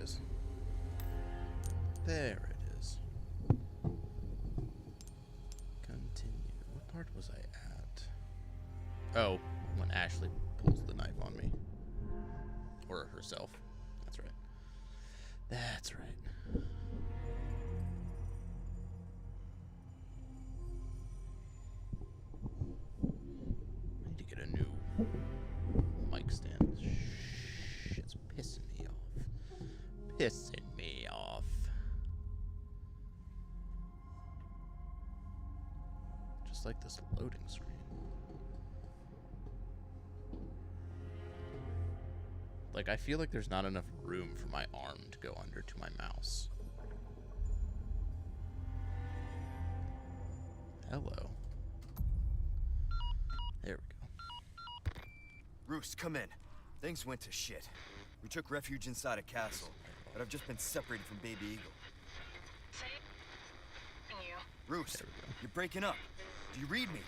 it is. There it is. Continue. What part was I at? Oh, when Ashley pulls the knife on me. Or herself. That's right. That's right. I need to get a new mic stand. Shit's pissing me off. Pissing me off. Just like this loading screen. Like, I feel like there's not enough room for my arm to go under to my mouse. Hello. There we go. Roos, come in. Things went to shit. We took refuge inside a castle, but I've just been separated from Baby Eagle. Roos, you're breaking up. Do you read me?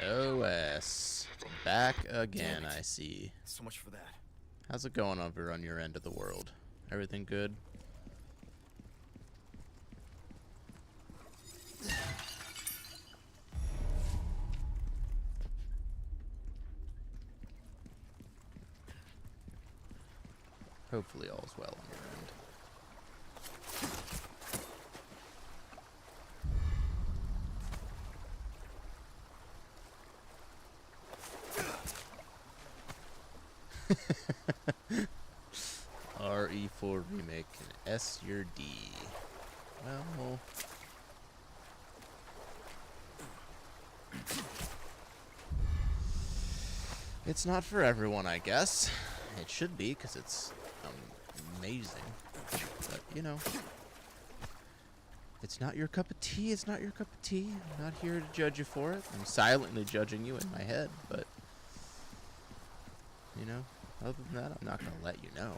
OS. Back again, I see. So much for that. How's it going over on your end of the world? Everything good? Hopefully all's well on your end. RE4 remake and S your D. Well, it's not for everyone, I guess. It should be, because it's amazing. But, you know, it's not your cup of tea. It's not your cup of tea. I'm not here to judge you for it. I'm silently judging you in my head, but, you know, other than that, I'm not going to let you know.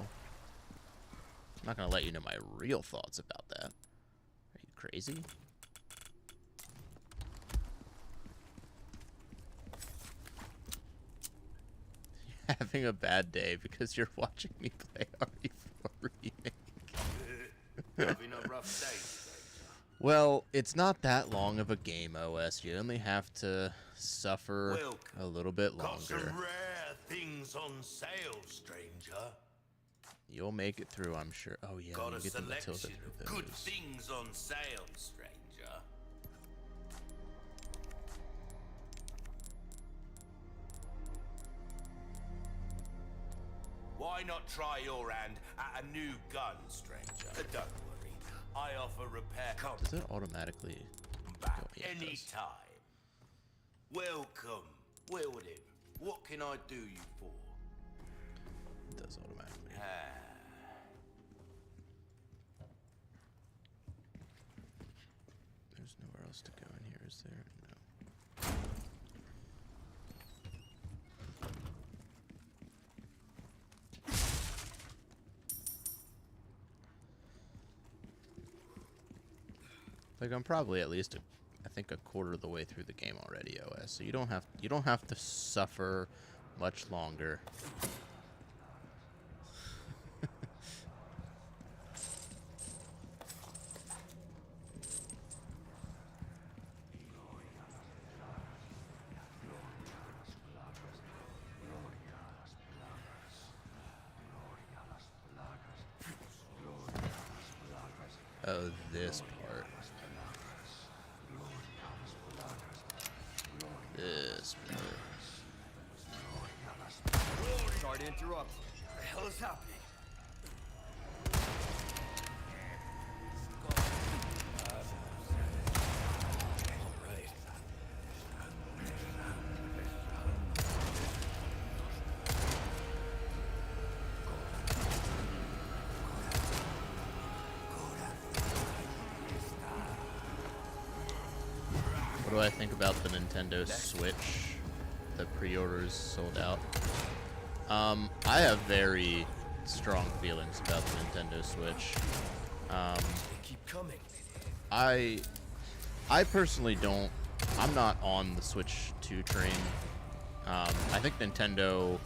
I'm not going to let you know my real thoughts about that. Are you crazy? You're having a bad day because you're watching me play RE4 Remake. Having a rough day. Well, it's not that long of a game, OS. You only have to suffer a little bit Got some longer. rare things on sale, stranger. You'll make it through, I'm sure. Oh, yeah. Got you a get the selection Matilda of through good those. things on sale, stranger. Why not try your hand at a new gun, stranger? Don't worry, I offer repair. Does it automatically Back go? Yeah, it any does. time. Welcome, Wilden. What can I do you for? It does automatically. There's nowhere else to go in here, is there? No. Like, I'm probably at least I think a quarter of the way through the game already, OS. So you don't have to suffer much longer. Oh, this part. This part. Sorry to interrupt. What the hell is happening? What do I think about the Nintendo Switch? The pre-orders sold out. I have very strong feelings about the Nintendo Switch. They keep coming. I personally don't. I'm not on the Switch 2 train. I think Nintendo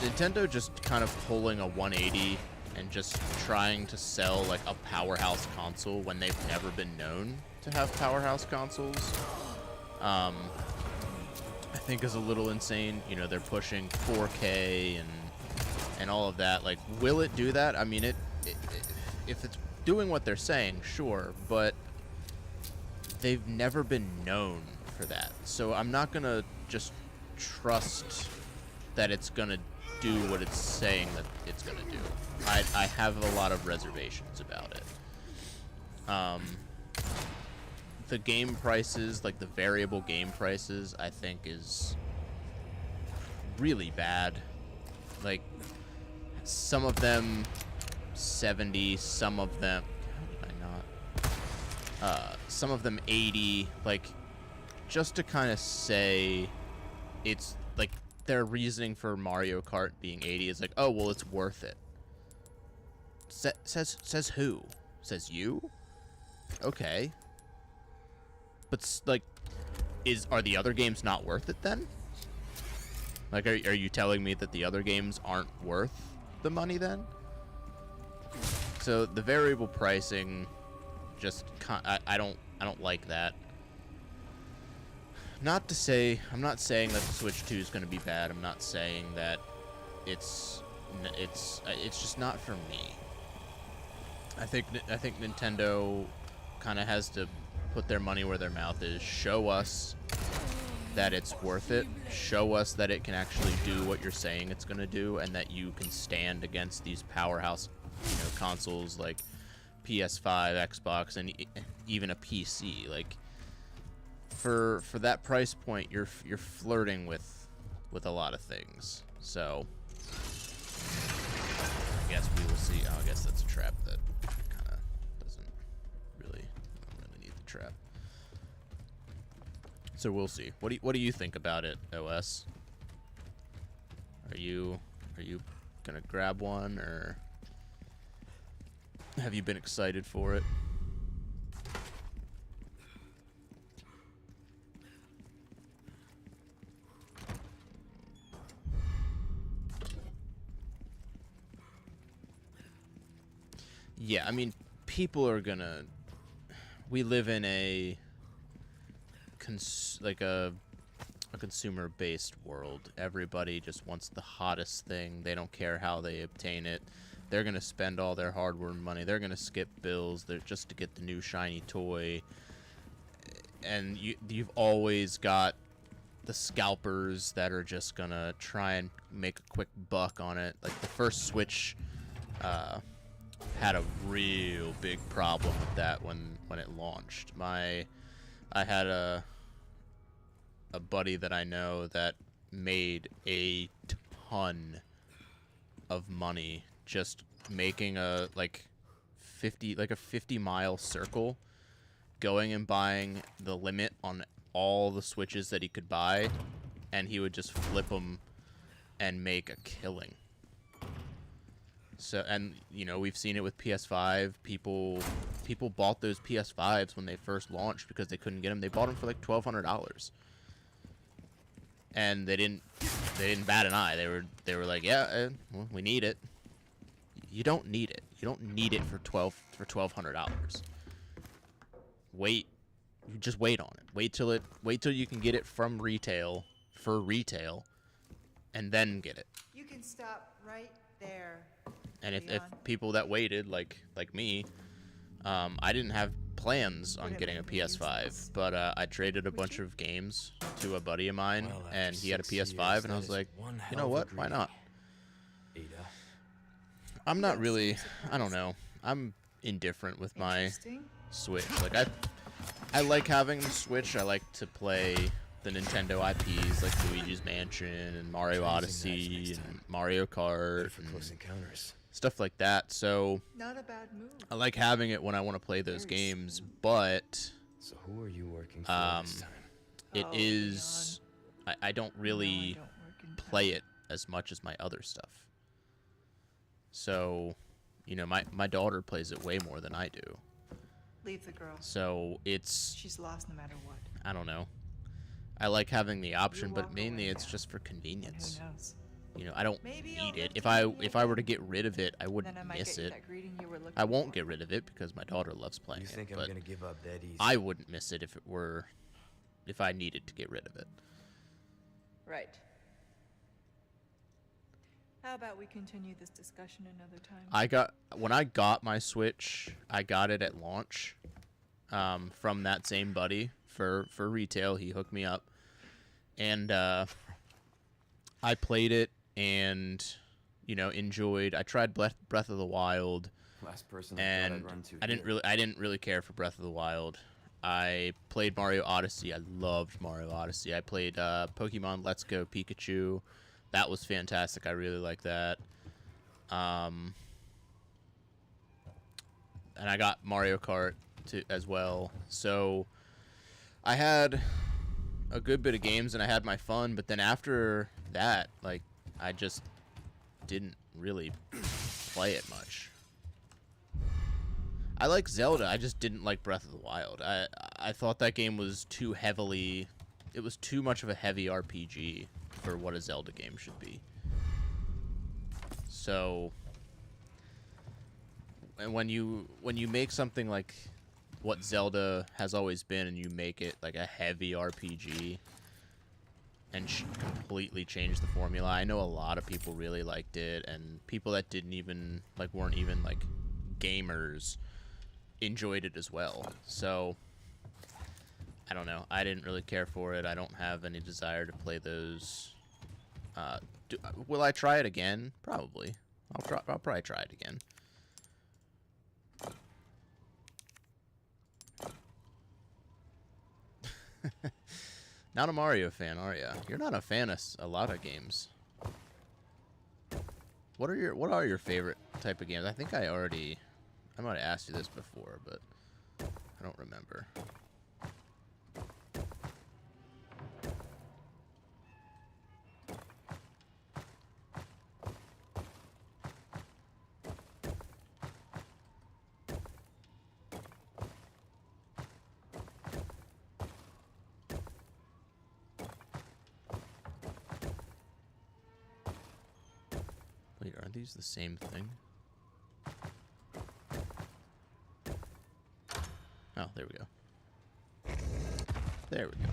Nintendo just kind of pulling a 180 and just trying to sell like a powerhouse console when they've never been known to have powerhouse consoles, I think is a little insane. You know, they're pushing 4K and all of that. Like, will it do that? I mean, if it's doing what they're saying, sure, but they've never been known for that. So I'm not gonna just trust that it's gonna do what it's saying that it's gonna do. I have a lot of reservations about it. The game prices, like the variable game prices, I think is really bad. Like, some of them 70, some of them, how did I not? Some of them 80, like, just to kind of say it's like their reasoning for Mario Kart being 80 is like, oh, well, it's worth it. Says who? Says you? Okay. But, like, are the other games not worth it then? Like, are you telling me that the other games aren't worth the money then? So the variable pricing, just I don't like that. Not to say, I'm not saying that the Switch 2 is going to be bad. I'm not saying that it's just not for me. I think Nintendo kind of has to put their money where their mouth is. Show us that it's worth it. Show us that it can actually do what you're saying it's going to do, and that you can stand against these powerhouse, consoles like PS5, Xbox, and even a PC. Like, for that price point, you're flirting with a lot of things. So I guess we will see. Oh, I guess that's a trap that kind of doesn't really, I don't really need the trap. So we'll see. What do you think about it, OS? Are you gonna grab one, or have you been excited for it? Yeah, I mean, people are gonna. We live in a consumer-based world. Everybody just wants the hottest thing. They don't care how they obtain it. They're gonna spend all their hard-earned money. They're gonna skip bills. They're just to get the new shiny toy. And you've always got the scalpers that are just gonna try and make a quick buck on it. Like, the first Switch had a real big problem with that when it launched. I had a buddy that I know that made a ton of money just making a 50-mile circle, going and buying the limit on all the Switches that he could buy, and he would just flip them and make a killing. So, and we've seen it with PS5. People bought those PS5s when they first launched because they couldn't get them. They bought them for like $1,200, and they didn't bat an eye. They were like, yeah, well, we need it. You don't need it. You don't need it for $1,200. Wait, just wait on it. Wait till you can get it from retail for retail, and then get it. You can stop right there. And if people that waited, like me, I didn't have plans on getting a PS5, but I traded a bunch of games to a buddy of mine, and he had a PS5, and I was like, you know what? Why not? I'm not really, I don't know. I'm indifferent with my Switch. Like, I like having the Switch. I like to play the Nintendo IPs like Luigi's Mansion and Mario Odyssey and Mario Kart and stuff like that. So Not a bad move. I like having it when I want to play those games, but So who are you working for this time? it is I don't really No, I don't work in play it as much as my other stuff. So, my daughter plays it way more than I do. Leave the girl. So it's, She's lost no matter what. I don't know. I like having the option, You but walk mainly away it's now. just for And convenience. who knows? You know, I don't Maybe I'll need it. live to If see I you were to again. get rid of it, I And wouldn't then I might miss get you it. that greeting you were looking I won't for. get rid of it because my daughter loves playing You think it. I'm But gonna give up that easy? I wouldn't miss it if I needed to get rid of it. Right. How about we continue this discussion another time? When I got my Switch, I got it at launch, from that same buddy for retail. He hooked me up, and I played it and enjoyed. I tried Breath of the Wild, Last person I thought and I'd run to. I didn't really care for Breath of the Wild. I played Mario Odyssey. I loved Mario Odyssey. I played Pokemon Let's Go Pikachu. That was fantastic. I really like that. And I got Mario Kart as well. So I had a good bit of games and I had my fun. But then after that, like, I just didn't really play it much. I like Zelda. I just didn't like Breath of the Wild. I thought that game was too heavily. It was too much of a heavy RPG for what a Zelda game should be. So, and when you make something like what Zelda has always been, and you make it like a heavy RPG, and completely change the formula. I know a lot of people really liked it, and people that weren't even like gamers enjoyed it as well. So I don't know. I didn't really care for it. I don't have any desire to play those. Will I try it again? Probably. I'll probably try it again. Not a Mario fan, are ya? You're not a fan of a lot of games. What are your favorite type of games? I think I might have asked you this before, but I don't remember. Wait, aren't these the same thing? Oh, there we go. There we go.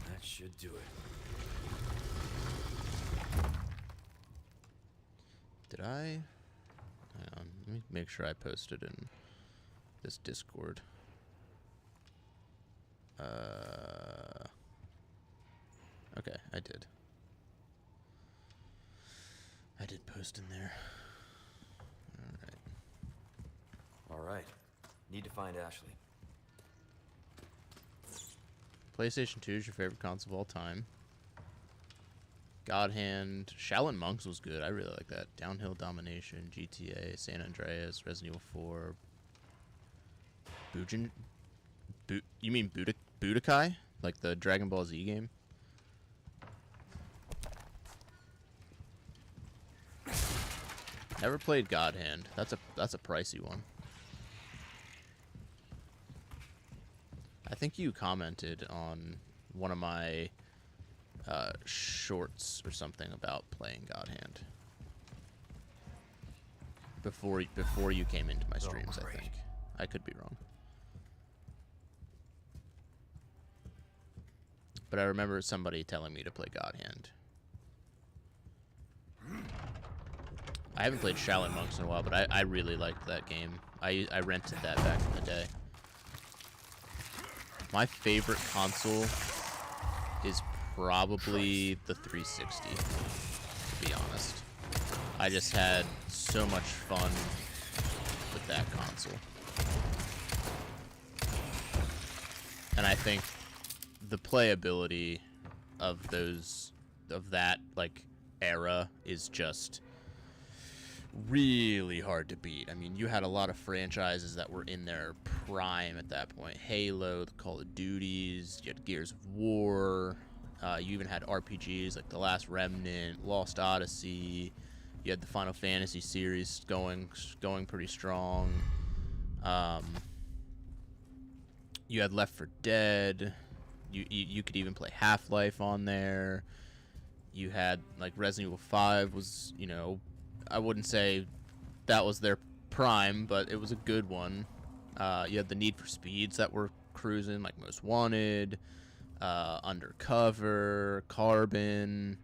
That should do it. Did I? Hang on. Let me make sure I posted in this Discord. Okay, I did. I did post in there. Alright. All right. Need to find Ashley. PlayStation 2 is your favorite console of all time. God Hand. Shaolin Monks was good. I really like that. Downhill Domination, GTA, San Andreas, Resident Evil 4. You mean Budokai? Like the Dragon Ball Z game? Never played God Hand. That's a pricey one. I think you commented on one of my shorts or something about playing God Hand before you came into my streams. I think I could be wrong, but I remember somebody telling me to play God Hand. I haven't played Shaolin Monks in a while, but I really liked that game. I rented that back in the day. My favorite console is probably the 360, to be honest. I just had so much fun with that console. And I think the playability of that like era is just really hard to beat. I mean, you had a lot of franchises that were in their prime at that point. Halo, the Call of Duties, you had Gears of War, you even had RPGs like The Last Remnant, Lost Odyssey, you had the Final Fantasy series going pretty strong. You had Left 4 Dead, you could even play Half-Life on there. You had like Resident Evil 5 was, you know, I wouldn't say that was their prime, but it was a good one. You had the Need for Speeds that were cruising, like Most Wanted, Undercover, Carbon.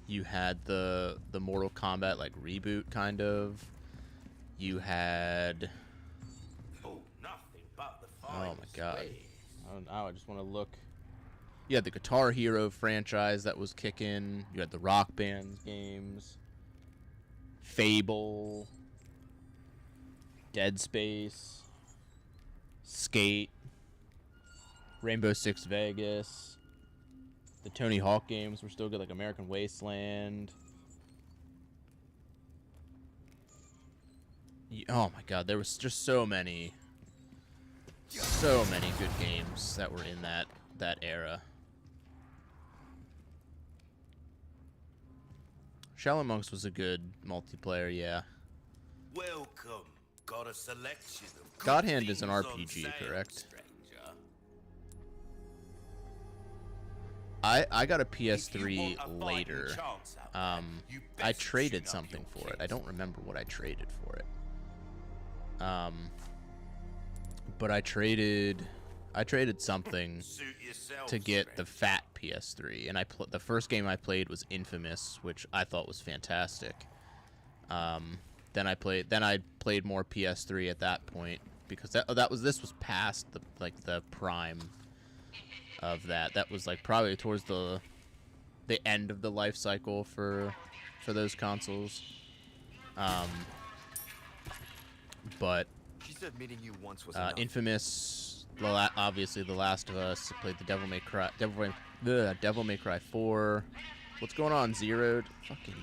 You had the Mortal Kombat like reboot kind of. You had Nothing but the oh my finest god. wares. I just want to look. You had the Guitar Hero franchise that was kicking. You had the Rock Band games. Fable. Dead Space. Skate. Rainbow Six Vegas. The Tony Hawk games were still good, like American Wasteland. Oh my god, there was just so many good games that were in that era. Shadow Monks was a good multiplayer, yeah. Welcome. Got a selection of good God Hand is an things on RPG, sale, correct? stranger. I got a If you want a PS3 fighting later. chance out there, you I best traded tune up something your for it. kit. I don't remember what I traded for it. But I traded something Suit yourself, to get the stranger. fat PS3, and the first game I played was Infamous, which I thought was fantastic. Then I played more PS3 at that point because this was past the prime of that. That was like probably towards the end of the life cycle for those consoles. But She said meeting you once was enough. Infamous, obviously The Last of Us. I played the Devil May Cry 4. What's going on, Zeroed? Fucking,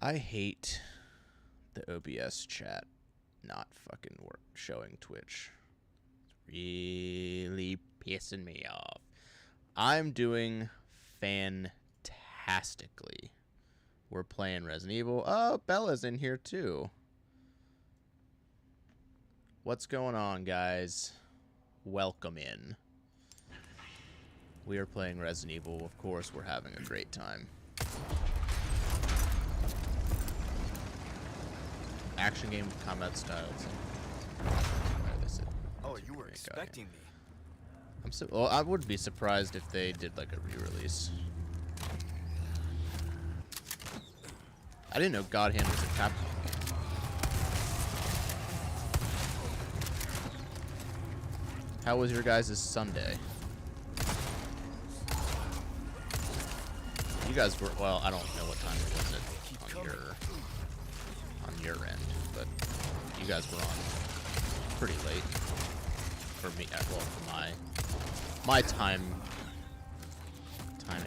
I hate the OBS chat not fucking showing Twitch. It's really pissing me off. I'm doing fantastically. We're playing Resident Evil. Oh, Bella's in here too. What's going on, guys? Welcome in. We are playing Resident Evil. Of course, we're having a great time. Action game with combat styles. Oh, you were expecting me. Well, I wouldn't be surprised if they did like a re-release. I didn't know God Hand was a Capcom game. How was your guys' Sunday? You guys were, well, I don't know what time it was on your end, but you guys were on pretty late for me. Well, for my time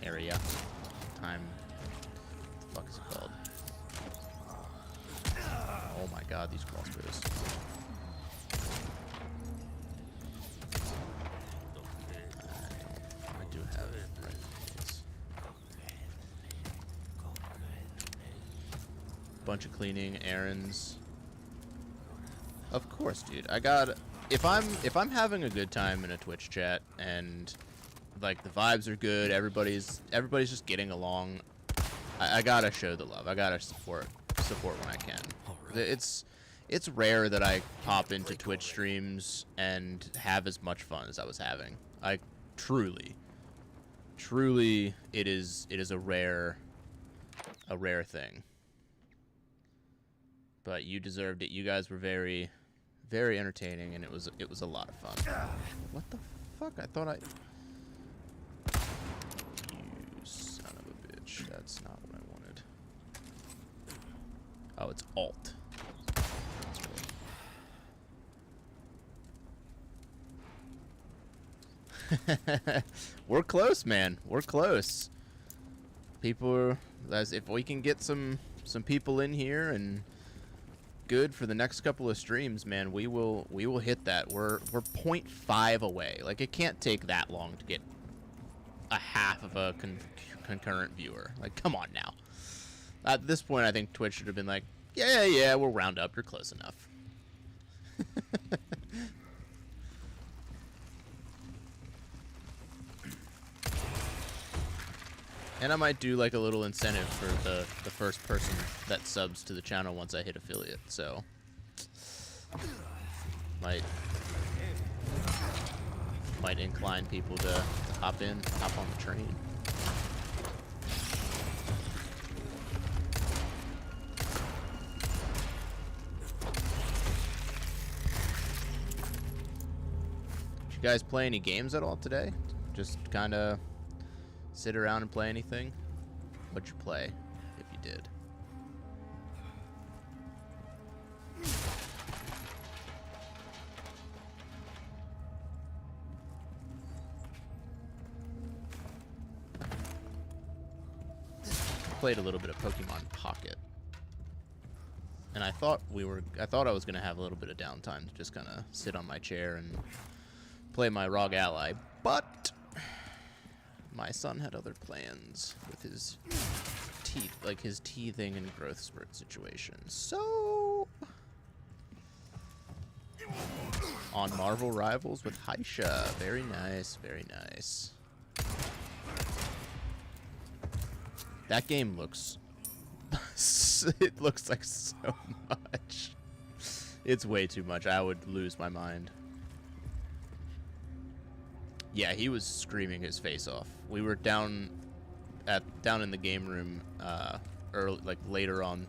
area. What the fuck is it called? Oh my god, these crossbows. I do have rifles. Bunch of cleaning, errands. Of course, dude. If I'm having a good time in a Twitch chat and like the vibes are good, everybody's just getting along, I gotta show the love. I gotta support when I can. It's rare that I pop into Twitch streams and have as much fun as I was having. I truly, it is a rare thing. But you deserved it. You guys were very, very entertaining, and it was a lot of fun. What the fuck? I thought I. You son of a bitch. That's not what I wanted. Oh, it's Alt. That's right. We're close, man. We're close. People, if we can get some people in here and good for the next couple of streams, man, we will hit that. We're 0.5 away. Like, it can't take that long to get a half of a concurrent viewer. Like, come on now. At this point, I think Twitch should have been like, yeah, we'll round up. You're close enough. And I might do like a little incentive for the first person that subs to the channel once I hit affiliate, so might incline people to hop on the train. Did you guys play any games at all today? Just kind of sit around and play anything? What'd you play, if you did? Played a little bit of Pokemon Pocket, and I thought I was gonna have a little bit of downtime to just kind of sit on my chair and play my Rogue Ally, but my son had other plans with his teeth, like his teething and growth spurt situation. So on Marvel Rivals with Haisha, very nice, very nice. That game looks... it looks like so much. It's way too much. I would lose my mind. Yeah, he was screaming his face off. We were down in the game room early, like later on,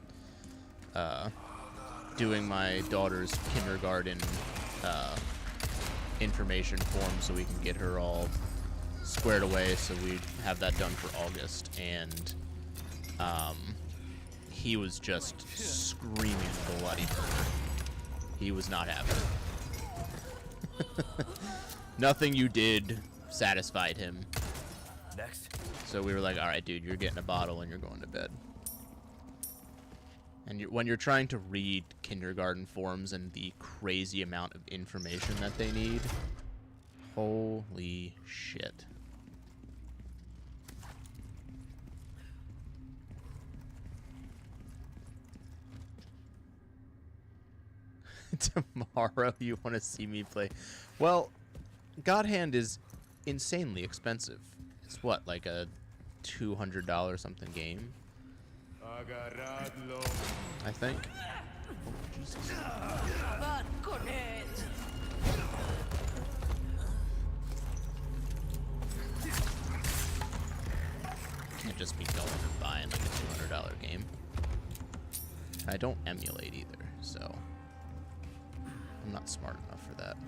doing my daughter's kindergarten information form so we can get her all squared away, so we have that done for August. And he was just screaming bloody murder. He was not having it. Nothing you did satisfied him. Next. So we were like, all right, dude, you're getting a bottle and you're going to bed. And when you're trying to read kindergarten forms and the crazy amount of information that they need, holy shit. Tomorrow you want to see me play? Well, God Hand is insanely expensive. It's what, like a $200 something game? I think. Oh, Jesus. Can't just be going and buying like a $200 game. I don't emulate either, so I'm not smart enough for that.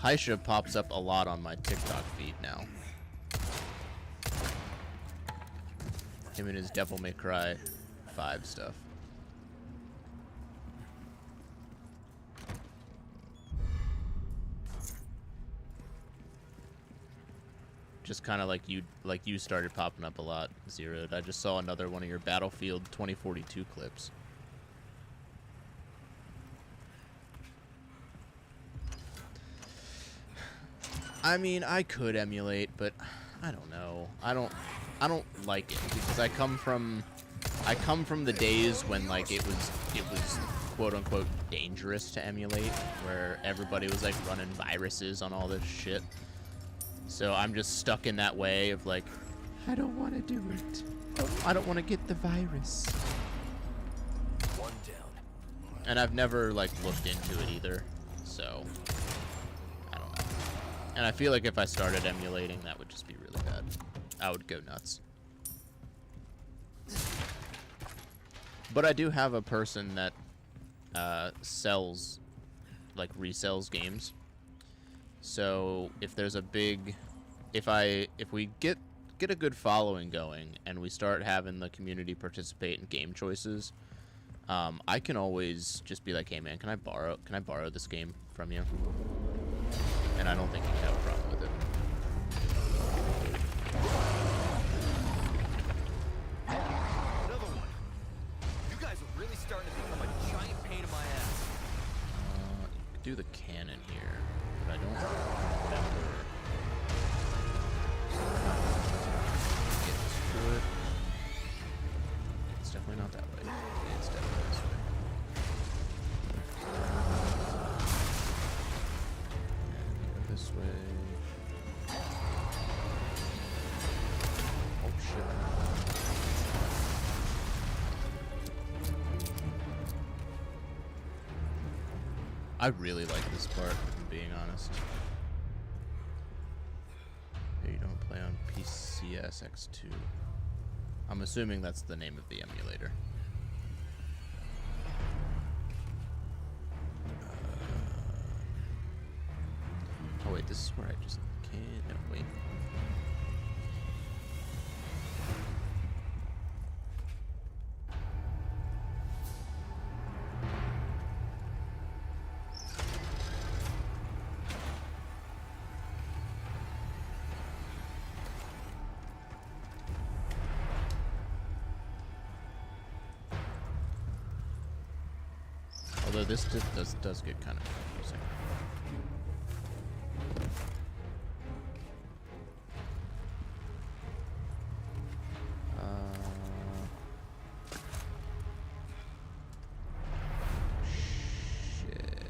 Haisha pops up a lot on my TikTok feed now. Him and his Devil May Cry 5 stuff. Just kind of like you started popping up a lot, Zeroed. I just saw another one of your Battlefield 2042 clips. I mean, I could emulate, but I don't know. I don't like it because I come from the days when like it was quote unquote dangerous to emulate, where everybody was like running viruses on all this shit. So I'm just stuck in that way of like, I don't want to do it. I don't want to get the virus. One down. And I've never like looked into it either, so I don't know. And I feel like if I started emulating, that would just be really bad. I would go nuts. But I do have a person that sells, like resells games. So if there's a big, if we get a good following going and we start having the community participate in game choices, I can always just be like, hey man, can I borrow this game from you? And I don't think you'd have a problem with it. Another one. You guys are really starting to become a giant pain in my ass. You could do the cannon here, but I don't remember. Get to it. It's definitely not that way. It's definitely this way. this way. Oh shit. I really like this part, if I'm being honest. Here, you don't play on PCSX2. I'm assuming that's the name of the emulator. Oh wait, this is where I just can't. No, wait. Although this does get kind of confusing. Shit.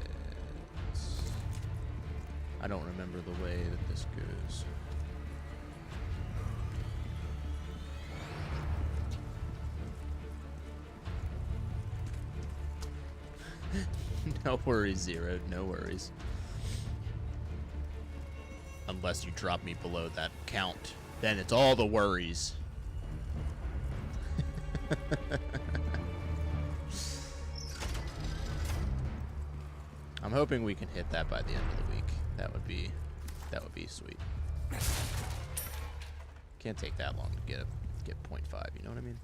I don't remember the way that this goes. No worries, Zero. No worries. Unless you drop me below that count. Then it's all the worries. I'm hoping we can hit that by the end of the week. That would be sweet. Can't take that long to get 0.5, you know what I mean?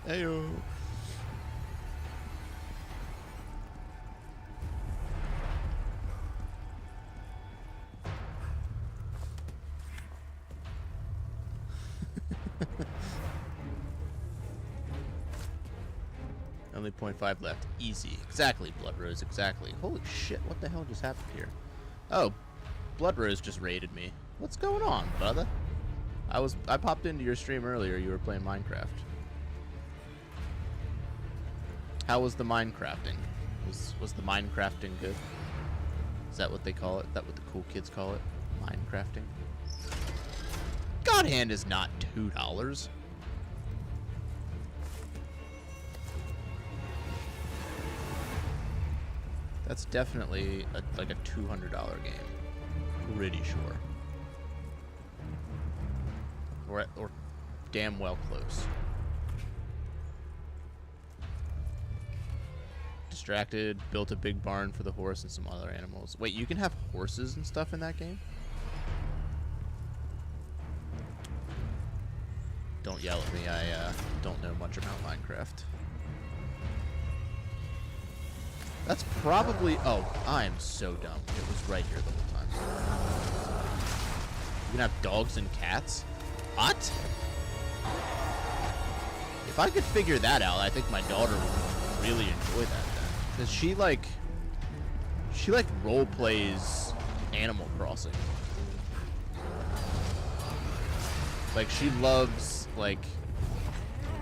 Heyo. Only 0.5 left. Easy. Exactly, Blood Rose. Exactly. Holy shit, what the hell just happened here? Oh, Blood Rose just raided me. What's going on, brother? I popped into your stream earlier. You were playing Minecraft. How was the Minecrafting? Was the Minecrafting good? Is that what they call it? Is that what the cool kids call it? Minecrafting? God Hand is not $2. That's definitely like a $200 game. Pretty sure. Or damn well close. Distracted, built a big barn for the horse and some other animals. Wait, you can have horses and stuff in that game? Don't yell at me, I don't know much about Minecraft. That's probably... Oh, I am so dumb. It was right here the whole time. You can have dogs and cats? What? If I could figure that out, I think my daughter would really enjoy that then. Because she like role plays Animal Crossing. Like she loves like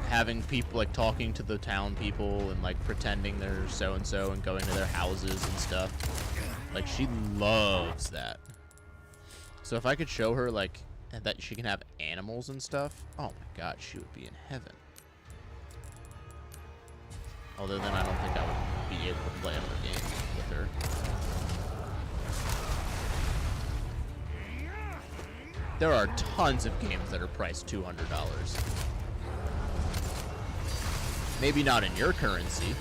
having people like talking to the town people and like pretending they're so and so and going to their houses and stuff. Like she loves that. So if I could show her like that she can have animals and stuff, oh my god, she would be in heaven. Although then I don't think I would be able to play another game with her. There are tons of games that are priced $200. Maybe not in your currency,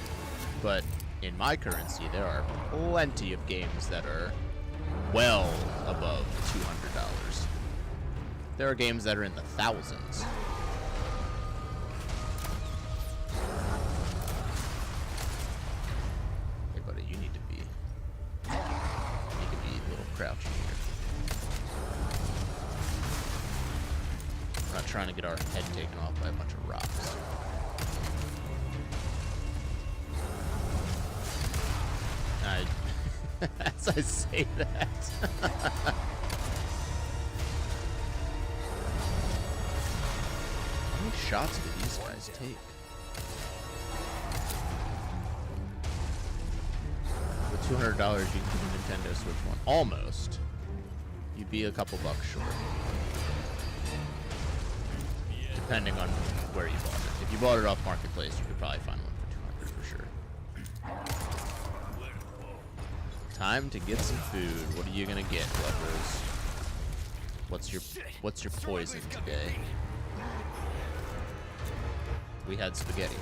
but in my currency, there are plenty of games that are well above $200. There are games that are in the thousands. Hey, buddy, you need to be a little crouching here. We're not trying to get our head taken off by a bunch of rocks. As I say that. How many shots do these guys take? With $200, you can get a Nintendo Switch one. Almost. You'd be a couple bucks short. Depending on where you bought it. If you bought it off Marketplace, you could probably find one for $200 for sure. Time to get some food. What are you gonna get, Lovers? What's your poison today? We had spaghetti.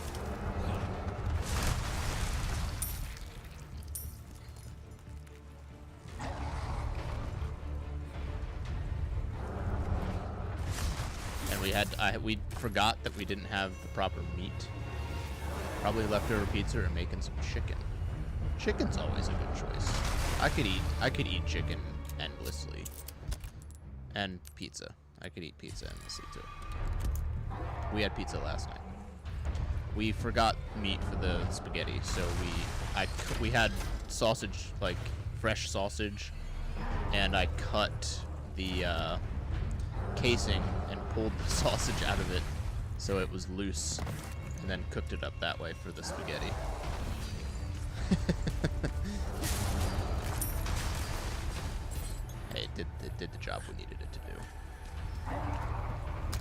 And we forgot that we didn't have the proper meat. Probably leftover pizza or making some chicken. Chicken's always a good choice. I could eat chicken endlessly. And pizza. I could eat pizza endlessly too. We had pizza last night. We forgot meat for the spaghetti, so we had sausage, like fresh sausage, and I cut the casing and pulled the sausage out of it so it was loose, and then cooked it up that way for the spaghetti. Hey, it did the job we needed it to do.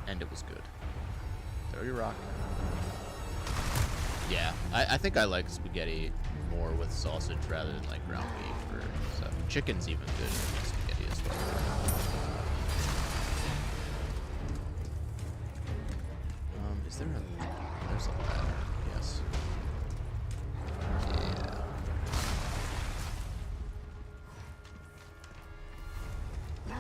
And it was good. Throw your rock. Yeah, I think I like spaghetti more with sausage rather than like ground beef or stuff. Chicken's even good with spaghetti as well. Is there a... There's a ladder, yes. Yeah.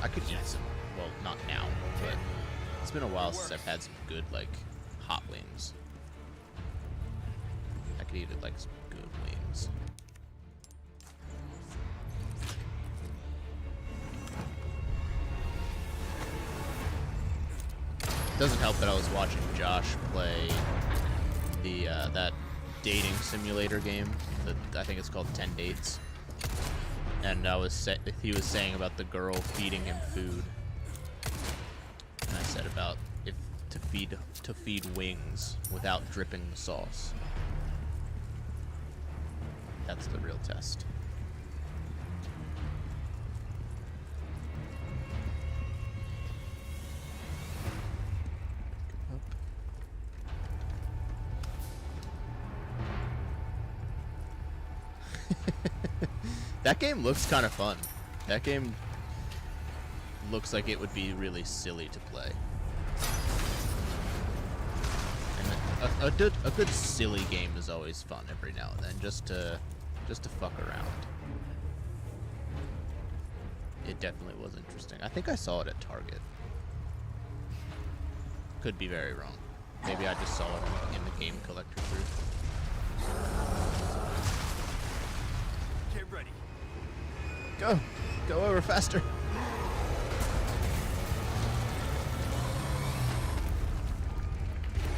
I could eat some, well, not now, but it's been a while since I've had some good, like, hot wings. I could eat it like some good wings. It doesn't help that I was watching Josh play the that dating simulator game. I think it's called 10 Dates. And he was saying about the girl feeding him food. And I said about to feed wings without dripping the sauce. That's the real test. That game looks kind of fun. That game looks like it would be really silly to play. And a good silly game is always fun every now and then, just to fuck around. It definitely was interesting. I think I saw it at Target. Could be very wrong. Maybe I just saw it in the game collector booth. Get ready. Go over faster.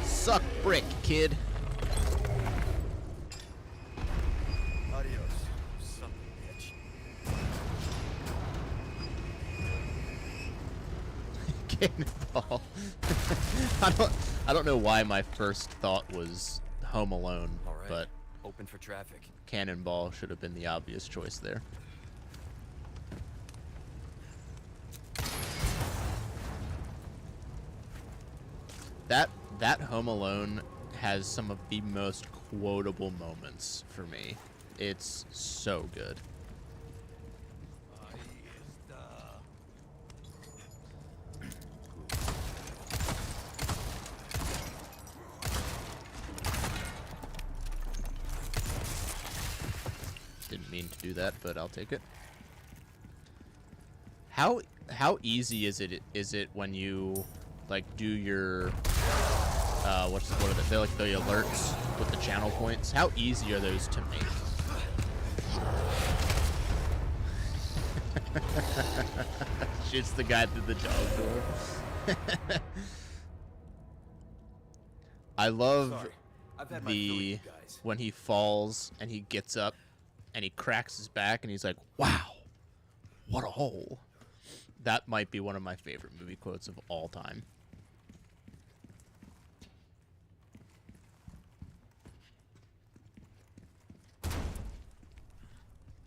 Suck brick, kid. Adios, son of a bitch. Cannonball. I don't know why my first thought was Home Alone, All right. but Open for traffic. Cannonball should have been the obvious choice there. That Home Alone has some of the most quotable moments for me. It's so good. Didn't mean to do that, but I'll take it. How easy is it when you like do your what are they? They're like the alerts with the channel points. How easy are those to make? Shoots the guy through the dog door. I love I've had my fill of you the guys. when he falls and he gets up and he cracks his back and he's like, "Wow, what a hole." That might be one of my favorite movie quotes of all time.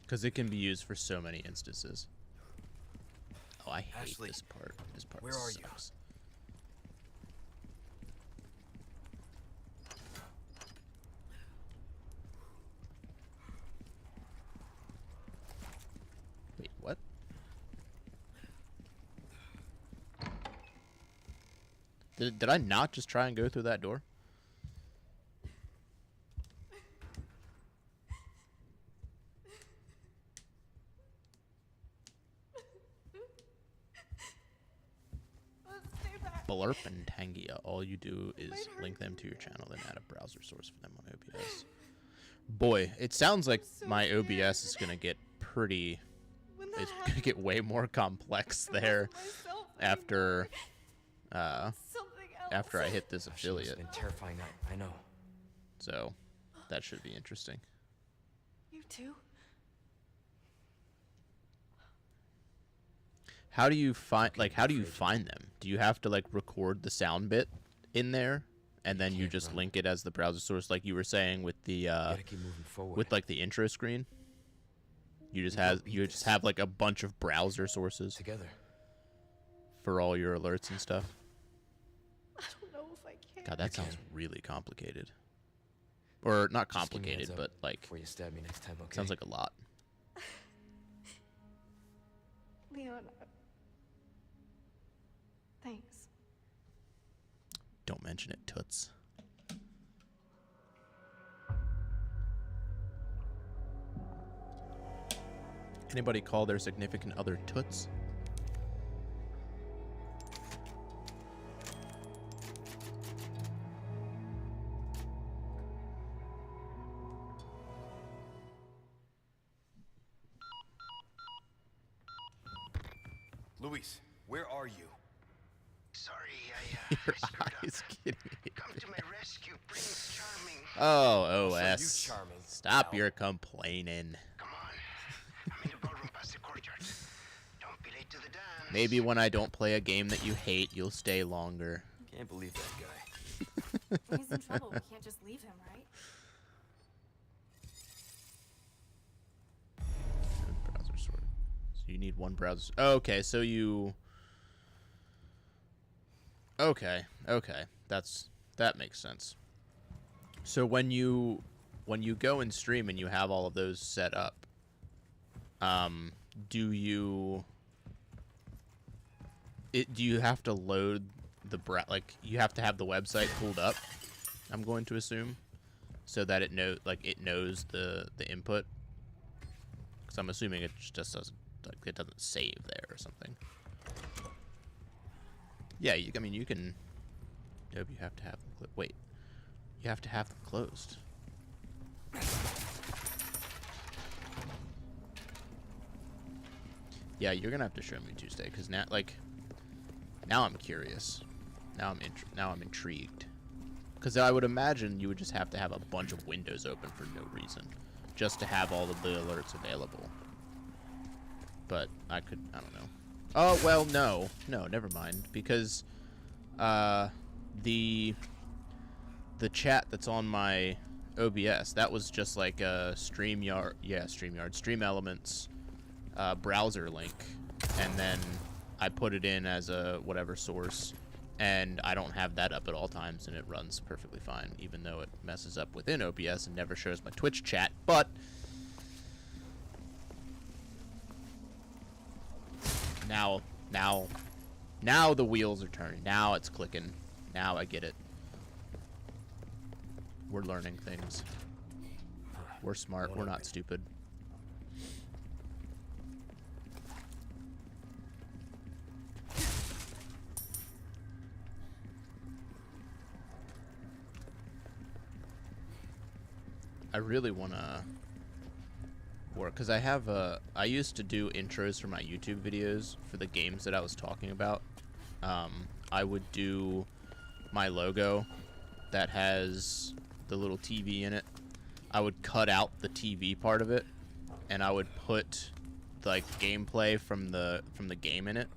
Because it can be used for so many instances. Oh, I hate Ashley, this part. This part where are you? sucks. Wait, what? Did I not just try and go through that door? Stay back. Blurp and Tangia. All you do is link them to your channel, then add a browser source for them on OBS. Boy, it sounds like my OBS is gonna get pretty. It's gonna get way more complex there after after I hit this affiliate. It's been terrifying night, I know. So that should be interesting. You too? How do you find them? Do you have to like record the sound bit in there and then you just link it as the browser source like you were saying with the Gotta keep moving forward. with like the intro screen? You just have like a bunch of browser sources together. for all your alerts and stuff. I don't know if I can. God, that sounds really complicated. Or not Just give me a complicated, heads but up like before you stab me next time, okay? sounds like a lot. Leon, thanks. Don't mention it, toots. Anybody call their significant other toots? Luis, where are you? Sorry, I Your screwed up. eyes kidding me. Come to my rescue, Prince Charming. Oh, show OS. you charming, Stop pal. your complaining. Come on. I'm in the ballroom past the courtyard. Don't be late to the dance. Maybe when I don't play a game that you hate, you'll stay longer. Can't believe that guy. When he's in trouble, we can't just leave him, right? Browser sort. So you need one browser. Okay, so you. Okay, that makes sense. So when you go and stream and you have all of those set up, do you have to load the you have to have the website pulled up? I'm going to assume, so that it knows the input. Because I'm assuming it just doesn't it doesn't save there or something. Yeah, I mean you can. Nope, you have to have them. Wait, you have to have them closed. Yeah, you're gonna have to show me Tuesday, because now I'm curious. Now I'm intrigued. Because I would imagine you would just have to have a bunch of windows open for no reason, just to have all of the alerts available. But I don't know. Oh well, no, never mind. Because the chat that's on my OBS, that was just like a Stream Elements browser link, and then I put it in as a whatever source, and I don't have that up at all times, and it runs perfectly fine, even though it messes up within OBS and never shows my Twitch chat. But now the wheels are turning. Now it's clicking. Now I get it. We're learning things. We're smart. We're not stupid. I really want to work, because I used to do intros for my YouTube videos for the games that I was talking about. I would do my logo that has the little TV in it, I would cut out the TV part of it, and I would put like gameplay from the game in it.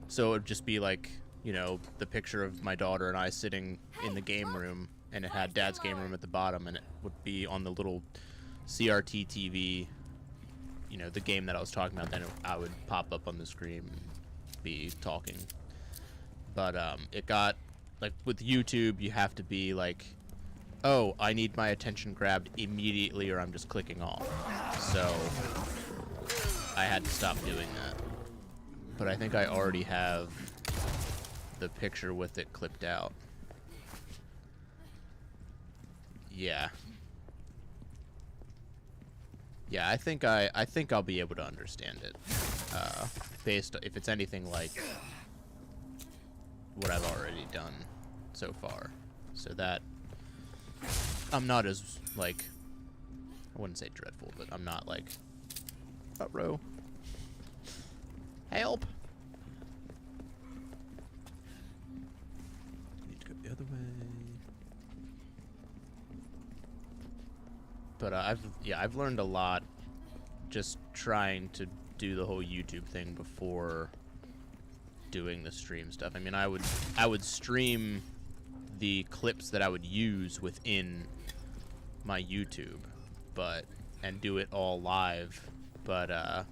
So it would just be like, you know, the picture of my daughter and I sitting in the game room, and it had Dad's game room at the bottom, and it would be on the little CRT TV, you know, the game that I was talking about. Then I would pop up on the screen and be talking. But it got, like, with YouTube, you have to be like, oh, I need my attention grabbed immediately or I'm just clicking off. So I had to stop doing that. But I think I already have the picture with it clipped out. Yeah. Yeah, I think I'll be able to understand it. Based, if it's anything like what I've already done so far. So that I'm not as, like, I wouldn't say dreadful, but I'm not like, row. Help! Need to go the other way. But I've learned a lot just trying to do the whole YouTube thing before doing the stream stuff. I mean, I would stream the clips that I would use within my YouTube, and do it all live. But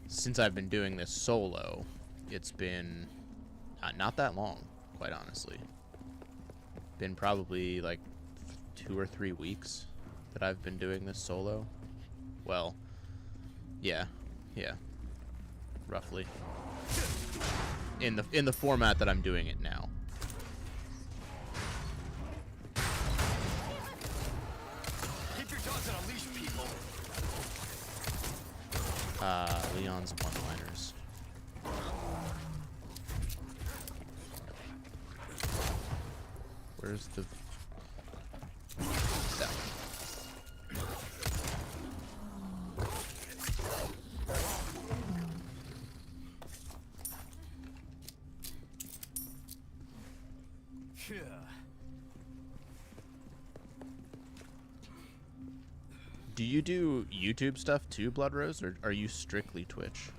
since I've been doing this solo, it's been not that long, quite honestly. Been probably like 2 or 3 weeks that I've been doing this solo. Well, yeah, roughly. In the format that I'm doing it now. Keep your jaws on a leash, people. Leon's one-liners. Where's the... That one. Do you do YouTube stuff too, Blood Rose, or are you strictly Twitch?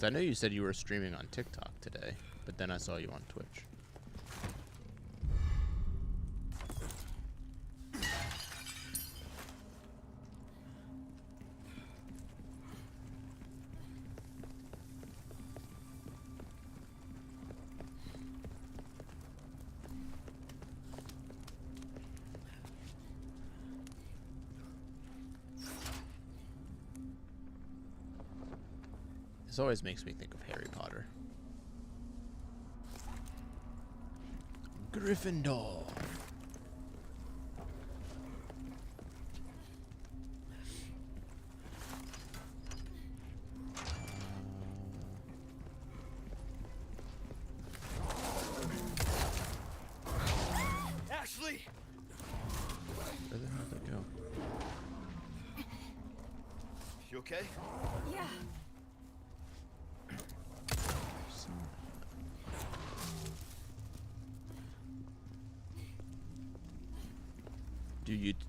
I know you said you were streaming on TikTok today, but then I saw you on Twitch. This always makes me think of Harry Potter. Gryffindor. Ashley! Where the hell did it go? You okay? Yeah.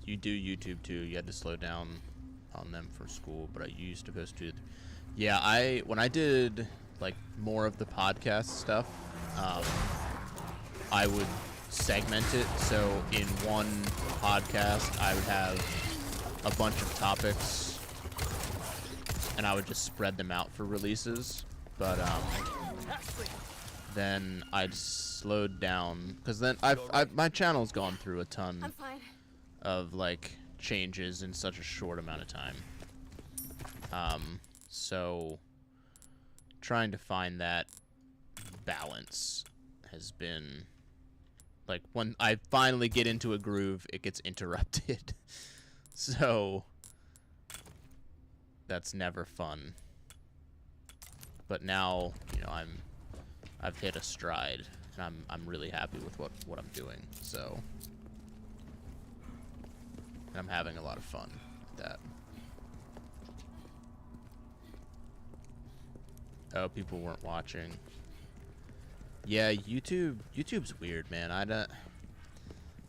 You do YouTube too? You had to slow down on them for school, but you used to post to. Yeah, when I did like more of the podcast stuff, I would segment it. So in one podcast, I would have a bunch of topics, and I would just spread them out for releases. But then I'd slowed down because then my channel's gone through a ton I'm fine. of like changes in such a short amount of time. So trying to find that balance has been like when I finally get into a groove, it gets interrupted. So that's never fun. But now, you know, I've hit a stride, and I'm really happy with what I'm doing. So, and I'm having a lot of fun with that. Oh, people weren't watching. Yeah, YouTube's weird, man. I don't.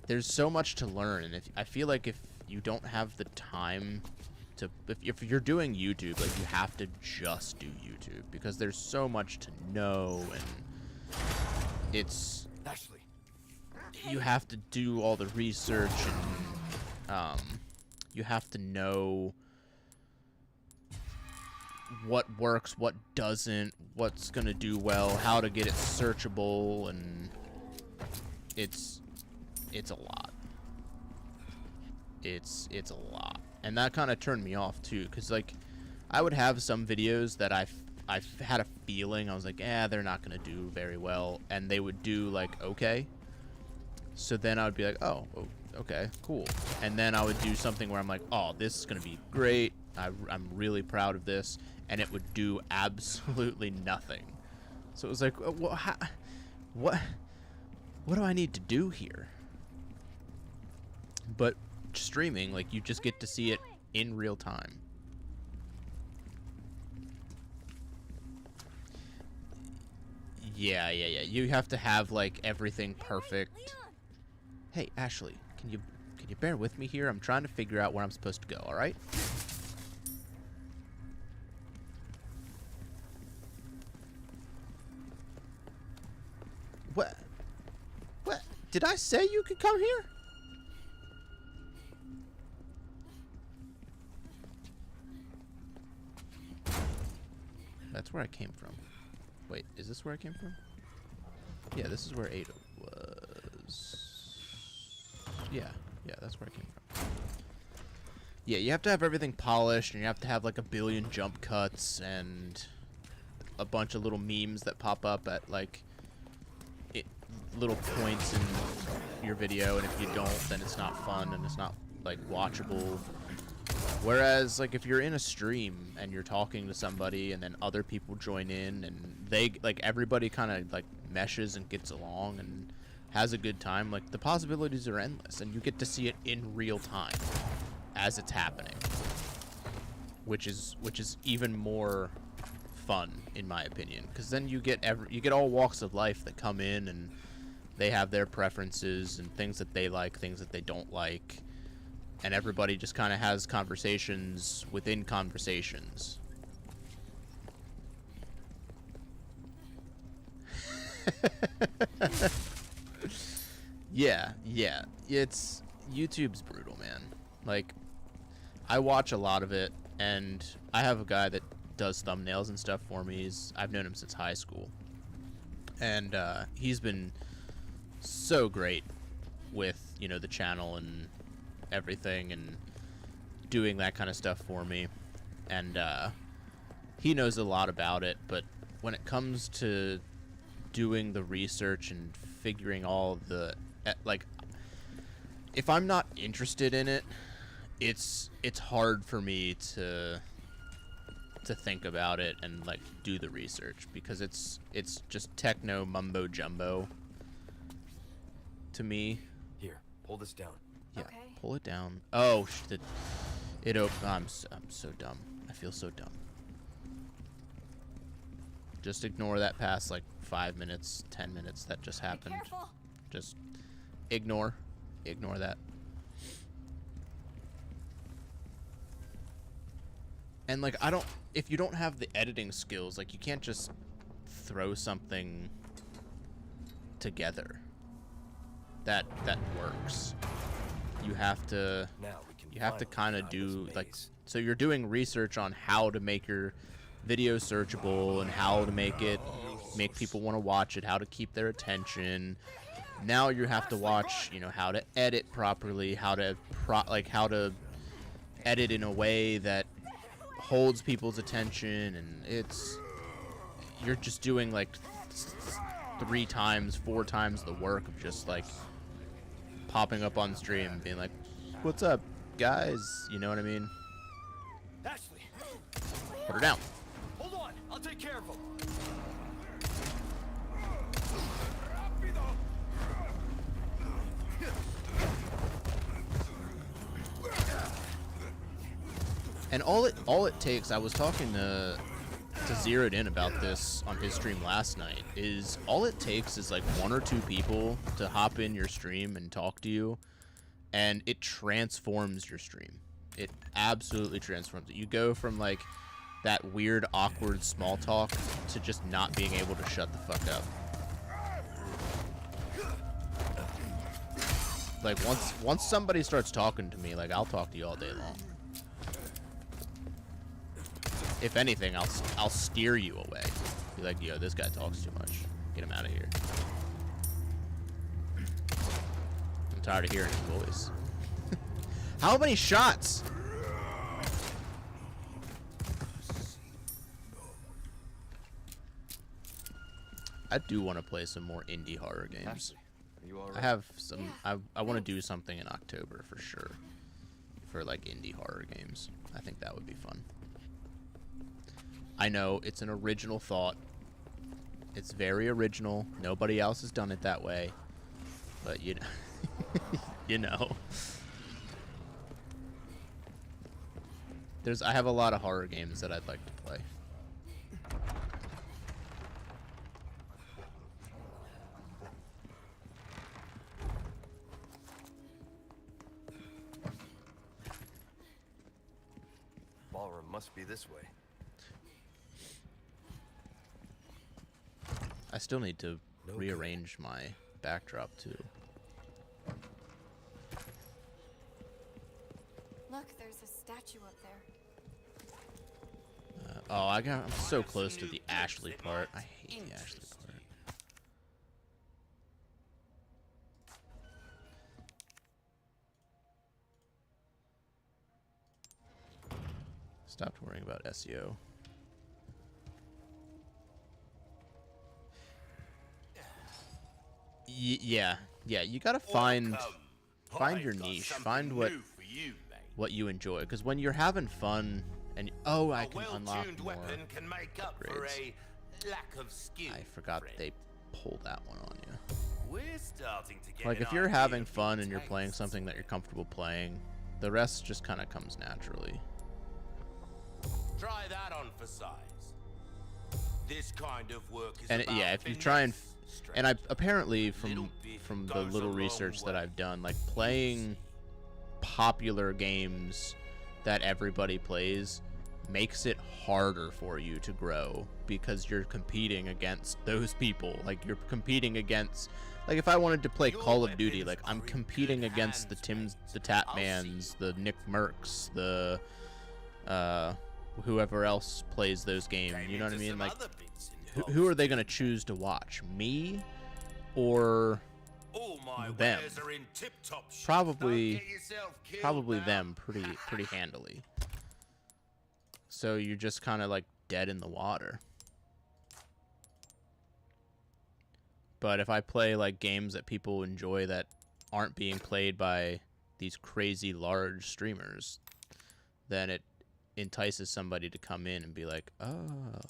There's so much to learn, and I feel like if you don't have the time to, if you're doing YouTube, like, you have to just do YouTube because there's so much to know, and it's Ashley. you have to do all the research, and you have to know what works, what doesn't, what's gonna do well, how to get it searchable, and it's a lot. It's a lot, and that kind of turned me off too, because like I would have some videos that I've had a feeling I was like, they're not gonna do very well, and they would do like okay. So then I would be like, oh, okay, cool, and then I would do something where I'm like, oh, this is gonna be great. I'm really proud of this, and it would do absolutely nothing. So it was like, what do I need to do here? But streaming, like, you just get to see it in real time. Yeah. You have to have like everything perfect. Hey, Ashley, can you bear with me here? I'm trying to figure out where I'm supposed to go, all right? What? Did I say you could come here? That's where I came from. Wait, is this where I came from? Yeah, this is where Ada was. Yeah, that's where I came from. Yeah, you have to have everything polished, and you have to have like a billion jump cuts and a bunch of little memes that pop up at like little points in your video, and if you don't, then it's not fun and it's not like watchable. Whereas like if you're in a stream and you're talking to somebody and then other people join in and they like everybody kind of like meshes and gets along and has a good time, like the possibilities are endless, and you get to see it in real time as it's happening, which is even more fun in my opinion, because then you get all walks of life that come in, and they have their preferences and things that they like, things that they don't like, and everybody just kind of has conversations within conversations. Yeah, it's YouTube's brutal, man. Like, I watch a lot of it, and I have a guy that does thumbnails and stuff for me. I've known him since high school, and he's been so great with, you know, the channel and everything and doing that kind of stuff for me, and he knows a lot about it. But when it comes to doing the research and figuring all the like, if I'm not interested in it, it's hard for me to think about it and like do the research, because it's just techno mumbo jumbo to me. Here, pull this down. Yeah, Okay. pull it down. Oh, I'm so dumb. I feel so dumb. Just ignore that past like 5 minutes, 10 minutes that just happened. Be careful. Just ignore that. And like, if you don't have the editing skills, like, you can't just throw something together that works. You have to kind of do like, so you're doing research on how to make your video searchable and how to make people want to watch it, how to keep their attention. Now you have to watch, you know, how to edit properly, how to edit in a way that holds people's attention, and you're just doing like 3 times, 4 times the work of just like popping up on stream and being like, "What's up, guys?" You know what I mean? Ashley. Put her down. Hold on, I'll take care of him. And all it takes, I was talking to Zeroed In about this on his stream last night, is all it takes is like 1 or 2 people to hop in your stream and talk to you, and it transforms your stream. It absolutely transforms it. You go from like that weird, awkward small talk to just not being able to shut the fuck up. Like once somebody starts talking to me, like I'll talk to you all day long. If anything, I'll steer you away. Be like, yo, this guy talks too much. Get him out of here. I'm tired of hearing his voice. How many shots? I do want to play some more indie horror games. Ashley, are you all right? I have some. I want to do something in October for sure. For like indie horror games. I think that would be fun. I know it's an original thought. It's very original. Nobody else has done it that way. But you know, you know. I have a lot of horror games that I'd like to play. Ballroom must be this way. I still need to rearrange my backdrop too. Look, there's a statue up there. I'm so close to the Ashley part. I hate the Ashley part. Stopped worrying about SEO. Yeah, you gotta find your niche, find what you enjoy. Because when you're having fun and I can unlock more upgrades. I forgot they pulled that one on you. We're starting to get Like an if you're idea having of fun the and you're playing tastes. something that you're comfortable playing, the rest just kind of comes naturally. Try that on for size. This kind of work is And about yeah, if you try and finesse, I apparently from Little bit the goes little a research long that way. I've done, like playing popular games that everybody plays makes it harder for you to grow because you're competing against those people. Like you're competing against, like if I wanted to play Your Call of Duty, weapons like are I'm in competing good against the hands, Tims, the mate. I'll see Tatmans, the Nick Mercs, the whoever else plays those games. Came You know what I into mean? some Like other bits and who are bobs. they gonna choose to watch? Me or All my them? wares are in tip-top shape. Probably- Don't get yourself killed Probably now. them pretty handily. So you're just kind of like dead in the water. But if I play like games that people enjoy that aren't being played by these crazy large streamers, then it entices somebody to come in and be like, oh,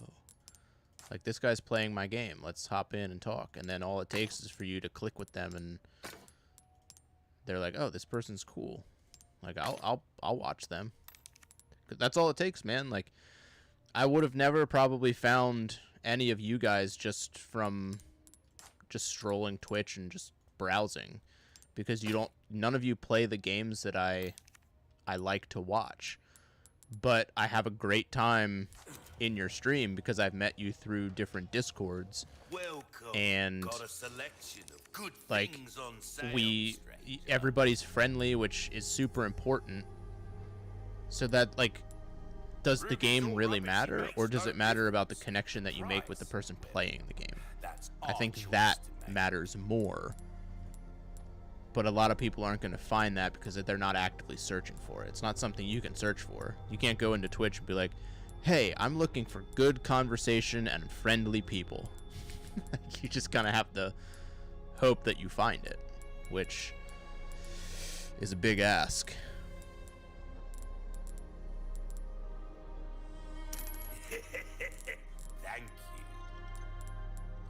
like this guy's playing my game. Let's hop in and talk. And then all it takes is for you to click with them and they're like, oh, this person's cool. Like I'll watch them. 'Cause that's all it takes, man. Like I would have never probably found any of you guys just from just strolling Twitch and just browsing, because none of you play the games that I like to watch. But I have a great time in your stream because I've met you through different Discords. Welcome. And, Got a selection of good like, things on sale, stranger. Everybody's friendly, which is super important. So that, like, does the game really matter, or does it matter about the connection that you make with the person playing the game? That's I our think choice that to make. matters more. But a lot of people aren't going to find that because they're not actively searching for it. It's not something you can search for. You can't go into Twitch and be like, hey, I'm looking for good conversation and friendly people. You just kind of have to hope that you find it, which is a big ask.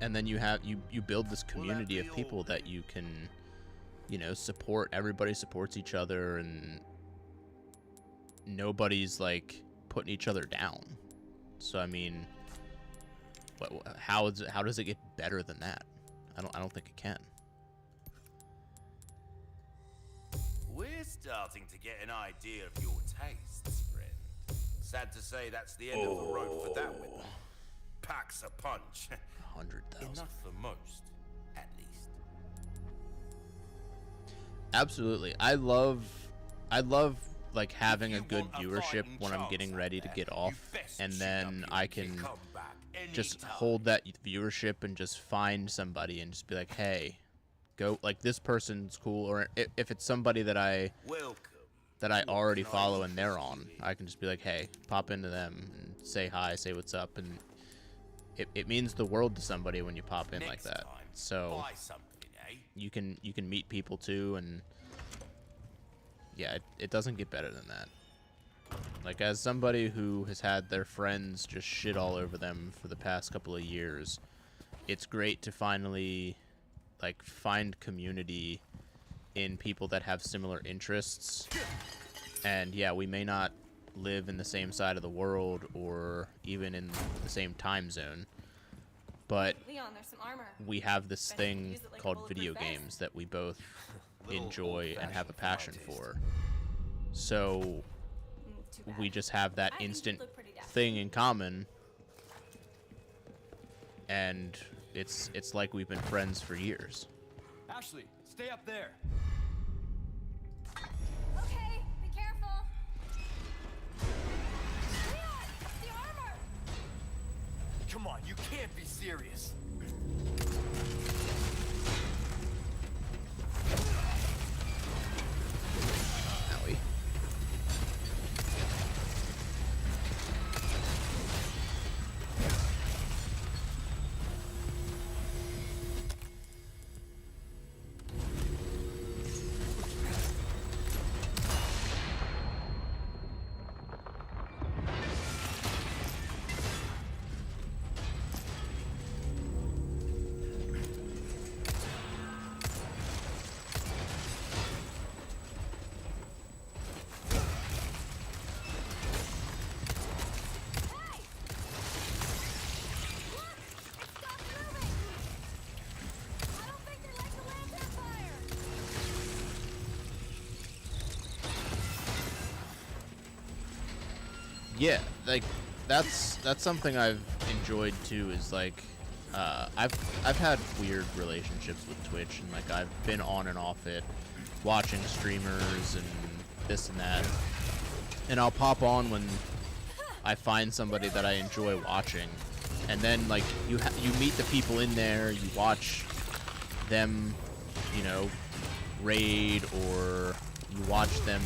And then you build this community of people that you can, you know, support. Everybody supports each other, and nobody's like putting each other down. So I mean, how does it get better than that? I don't think it can. We're starting to get an idea of your tastes, friend. Sad to say that's the end of the road for that winner. Packs a punch. 100,000. Enough for most, at least. Absolutely. I love like having a good viewership when I'm getting ready to get off, and then I can just hold that viewership and just find somebody and just be like, hey, go, like, this person's cool. Or if it's somebody that I already follow and they're on, I can just be like, hey, pop into them and say hi, say what's up, and it means the world to somebody when you pop in like that. So you can meet people too, and yeah, it doesn't get better than that. Like, as somebody who has had their friends just shit all over them for the past couple of years, it's great to finally like find community in people that have similar interests. And yeah, we may not live in the same side of the world or even in the same time zone, but Leon, there's some armor. we have this Bet you can thing use it like a called bulletproof video vest. games that we both enjoy and have a passion for. So Too bad. we just have that I think you'd instant look pretty dapper. thing in common, and it's like we've been friends for years. Ashley, stay up there. Okay, be careful. Leon, the armor. Come on, you can't be serious. Owie. Yeah, like that's something I've enjoyed too. Is like I've had weird relationships with Twitch, and like I've been on and off it, watching streamers and this and that, and I'll pop on when I find somebody that I enjoy watching, and then like you meet the people in there, you watch them, you know, raid, or you watch them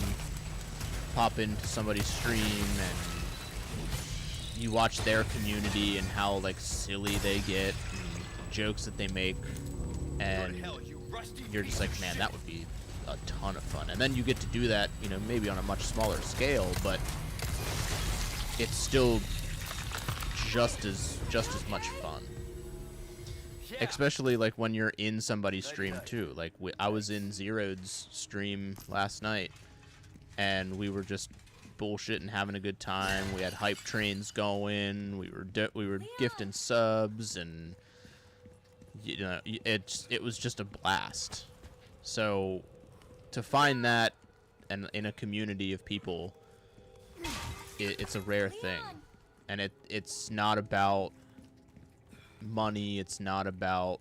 pop into somebody's stream, and you watch their community and how like silly they get, and jokes that they make, and you're just like, man, that would be a ton of fun. And then you get to do that, you know, maybe on a much smaller scale, but it's still just as much fun. Especially like when you're in somebody's stream too. Like I was in Zero's stream last night, and we were just bullshitting, having a good time. We had hype trains going. We were gifting subs, and you know, it was just a blast. So to find that and in a community of people, it's a rare thing, and it's not about money. It's not about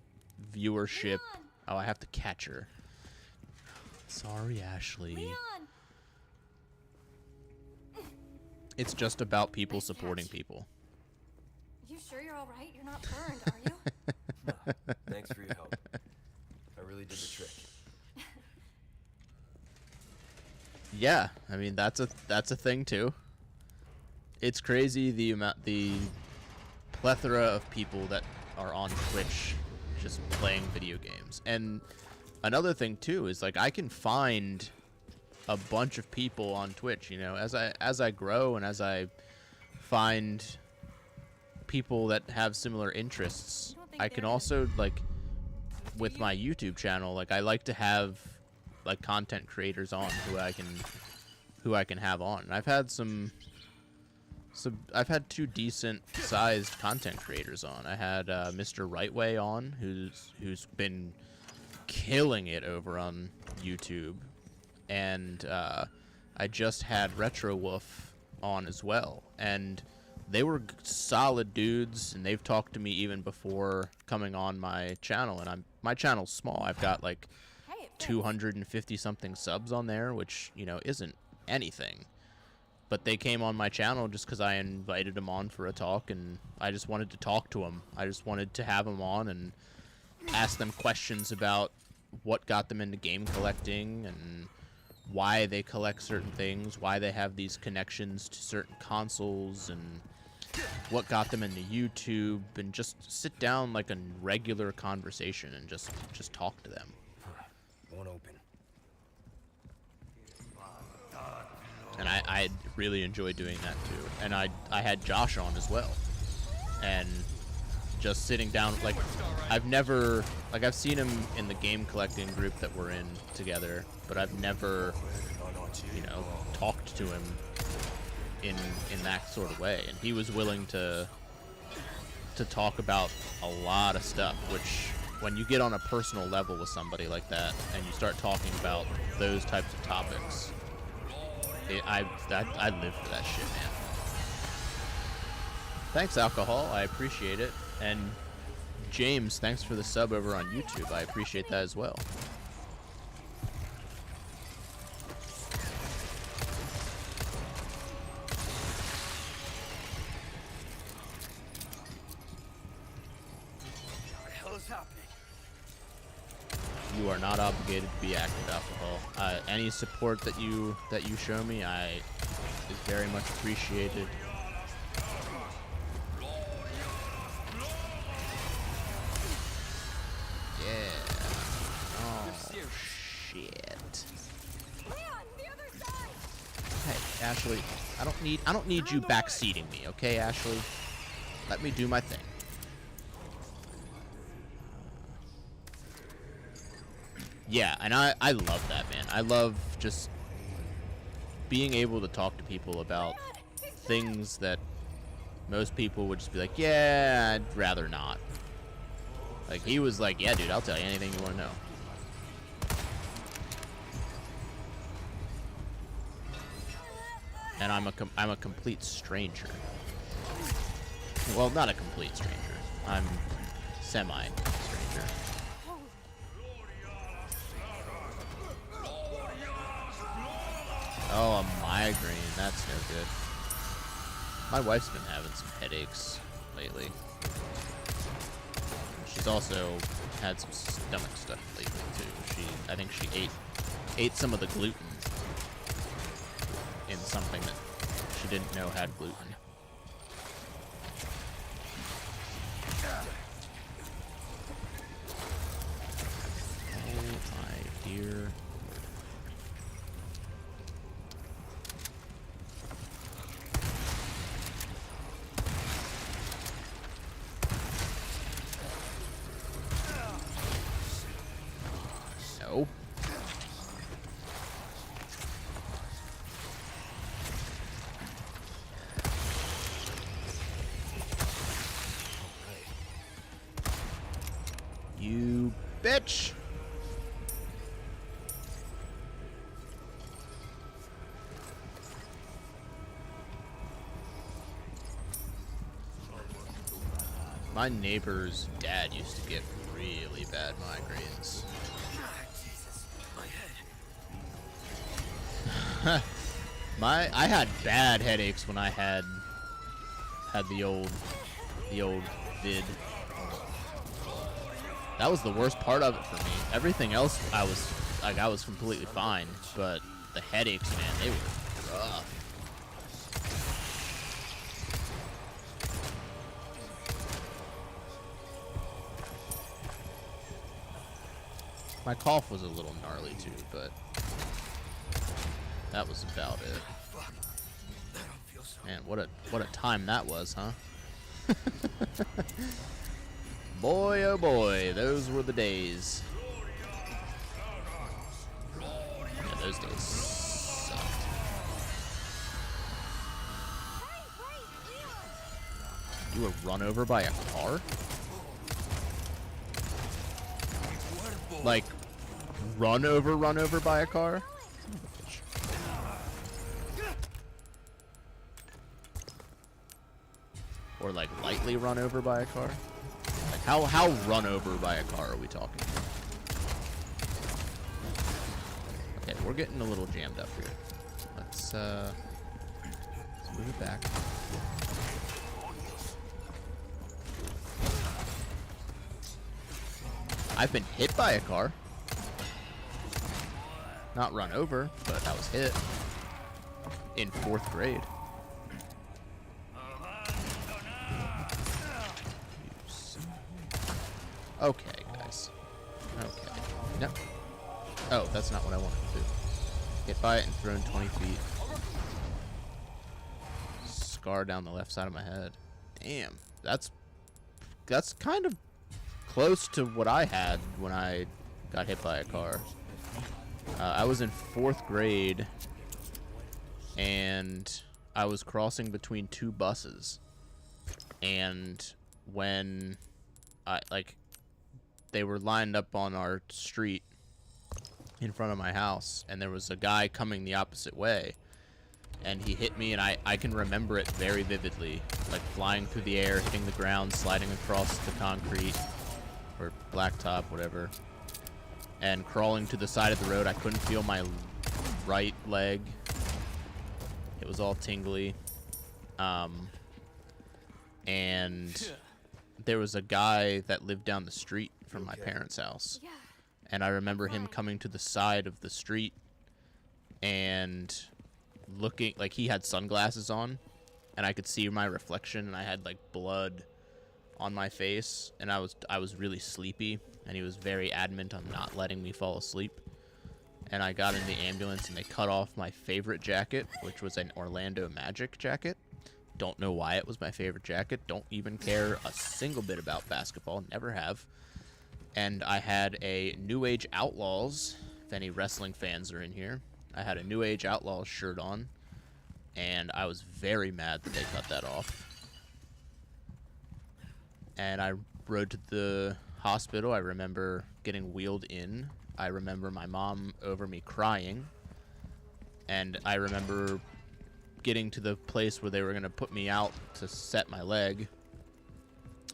viewership. Oh, I have to catch her. Sorry, Ashley. Leon. It's just about people supporting people. You sure you're all right? You're not burned, are you? No, thanks for your help. I really did the trick. Yeah, I mean that's a thing too. It's crazy the plethora of people that are on Twitch just playing video games. And another thing too is like I can find a bunch of people on Twitch, you know, as I grow and as I find people that have similar interests, I can also, like, with my YouTube channel, like, I like to have, like, content creators on who I can have on. And I've had I've had 2 decent sized content creators on. I had Mr. Rightway on, who's been killing it over on YouTube, and I just had Retro Wolf on as well, and they were solid dudes, and they've talked to me even before coming on my channel. And my channel's small. I've got like 250 something subs on there, which, you know, isn't anything. But they came on my channel just because I invited them on for a talk, and I just wanted to talk to them. I just wanted to have them on and ask them questions about what got them into game collecting and why they collect certain things, why they have these connections to certain consoles, and what got them into YouTube, and just sit down like a regular conversation and just talk to them. Won't open. And I really enjoy doing that too. And I had Josh on as well. And just sitting down, like, I've seen him in the game collecting group that we're in together, but I've never, you know, talked to him in that sort of way. And he was willing to talk about a lot of stuff, which when you get on a personal level with somebody like that and you start talking about those types of topics, I live for that shit, man. Thanks, Alcohol. I appreciate it. And James, thanks for the sub over on YouTube. I appreciate that as well. What the hell is happening? You are not obligated to be active, Alcohol. Any support that you show me, is very much appreciated. Yeah. Oh shit. Hey, Ashley, I don't need you backseating me, okay, Ashley? Let me do my thing. Yeah, and I love that, man. I love just being able to talk to people about things that most people would just be like, yeah, I'd rather not. Like, he was like, yeah, dude, I'll tell you anything you want to know. And I'm a complete stranger. Well, not a complete stranger. I'm semi-stranger. Oh, a migraine. That's no good. My wife's been having some headaches lately. She's also had some stomach stuff lately too. I think she ate some of the gluten in something that she didn't know had gluten. Oh my dear. No. You bitch. My neighbor's dad used to get really bad migraines. I had bad headaches when I had the old vid. That was the worst part of it for me. Everything else I was completely fine, but the headaches, man, they were rough. My cough was a little gnarly too, but that was about it. Man, what a time that was, huh? Boy, oh boy, those were the days. Yeah, those days sucked. You were run over by a car? Like, run over by a car? Or like lightly run over by a car? Like how run over by a car are we talking? Okay, we're getting a little jammed up here. Let's move it back. I've been hit by a car. Not run over, but I was hit. In 4th grade. Okay, guys. Okay. No. Oh, that's not what I wanted to do. Hit by it and thrown 20 feet. Scar down the left side of my head. Damn. That's kind of close to what I had when I got hit by a car. I was in 4th grade, and I was crossing between 2 buses. And when they were lined up on our street in front of my house, and there was a guy coming the opposite way, and he hit me, and I can remember it very vividly, like flying through the air, hitting the ground, sliding across the concrete or blacktop, whatever, and crawling to the side of the road. I couldn't feel my right leg. It was all tingly. And there was a guy that lived down the street from my parents' house. Yeah. And I remember him coming to the side of the street and looking, like he had sunglasses on, and I could see my reflection, and I had like blood on my face, and I was really sleepy, and he was very adamant on not letting me fall asleep. And I got in the ambulance, and they cut off my favorite jacket, which was an Orlando Magic jacket. Don't know why it was my favorite jacket. Don't even care a single bit about basketball. Never have. And I had a New Age Outlaws, if any wrestling fans are in here. I had a New Age Outlaws shirt on, and I was very mad that they cut that off. And I rode to the hospital. I remember getting wheeled in. I remember my mom over me crying. And I remember getting to the place where they were going to put me out to set my leg.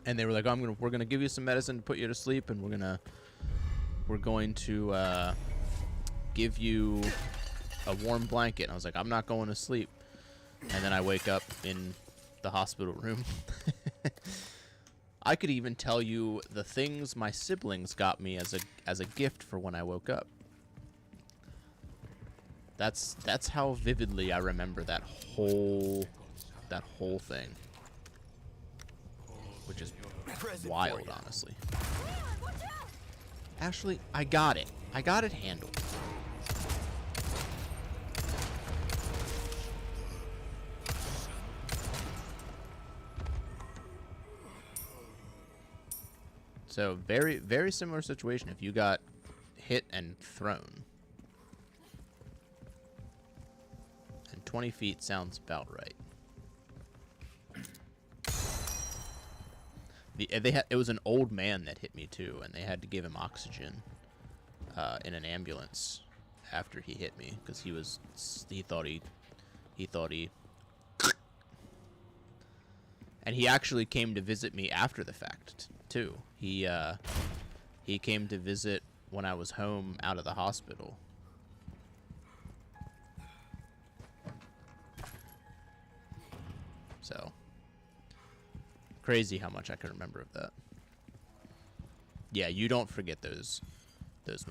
And they were like, "Oh, we're gonna give you some medicine to put you to sleep, and we're going to give you a warm blanket." And I was like, "I'm not going to sleep." And then I wake up in the hospital room. I could even tell you the things my siblings got me as a gift for when I woke up. That's how vividly I remember that whole thing. Which is wild, honestly. Ashley, I got it. I got it handled. So, very, very similar situation if you got hit and thrown. And 20 feet sounds about right. It was an old man that hit me too, and they had to give him oxygen in an ambulance after he hit me because he thought he and he actually came to visit me after the fact too. He came to visit when I was home out of the hospital. So crazy how much I can remember of that. Yeah, you don't forget those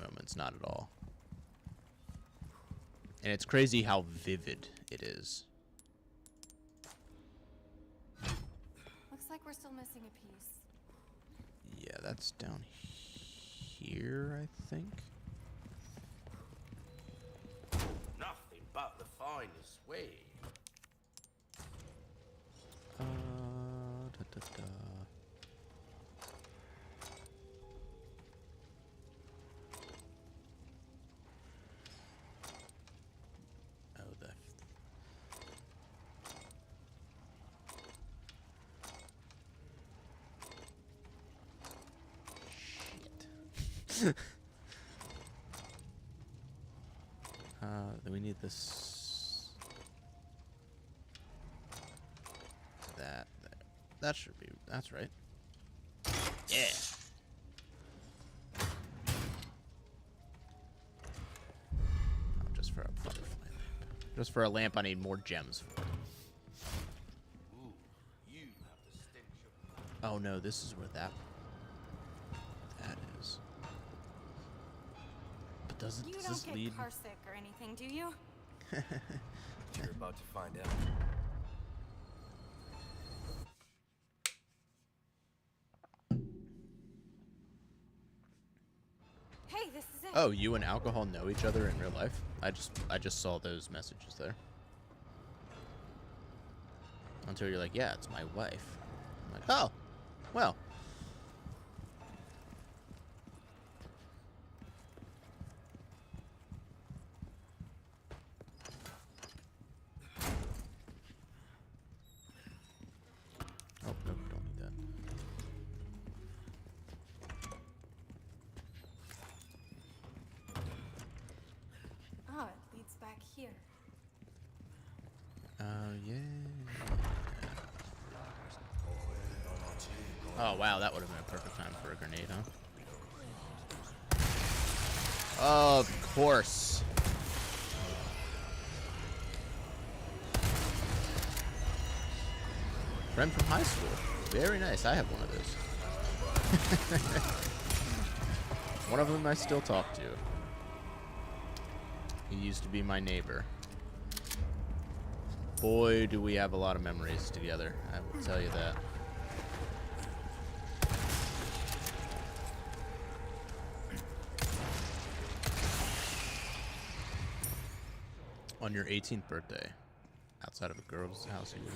moments, not at all. And it's crazy how vivid it is. Looks like we're still missing a piece. Yeah, that's down here, I think. Nothing but the finest way. Then we need this. That. That should be. That's right. Yeah. Oh, just for a butterfly lamp. Just for a lamp, I need more gems for. Ooh, you have the stench of Oh no, this is where that is. But does You this don't get lead? car sick or anything, do you? You're about to find out. Hey, this is it. Oh, you and alcohol know each other in real life? I just saw those messages there. Until you're like, yeah, it's my wife. I'm like, oh, well. Oh, no, don't need that. Oh, it leads back here. Oh, yeah. Oh, wow, that would have been a perfect time for a grenade, huh? Of course. Friend from high school. Very nice. I have one of those. One of them I still talk to. He used to be my neighbor. Boy, do we have a lot of memories together. I will tell you that. On your 18th birthday, outside of a girl's house you were...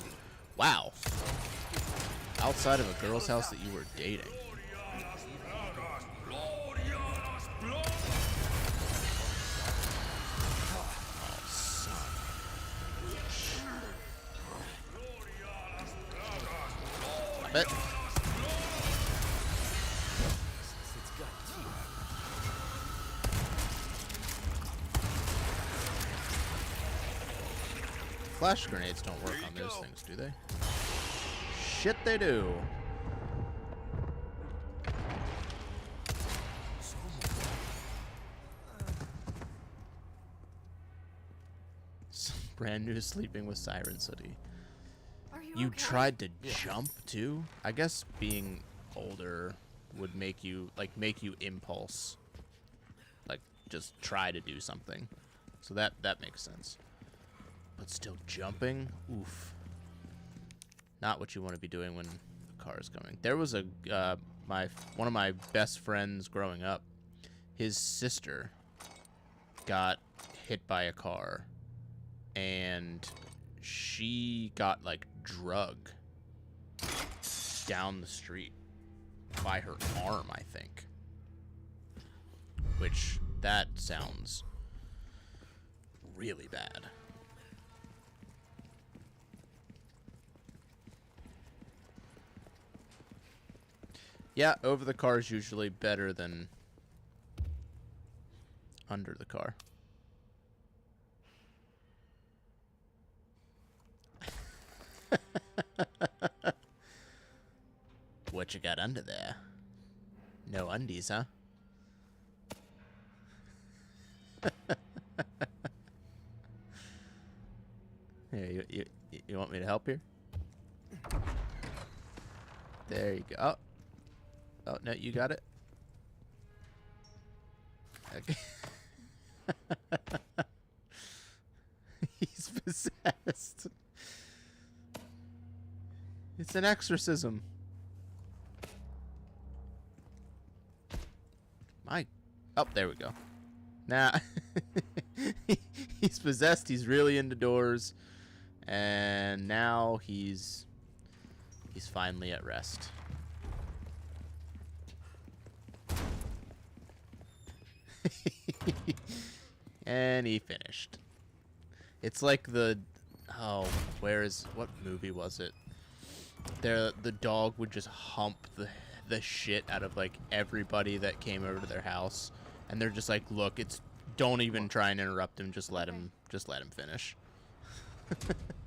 Wow. Outside of a girl's house that you were dating. Oh, son. Stop it. It's got teeth. Flash grenades don't work on those things, do they? Shit, they do. Brand new sleeping with Sirens hoodie. Are you You okay? tried to jump too? I guess being older would make you impulse. Like just try to do something. So that makes sense. But still jumping? Oof. Not what you want to be doing when a car is coming. There was a one of my best friends growing up. His sister got hit by a car and she got like drugged down the street by her arm, I think. Which that sounds really bad. Yeah, over the car is usually better than under the car. What you got under there? No undies, huh? Here, you want me to help here? There you go. Oh. Oh, no, you got it? Okay. He's possessed. It's an exorcism. Oh, there we go. Nah. He's possessed. He's really into doors. And now he's finally at rest. And he finished. It's like what movie was it? The dog would just hump the the shit out of like everybody that came over to their house, and they're just like, look, it's don't even try and interrupt him, just let him finish.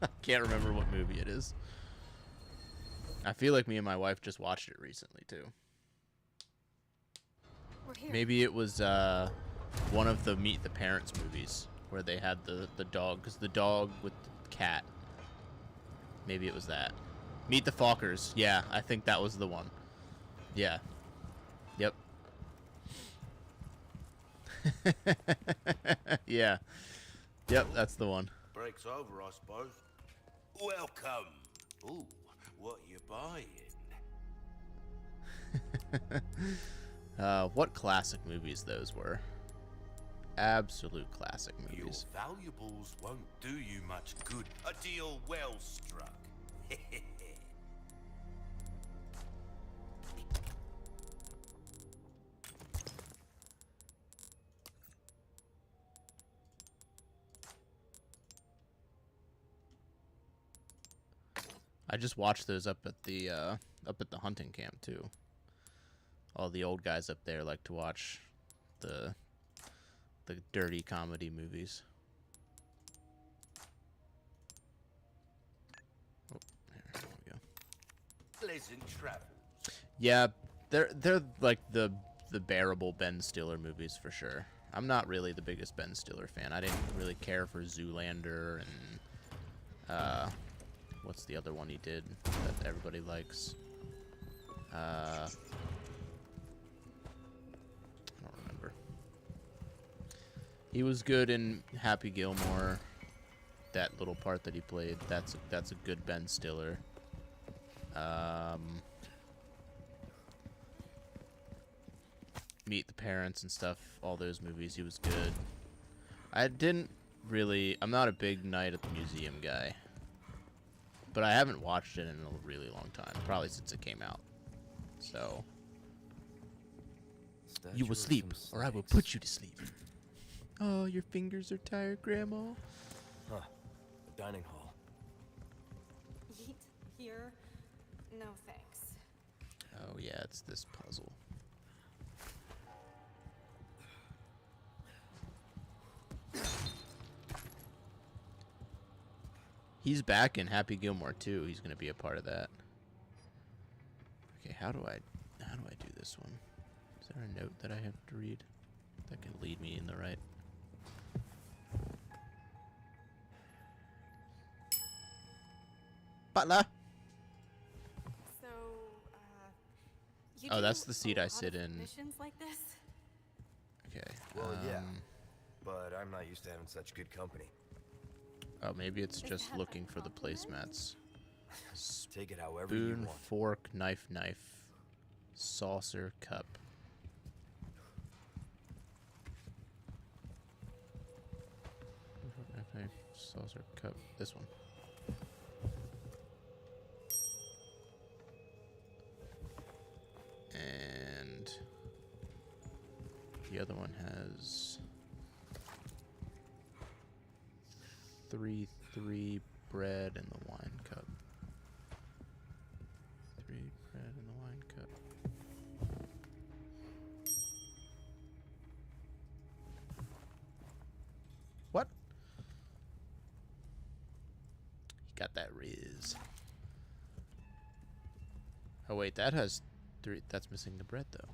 I can't remember what movie it is. I feel like me and my wife just watched it recently too. We're here. Maybe it was one of the Meet the Parents movies where they had the dog, because the dog with the cat. Maybe it was that. Meet the Fockers. Yeah, I think that was the one. Yeah. Yep. Yeah. Yep, that's the one. Break's over, I suppose. Welcome. Ooh, what you buying? What classic movies those were. Absolute classic movies. Your valuables won't do you much good. A deal well struck. I just watched those up at the hunting camp too. All the old guys up there like to watch the dirty comedy movies. Oh, there we go. Pleasant travels. Yeah, they're like the bearable Ben Stiller movies for sure. I'm not really the biggest Ben Stiller fan. I didn't really care for Zoolander and what's the other one he did that everybody likes? I don't remember. He was good in Happy Gilmore. That little part that he played, that's a good Ben Stiller. Meet the Parents and stuff, all those movies, he was good. I'm not a big Night at the Museum guy. But I haven't watched it in a really long time, probably since it came out. So, you will sleep, or I will put you to sleep. Oh, your fingers are tired, Grandma. Huh. A dining hall. Eat here? No thanks. Oh yeah, it's this puzzle. He's back in Happy Gilmore too. He's gonna be a part of that. Okay, how do I do this one? Is there a note that I have to read that can lead me in the right? Butler. So, you Oh, do that's the a seat I lot sit of in. Missions like this? Okay. Well, yeah. But I'm not used to having such good company. Oh, maybe it's Is just that a looking for the compliment? placemats. Take it however you Spoon, want. fork, knife, saucer, cup. Knife, saucer, cup. This one. And the other one has three bread and the wine cup. 3 bread and the wine cup. What? He got that riz. Oh wait, that has 3. That's missing the bread though.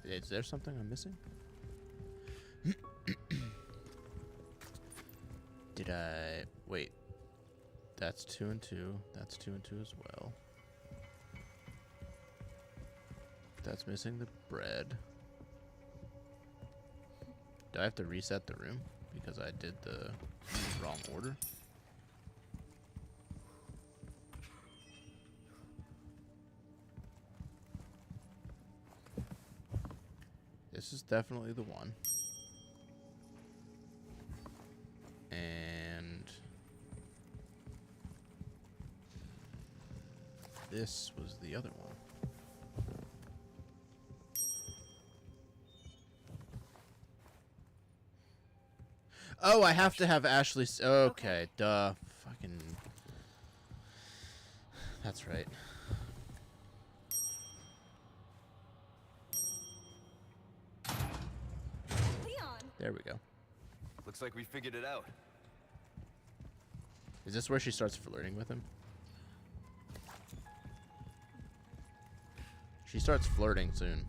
Is there something I'm missing? Did I wait? That's 2 and 2. That's 2 and 2 as well. That's missing the bread. Do I have to reset the room because I did the wrong order? This is definitely the one. And this was the other one. Oh, I have to have Ashley. Okay, duh. Fucking. That's right. Leon! There we go. Looks like we figured it out. Is this where she starts flirting with him? She starts flirting soon.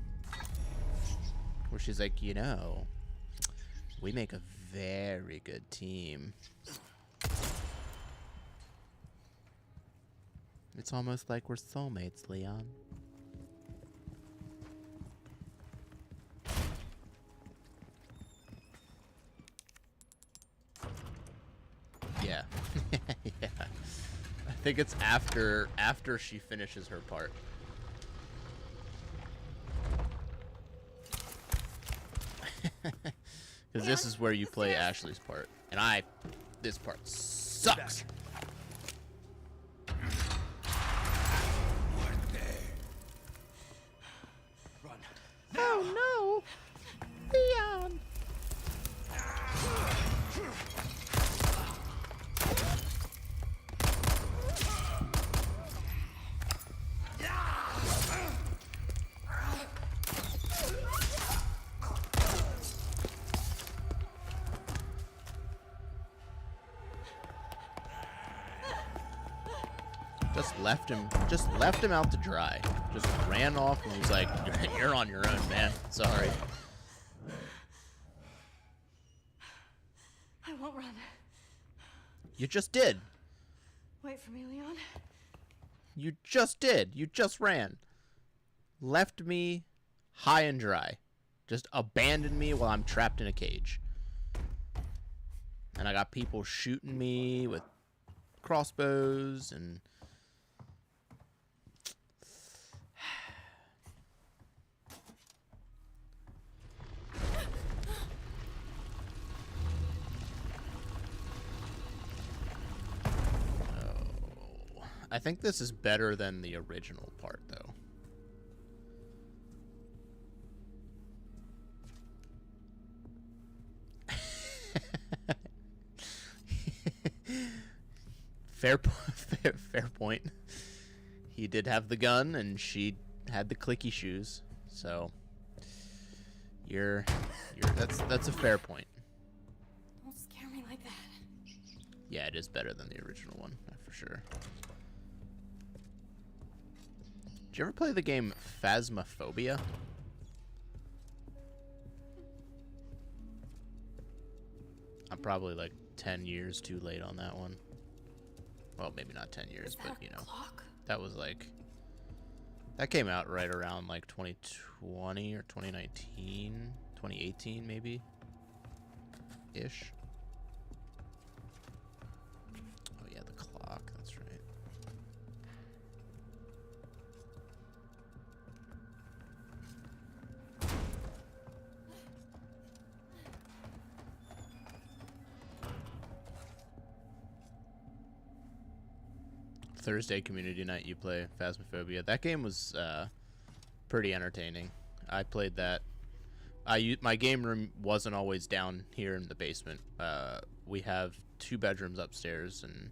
Where she's like, you know, we make a very good team. It's almost like we're soulmates, Leon. Yeah. Yeah. I think it's after she finishes her part. Because this is where you play Ashley's part. And this part sucks. Run. Oh no! Leon! Just left him out to dry. Just ran off and was like, you're on your own, man. Sorry. I won't run. You just did. Wait for me, Leon. You just did. You just ran. Left me high and dry. Just abandoned me while I'm trapped in a cage. And I got people shooting me with crossbows and... I think this is better than the original part, though. Fair point. He did have the gun, and she had the clicky shoes. So, that's a fair point. Don't scare me like that. Yeah, it is better than the original one, for sure. Did you ever play the game Phasmophobia? I'm probably like 10 years too late on that one. Well, maybe not 10 years, but you know. Clock? That was like... That came out right around like 2020 or 2019, 2018 maybe? Ish. Oh yeah, the clock, that's right. Thursday community night you play Phasmophobia. That game was pretty entertaining. I played that. My game room wasn't always down here in the basement. We have 2 bedrooms upstairs, and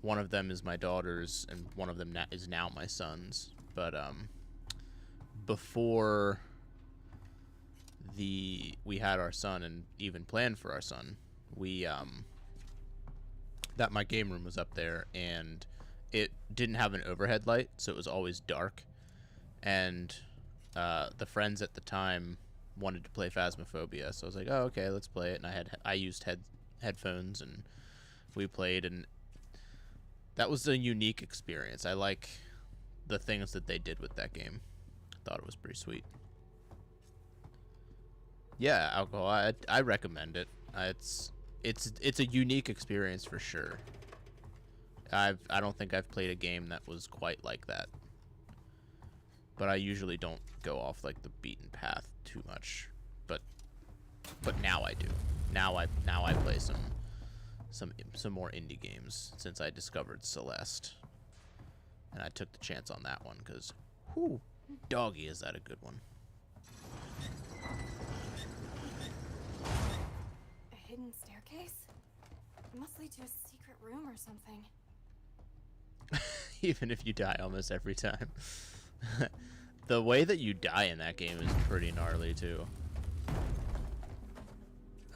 one of them is my daughter's, and one of them is now my son's. But before we had our son and even planned for our son, that my game room was up there, and it didn't have an overhead light, so it was always dark. And the friends at the time wanted to play Phasmophobia, so I was like, "Oh, okay, let's play it." And I used headphones, and we played, and that was a unique experience. I like the things that they did with that game. I thought it was pretty sweet. Yeah, alcohol. I recommend it. It's a unique experience for sure. I don't think I've played a game that was quite like that. But I usually don't go off like the beaten path too much. But now I do. Now I play some more indie games since I discovered Celeste. And I took the chance on that one because whoo, doggy, is that a good one. A hidden staircase? It must lead to a secret room or something. Even if you die almost every time. The way that you die in that game is pretty gnarly too.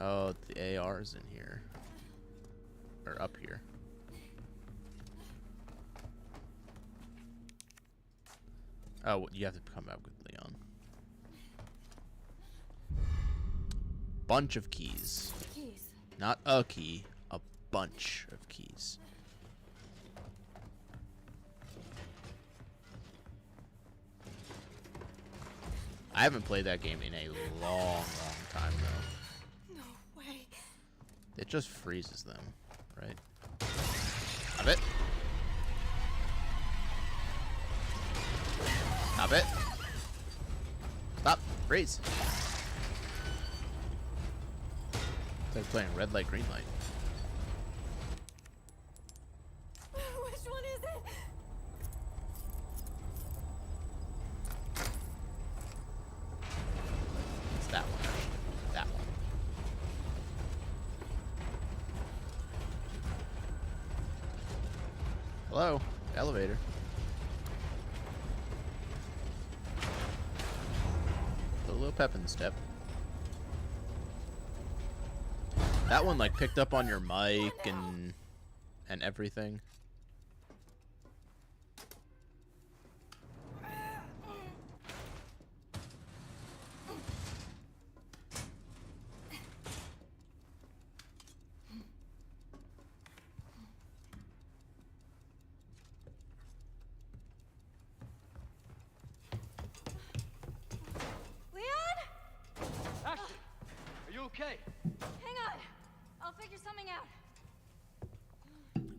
Oh, the AR's in here. Or up here. Oh, you have to come back with Leon. Bunch of keys. Keys. Not a key, a bunch of keys. I haven't played that game in a long time though. No way. It just freezes them, right? Stop it. Stop it. Stop. Freeze. It's like playing red light, green light. Which one is it? It's that one, actually. That one. Hello. Elevator. Put a little pep in the step. That one like picked up on your mic and everything. Leon? Ashley, are you okay? Hang on. I'll figure something out.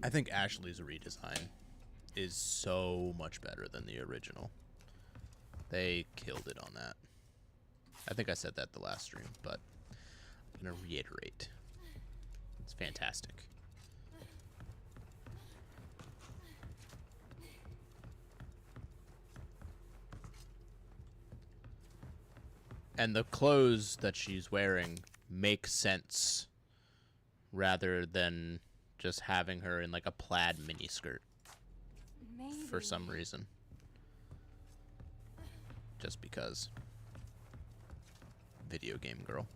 I think Ashley's redesign is so much better than the original. They killed it on that. I think I said that the last stream, but I'm gonna reiterate. It's fantastic. And the clothes that she's wearing make sense rather than just having her in like a plaid miniskirt Maybe. for some reason. Just because. Video game girl.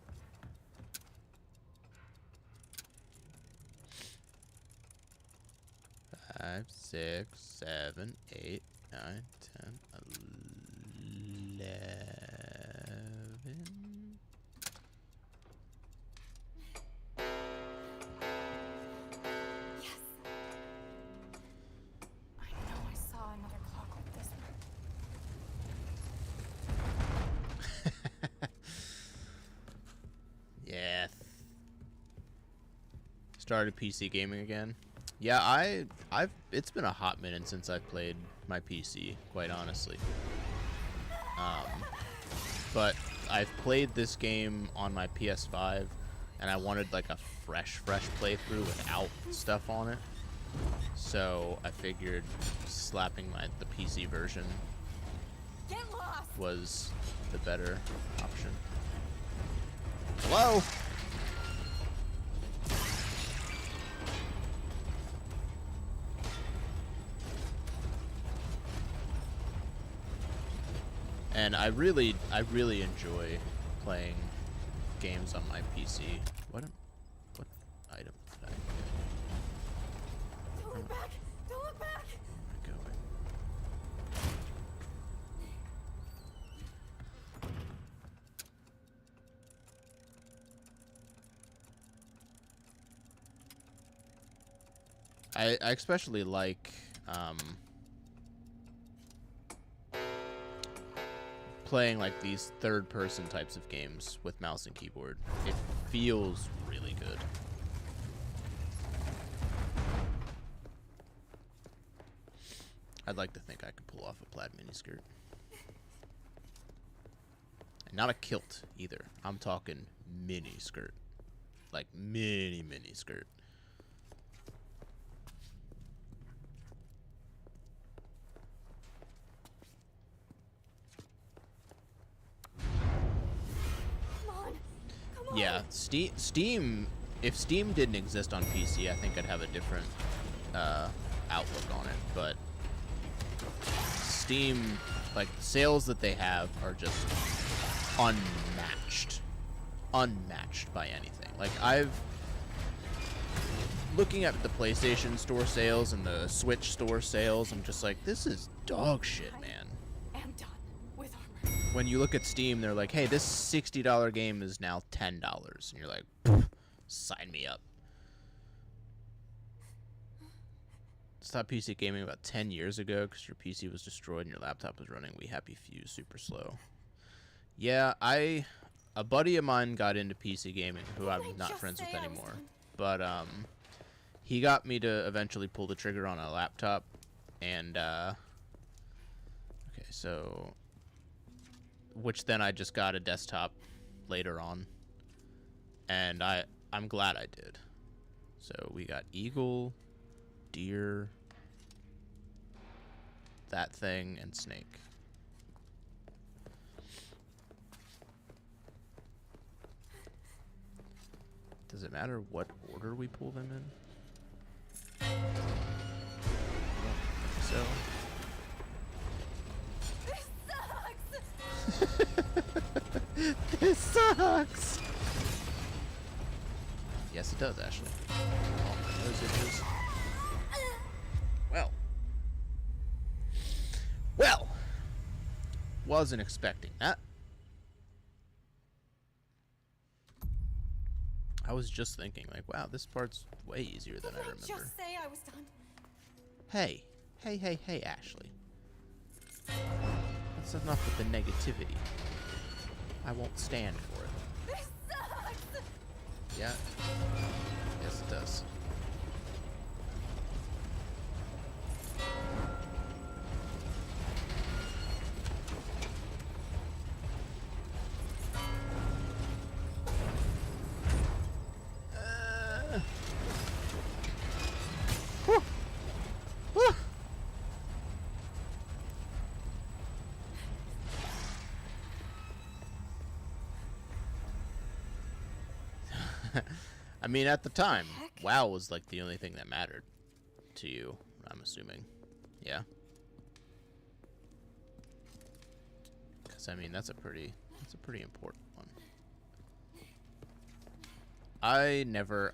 Five, 6, 7, 8, 9, 10, 11. Yes. I know I saw another clock like this one. Yeah. Started PC gaming again. Yeah, I've it's been a hot minute since I've played my PC, quite honestly. But I've played this game on my PS5 and I wanted like a fresh playthrough without stuff on it. So I figured slapping the PC version Get lost. was the better option. Hello? And I really enjoy playing games on my PC. What item did I Don't look back. Don't look back. go with? I especially like playing like these third-person types of games with mouse and keyboard. It feels really good. I'd like to think I could pull off a plaid miniskirt. And not a kilt either. I'm talking mini skirt. Like mini skirt. Come on. Come on. Yeah, Steam. If Steam didn't exist on PC, I think I'd have a different outlook on it. But Steam, like, the sales that they have are just unmatched. Unmatched by anything. Like, looking at the PlayStation Store sales and the Switch Store sales, I'm just like, this is dog shit, man. I am done with armor. When you look at Steam, they're like, hey, this $60 game is now $10. And you're like, sign me up. Stopped PC gaming about 10 years ago because your PC was destroyed and your laptop was running We Happy Few super slow. Yeah, a buddy of mine got into PC gaming who I'm not friends with anymore. But he got me to eventually pull the trigger on a laptop. And okay, so which then I just got a desktop later on. And I'm glad I did. So we got Eagle, Deer, that thing, and Snake. Does it matter what order we pull them in? I don't think so. This sucks! Yes, it does, Ashley. Oh, my nose itches. Well, wasn't expecting that. I was just thinking, like, wow, this part's way easier than I remember. Just say I was done. Hey, Ashley. That's enough with the negativity. I won't stand for it. This sucks. Yeah. Yes, it does. I mean, at the time, WoW was like the only thing that mattered to you, I'm assuming. Yeah? Because, I mean, that's a pretty important one. I never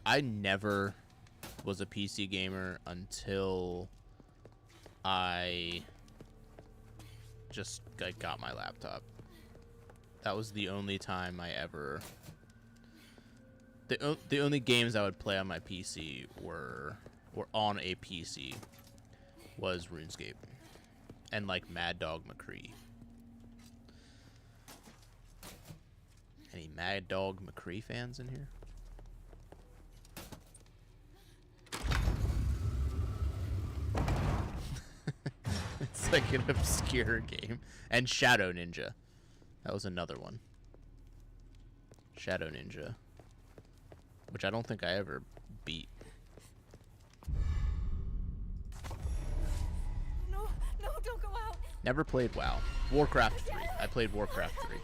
was a PC gamer until I just got my laptop. That was the only time I ever... The only games I would play on my PC were on a PC was RuneScape and like Mad Dog McCree. Any Mad Dog McCree fans in here? It's like an obscure game. And Shadow Ninja. That was another one. Shadow Ninja. Which I don't think I ever beat. No, don't go out. Never played WoW. Warcraft 3. I played Warcraft 3.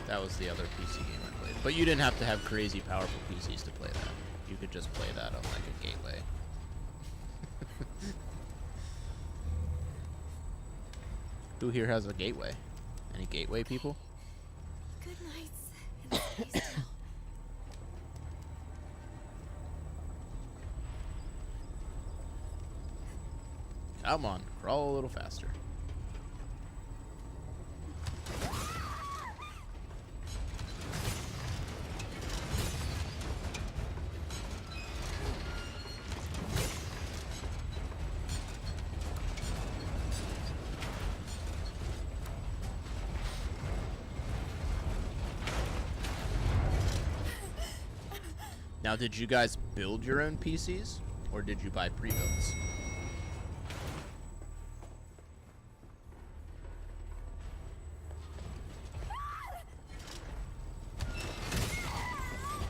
That was the other PC game I played. But you didn't have to have crazy powerful PCs to play that. You could just play that on like a gateway. Who here has a gateway? Any gateway people? Good nights. And stay still. Come on, crawl a little faster. Now, did you guys build your own PCs, or did you buy pre-builds?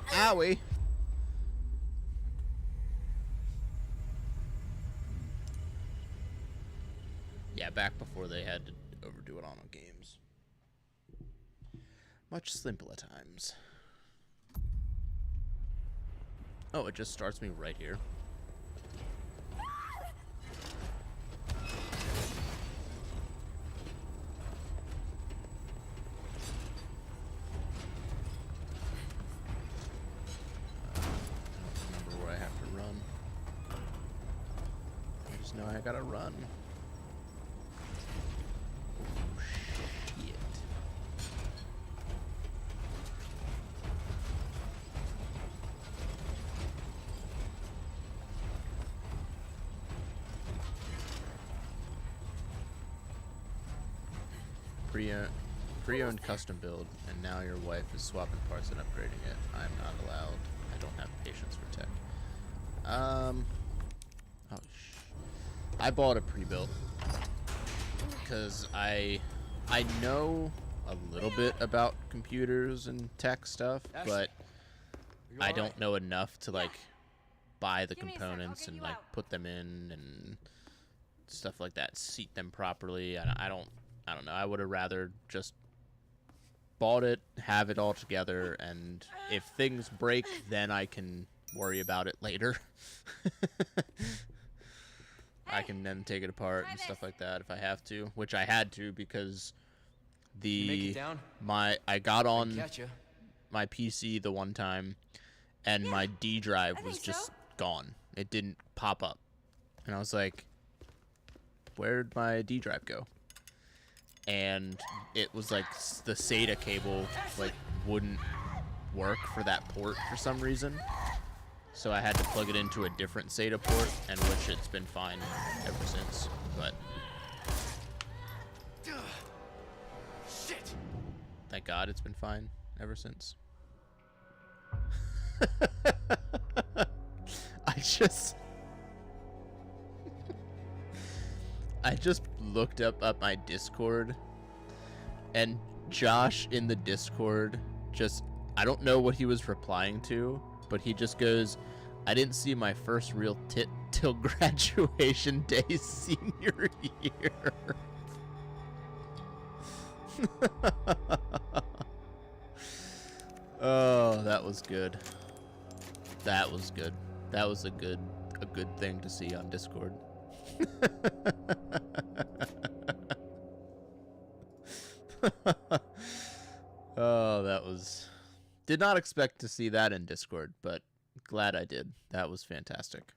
Owie. Yeah, back before they had to overdo it on games. Much simpler times. Oh, it just starts me right here. now I gotta run. Oh, shit. Pre-owned custom build, and now your wife is swapping parts and upgrading it. I'm not allowed. I don't have patience for tech. Oh, I bought a pre-built because I know a little bit about computers and tech stuff, but I don't know enough to like buy the components and like put them in and stuff like that, seat them properly. I don't know. I would have rather just bought it, have it all together, and if things break, then I can worry about it later. I can then take it apart and stuff like that if I have to, which I had to because I got on my PC the one time and my D drive was just gone. It didn't pop up. And I was like, where'd my D drive go? And it was like the SATA cable like wouldn't work for that port for some reason. So I had to plug it into a different SATA port, and which it's been fine ever since. But shit. Thank God it's been fine ever since. I just looked up my Discord, and Josh in the Discord I don't know what he was replying to, but he just goes, I didn't see my first real tit till graduation day senior year. Oh, that was good. That was good. That was a good thing to see on Discord. Oh, that was... Did not expect to see that in Discord, but glad I did. That was fantastic.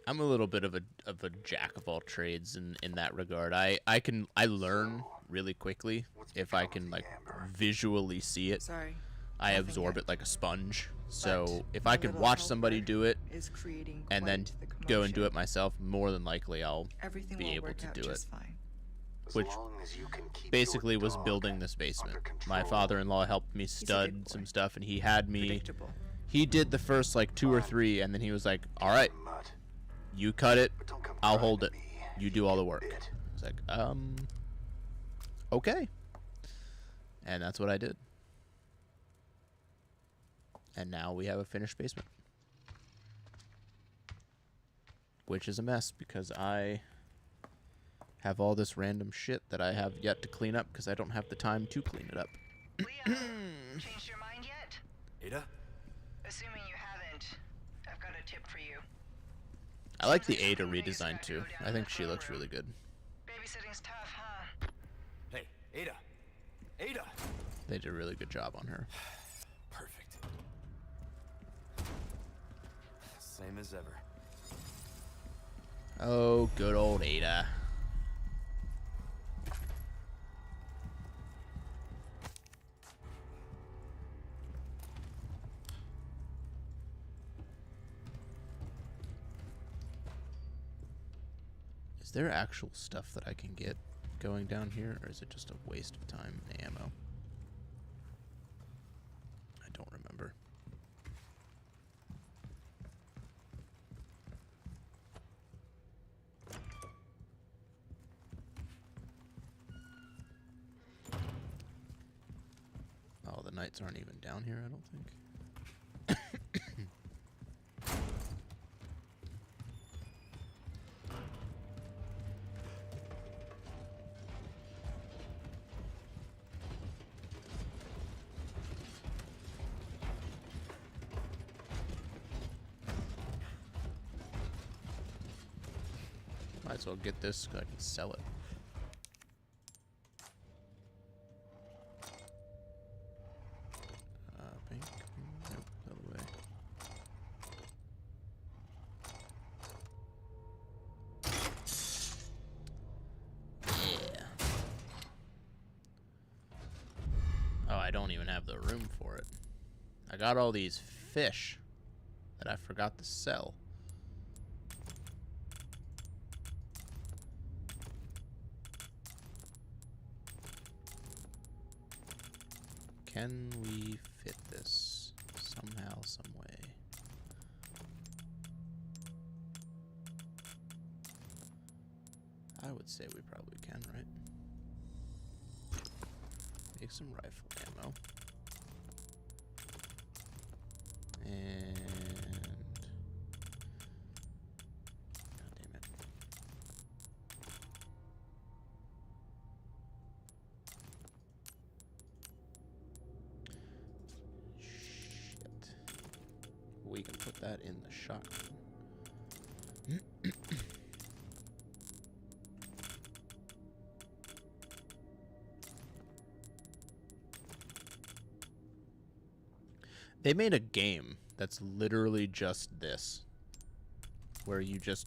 I'm a little bit of a jack of all trades in that regard. I learn really quickly if I can like visually see it. Sorry. I absorb it like a sponge. So if I can watch somebody do it and then go and do it myself, more than likely I'll be able to do it. Which basically was building this basement. My father-in-law helped me stud some stuff, and he had me... He did the first like 2 or 3, and then he was like, all right, you cut it, I'll hold it. You do all the work. It's like, okay. And that's what I did. And now we have a finished basement. Which is a mess, because I have all this random shit that I have yet to clean up, because I don't have the time to clean it up. Leo, changed your mind yet? Ada? Assuming you haven't, I've got a tip for you. I like the Ada redesign too. I think she looks really good. Babysitting's tough, huh? Hey, Ada! Ada! They did a really good job on her. Perfect. Same as ever. Oh, good old Ada. Is there actual stuff that I can get going down here, or is it just a waste of time and ammo? I don't remember. Oh, the knights aren't even down here, I don't think. Might as well get this so I can sell it. Pink? Nope, the other way. have the room for it. I got all these fish that I forgot to sell. Can we fit this somehow, some way? I would say we probably can, right? Take some rifle ammo. And... God damn it. Shit. We can put that in the shotgun. They made a game that's literally just this, where you just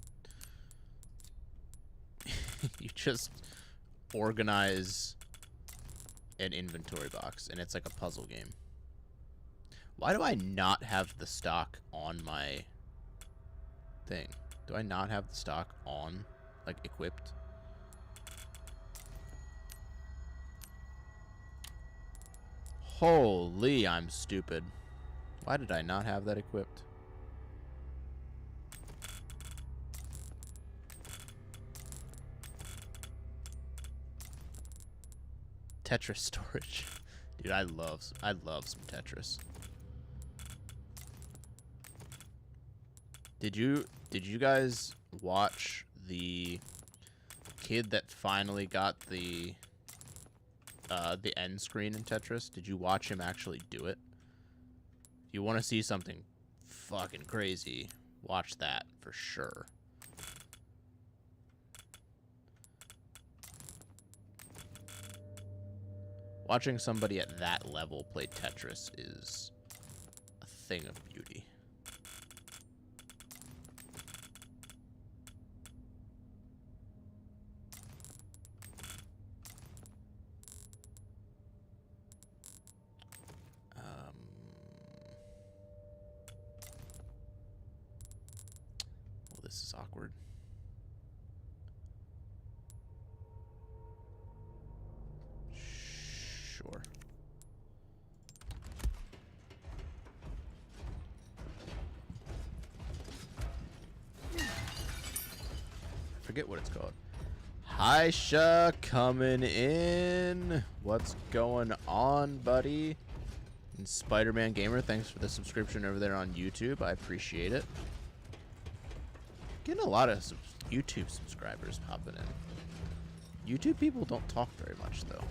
you just organize an inventory box, and it's like a puzzle game. Why do I not have the stock on my thing? Do I not have the stock on, like, equipped? Holy, I'm stupid. Why did I not have that equipped? Tetris storage. Dude, I love some Tetris. Did you guys watch the kid that finally got the end screen in Tetris? Did you watch him actually do it? If you want to see something fucking crazy, watch that for sure. Watching somebody at that level play Tetris is a thing of beauty. Well, this is awkward. Sure. I forget what it's called. Haisha coming in. What's going on, buddy? And Spider-Man Gamer, thanks for the subscription over there on YouTube. I appreciate it. Getting a lot of YouTube subscribers popping in. YouTube people don't talk very much, though.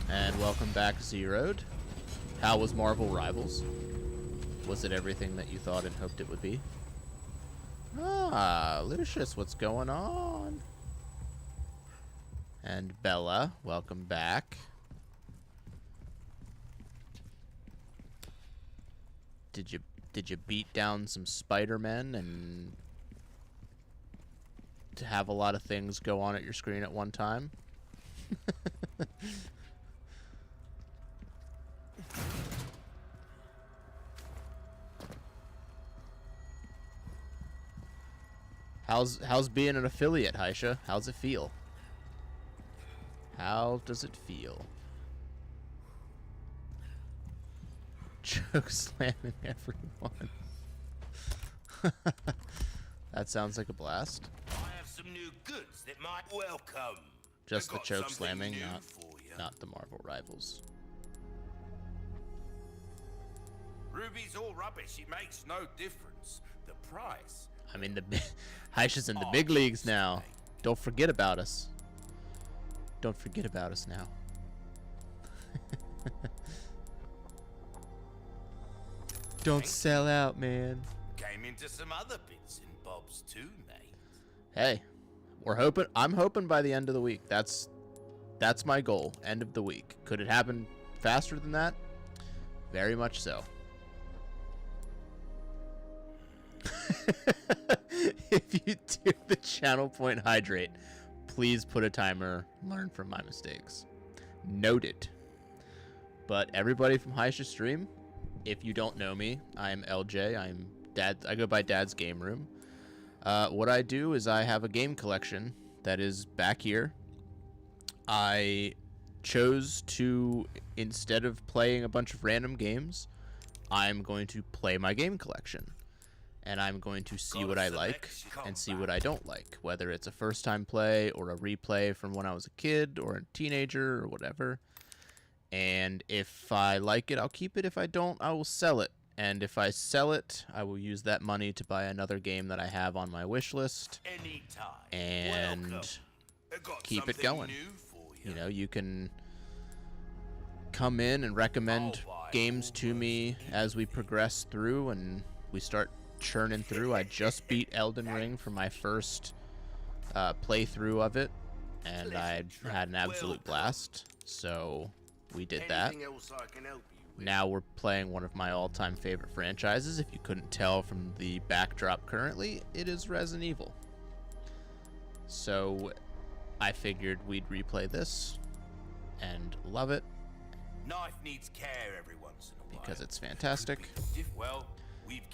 And welcome back, Zeroed. How was Marvel Rivals? Was it everything that you thought and hoped it would be? Ah, Lucius, what's going on? And Bella, welcome back. Did you beat down some Spider-Men and to have a lot of things go on at your screen at one time? How's being an affiliate, Haisha? How's it feel? How does it feel? Choke slamming everyone. That sounds like a blast. I have some new goods that might welcome. Just I the got choke something slamming, new for you. not the Marvel Rivals. Ruby's all rubbish. It makes no difference. The price. I mean, Haisha's in the big leagues now. Don't forget about us. Don't forget about us now. Don't sell out, man. Came into some other bits and bobs too, mate. Hey, I'm hoping by the end of the week. That's my goal. End of the week. Could it happen faster than that? Very much so. If you do the channel point hydrate, please put a timer. Learn from my mistakes. Noted. But everybody from Heisha Stream, if you don't know me, I'm LJ. I go by Dad's Game Room. What I do is I have a game collection that is back here. I chose to, instead of playing a bunch of random games, I'm going to play my game collection. And I'm going to see what I like and see what I don't like, whether it's a first-time play or a replay from when I was a kid or a teenager or whatever. And if I like it, I'll keep it. If I don't, I will sell it. And if I sell it, I will use that money to buy another game that I have on my wish list and keep it going. You know, you can come in and recommend games to me as we progress through and we start churning through. I just beat Elden Ring for my first playthrough of it, and I had an absolute blast. So we did that. Now we're playing one of my all-time favorite franchises. If you couldn't tell from the backdrop currently, it is Resident Evil. So I figured we'd replay this and love it. Knife needs care every once in a while. Because it's fantastic. Well,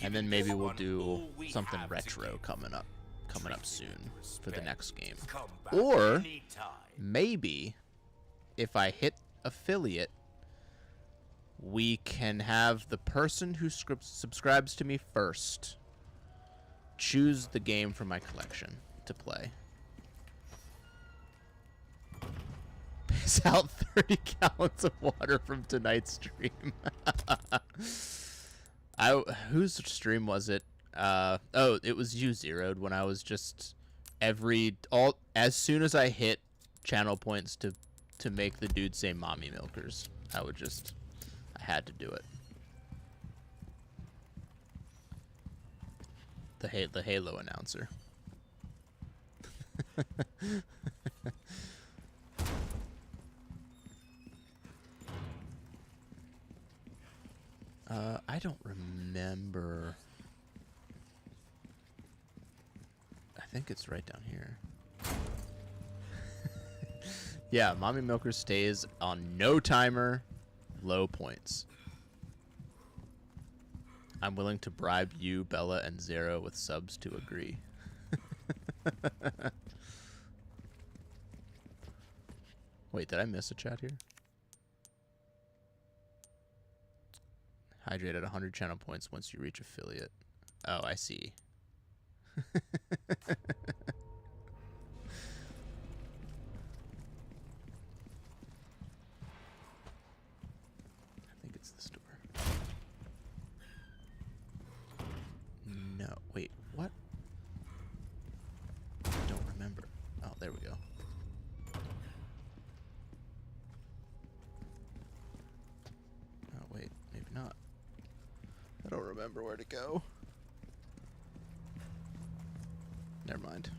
and then maybe we'll do something retro coming up soon for the next game. Or maybe if I hit affiliate, we can have the person who subscribes to me first choose the game from my collection to play. Piss out 30 gallons of water from tonight's stream. Whose stream was it? Oh, it was you, Zeroed, when I was just as soon as I hit channel points to make the dude say mommy milkers, I had to do it. The Halo announcer. I don't remember. I think it's right down here. Yeah, Mommy Milker stays on no timer, low points. I'm willing to bribe you, Bella, and Zero with subs to agree. Wait, did I miss a chat here? Hydrate at 100 channel points once you reach affiliate. Oh, I see. I think it's this door. No, wait, what? I don't remember. Oh, there we go. Oh, wait, maybe not. I don't remember where to go. Never mind.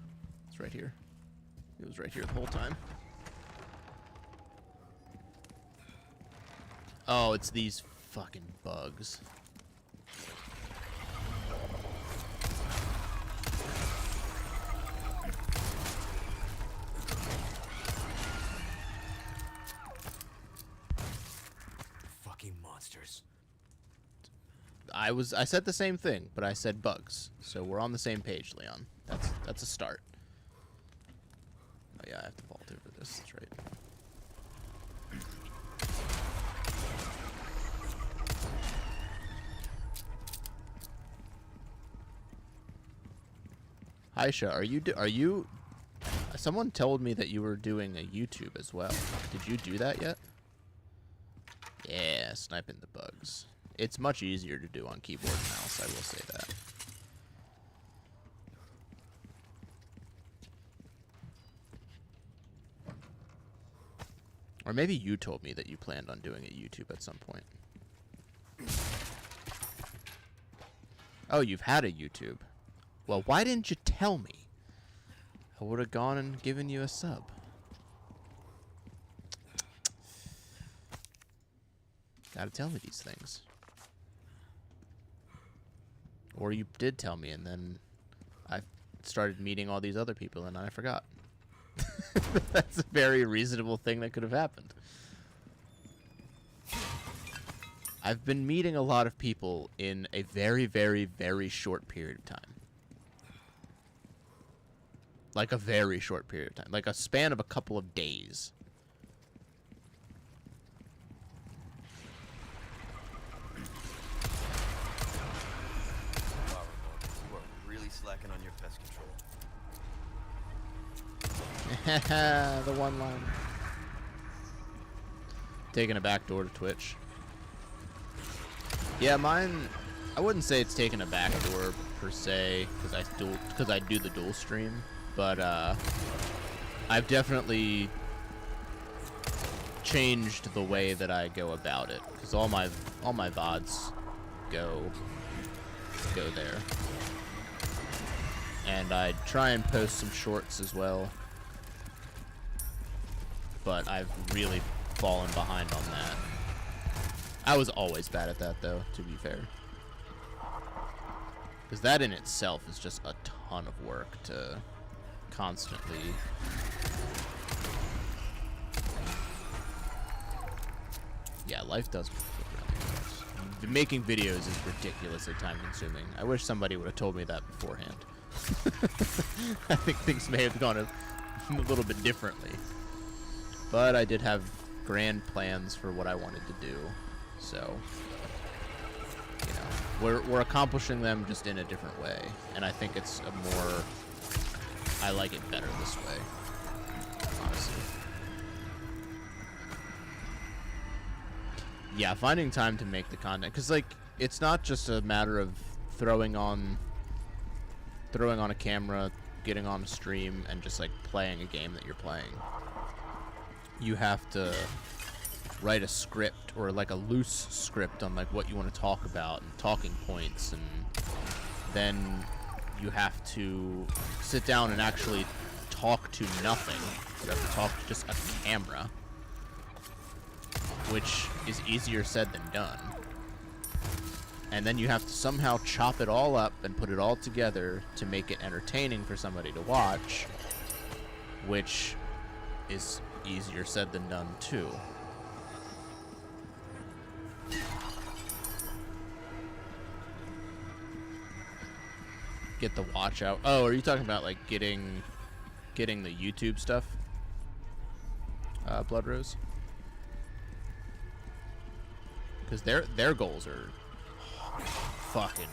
It's right here. It was right here the whole time. Oh, it's these fucking bugs. Fucking monsters. I said the same thing, but I said bugs. So we're on the same page, Leon. That's a start. Oh yeah, I have to vault over this. That's right. Aisha, are you someone told me that you were doing a YouTube as well. Did you do that yet? Yeah, sniping the bugs. It's much easier to do on keyboard and mouse, I will say that. Or maybe you told me that you planned on doing a YouTube at some point. Oh, you've had a YouTube. Well, why didn't you tell me? I would have gone and given you a sub. Gotta tell me these things. Or you did tell me, and then I started meeting all these other people, and I forgot. That's a very reasonable thing that could have happened. I've been meeting a lot of people in a very, very, very short period of time. Like a very short period of time. Like a span of a couple of days. Wow, Ramon, you are really slacking on your pest control. The one line. Taking a back door to Twitch. Yeah, mine. I wouldn't say it's taking a back door per se, because I do the dual stream, but I've definitely changed the way that I go about it, because all my VODs go there, and I try and post some shorts as well, but I've really fallen behind on that. I was always bad at that, though, to be fair. Because that in itself is just a ton of work to constantly... Yeah, life does really sucks. Making videos is ridiculously time-consuming. I wish somebody would have told me that beforehand. I think things may have gone a little bit differently. But I did have grand plans for what I wanted to do. So, you know, we're accomplishing them just in a different way, and I think it's a more, I like it better this way, honestly. Yeah, finding time to make the content, because like it's not just a matter of throwing on a camera, getting on a stream, and just like playing a game that you're playing. You have to write a script, or like a loose script on like what you want to talk about and talking points, and then you have to sit down and actually talk to nothing. You have to talk to just a camera, which is easier said than done. And then you have to somehow chop it all up and put it all together to make it entertaining for somebody to watch, which is easier said than done too. Get the watch out. Oh, are you talking about like getting the YouTube stuff? Blood Rose? Because their goals are fucking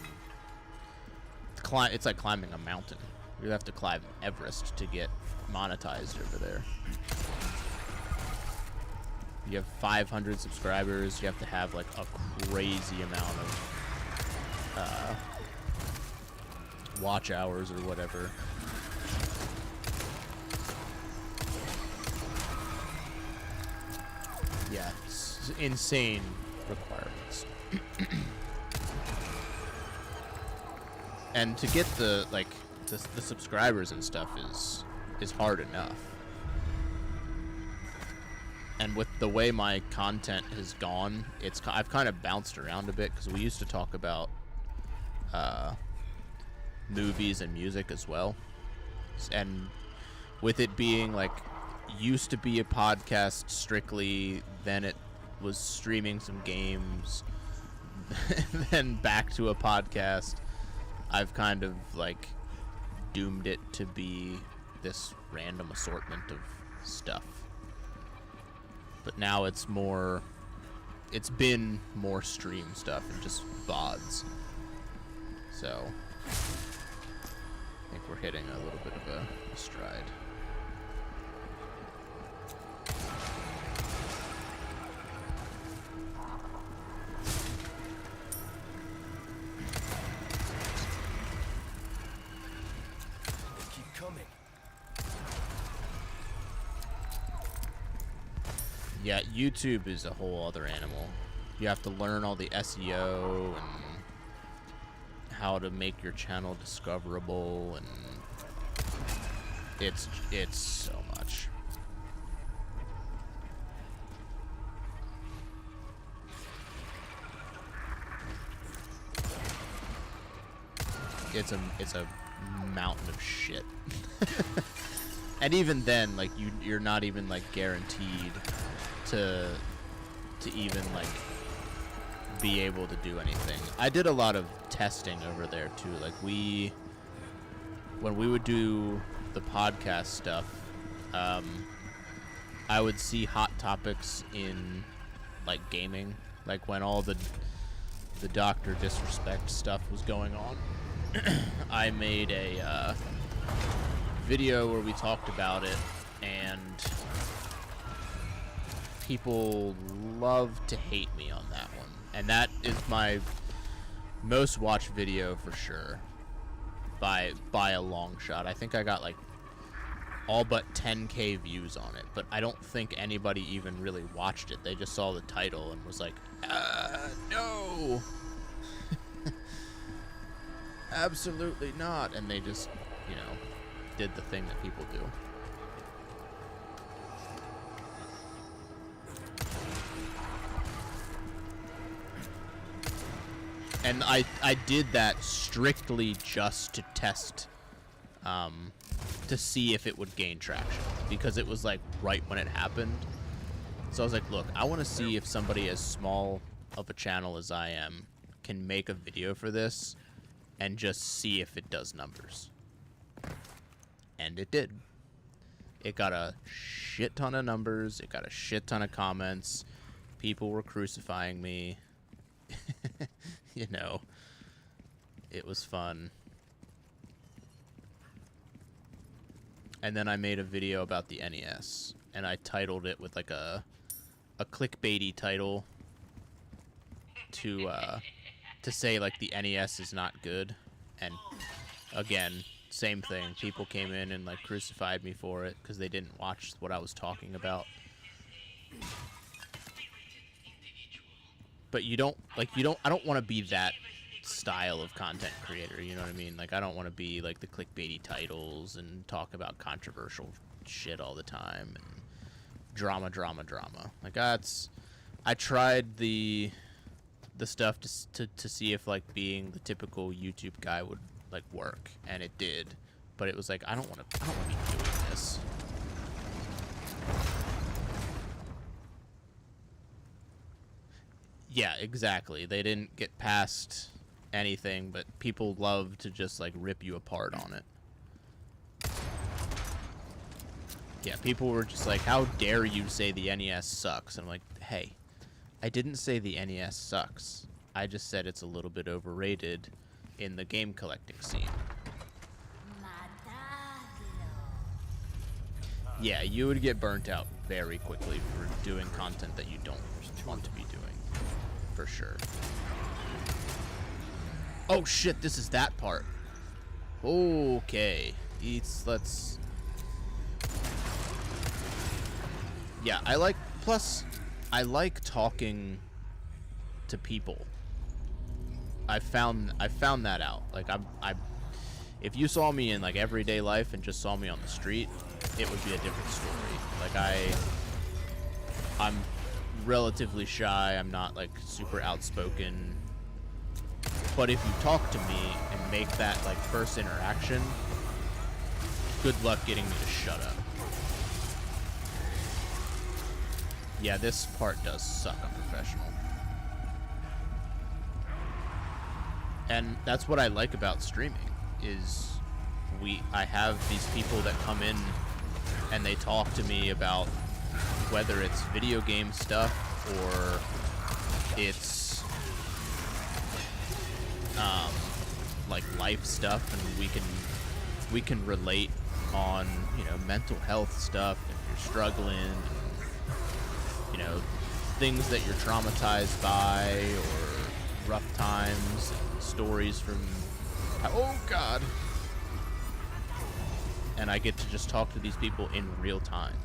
it's like climbing a mountain. You have to climb Everest to get monetized over there. You have 500 subscribers. You have to have like a crazy amount of watch hours or whatever. Yeah, it's insane requirements. And to get the subscribers and stuff is hard enough. And with the way my content has gone, I've kind of bounced around a bit, because we used to talk about movies and music as well, and with it being like used to be a podcast strictly, then it was streaming some games, then back to a podcast. I've kind of like doomed it to be this random assortment of stuff. But now it's been more stream stuff and just VODs. So I think we're hitting a little bit of a stride. Keep coming. Yeah, YouTube is a whole other animal. You have to learn all the SEO and how to make your channel discoverable, and it's so much. It's a mountain of shit. And even then, like you're not even like guaranteed to even like be able to do anything. I did a lot of testing over there too. Like when we would do the podcast stuff, I would see hot topics in like gaming, like when all the Dr. Disrespect stuff was going on. I made a video where we talked about it, and people love to hate me on that one. And that is my most watched video for sure, by a long shot. I think I got like all but 10K views on it, but I don't think anybody even really watched it. They just saw the title and was like, no. Absolutely not. And they just, you know, did the thing that people do. And I did that strictly just to test, to see if it would gain traction, because it was like right when it happened. So I was like, look, I want to see if somebody as small of a channel as I am can make a video for this and just see if it does numbers. And it did. It got a shit ton of numbers. It got a shit ton of comments. People were crucifying me. You know, it was fun. And then I made a video about the NES, and I titled it with like a clickbaity title to say like the NES is not good. And again, same thing. People came in and like crucified me for it because they didn't watch what I was talking about. But I don't want to be that style of content creator, you know what I mean? Like, I don't want to be like the clickbaity titles and talk about controversial shit all the time and drama. Like, I tried the stuff to see if like being the typical YouTube guy would like work, and it did. But it was like, I don't want to be doing this. Yeah, exactly. They didn't get past anything, but people love to just like rip you apart on it. Yeah, people were just like, how dare you say the NES sucks? And I'm like, hey, I didn't say the NES sucks. I just said it's a little bit overrated in the game collecting scene. Yeah, you would get burnt out very quickly for doing content that you don't want to be doing. For sure. Oh shit, this is that part. Okay. Let's... Yeah, I like talking to people. I found that out. Like, if you saw me in like everyday life and just saw me on the street, it would be a different story. Like, I'm relatively shy. I'm not like super outspoken. But if you talk to me and make that like first interaction, good luck getting me to shut up. Yeah, this part does suck unprofessional. And that's what I like about streaming, is I have these people that come in and they talk to me about whether it's video game stuff or it's like life stuff, and we can relate on, you know, mental health stuff if you're struggling, you know, things that you're traumatized by, or rough times, stories from, oh god. And I get to just talk to these people in real time.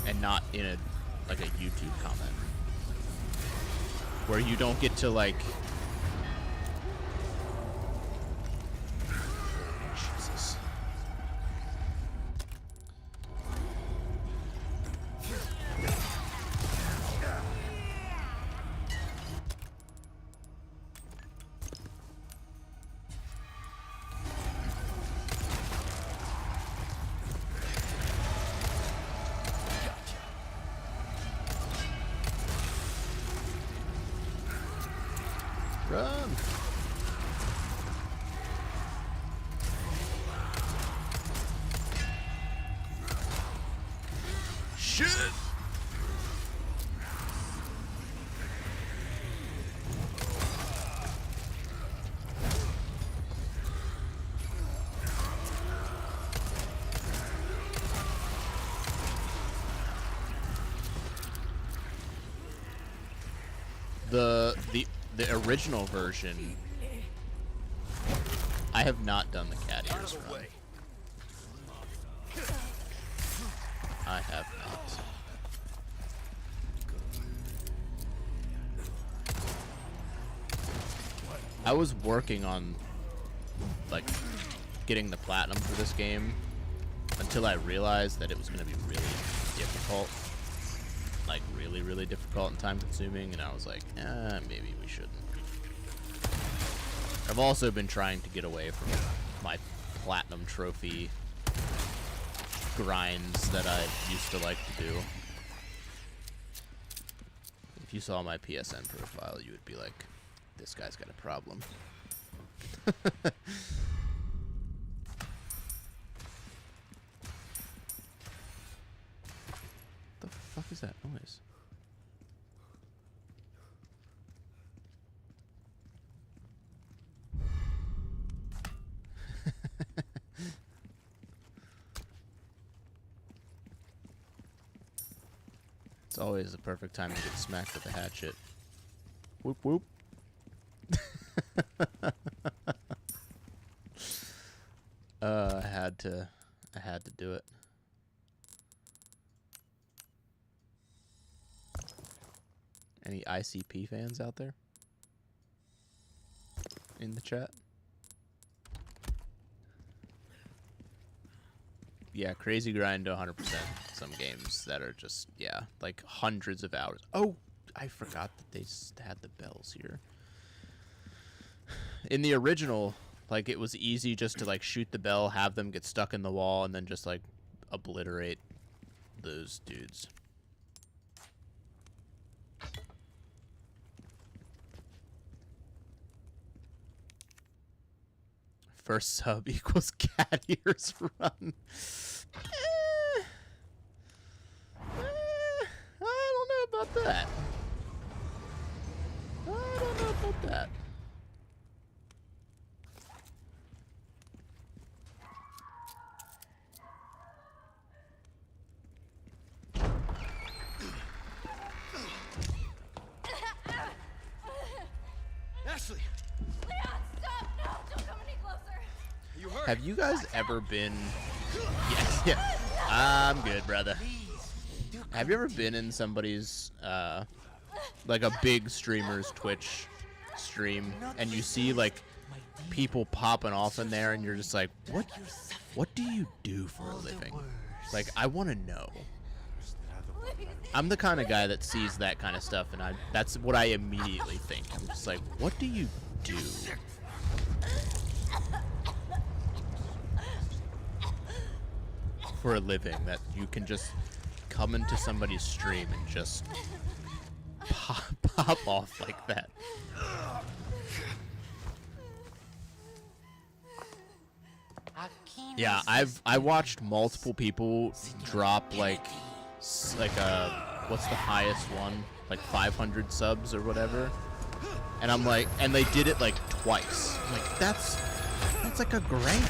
And not in a YouTube comment where you don't get to like, Jesus. Run! Shit! The original version, I have not done the cat ears run. I have not. I was working on like getting the platinum for this game until I realized that it was going to be really difficult. Like really, really difficult and time consuming, and I was like, maybe we shouldn't. I've also been trying to get away from my platinum trophy grinds that I used to like to do. If you saw my PSN profile, you would be like, this guy's got a problem. The fuck is that noise? It's always the perfect time to get smacked with a hatchet. Whoop whoop. I had to do it. Any ICP fans out there? In the chat? Yeah, crazy grind to 100%. Some games that are just, yeah, like hundreds of hours. Oh, I forgot that they had the bells here. In the original, like, it was easy just to, like, shoot the bell, have them get stuck in the wall, and then just, like, obliterate those dudes. First sub equals cat ears run. I don't know about that. I don't know about that. Ashley! Leon, stop! No, don't come any closer. You hurt? Have you guys ever been... Yes, yeah. I'm good, brother. Have you ever been in somebody's, like a big streamer's Twitch stream, and you see, like, people popping off in there, and you're just like, what do you do for a living? Like, I want to know. I'm the kind of guy that sees that kind of stuff, and that's what I immediately think. I'm just like, what do you do? For a living that you can just come into somebody's stream and just pop off like that. Yeah, I watched multiple people drop like what's the highest one, like 500 subs or whatever, and I'm like, and they did it like twice. I'm like, that's like a grand.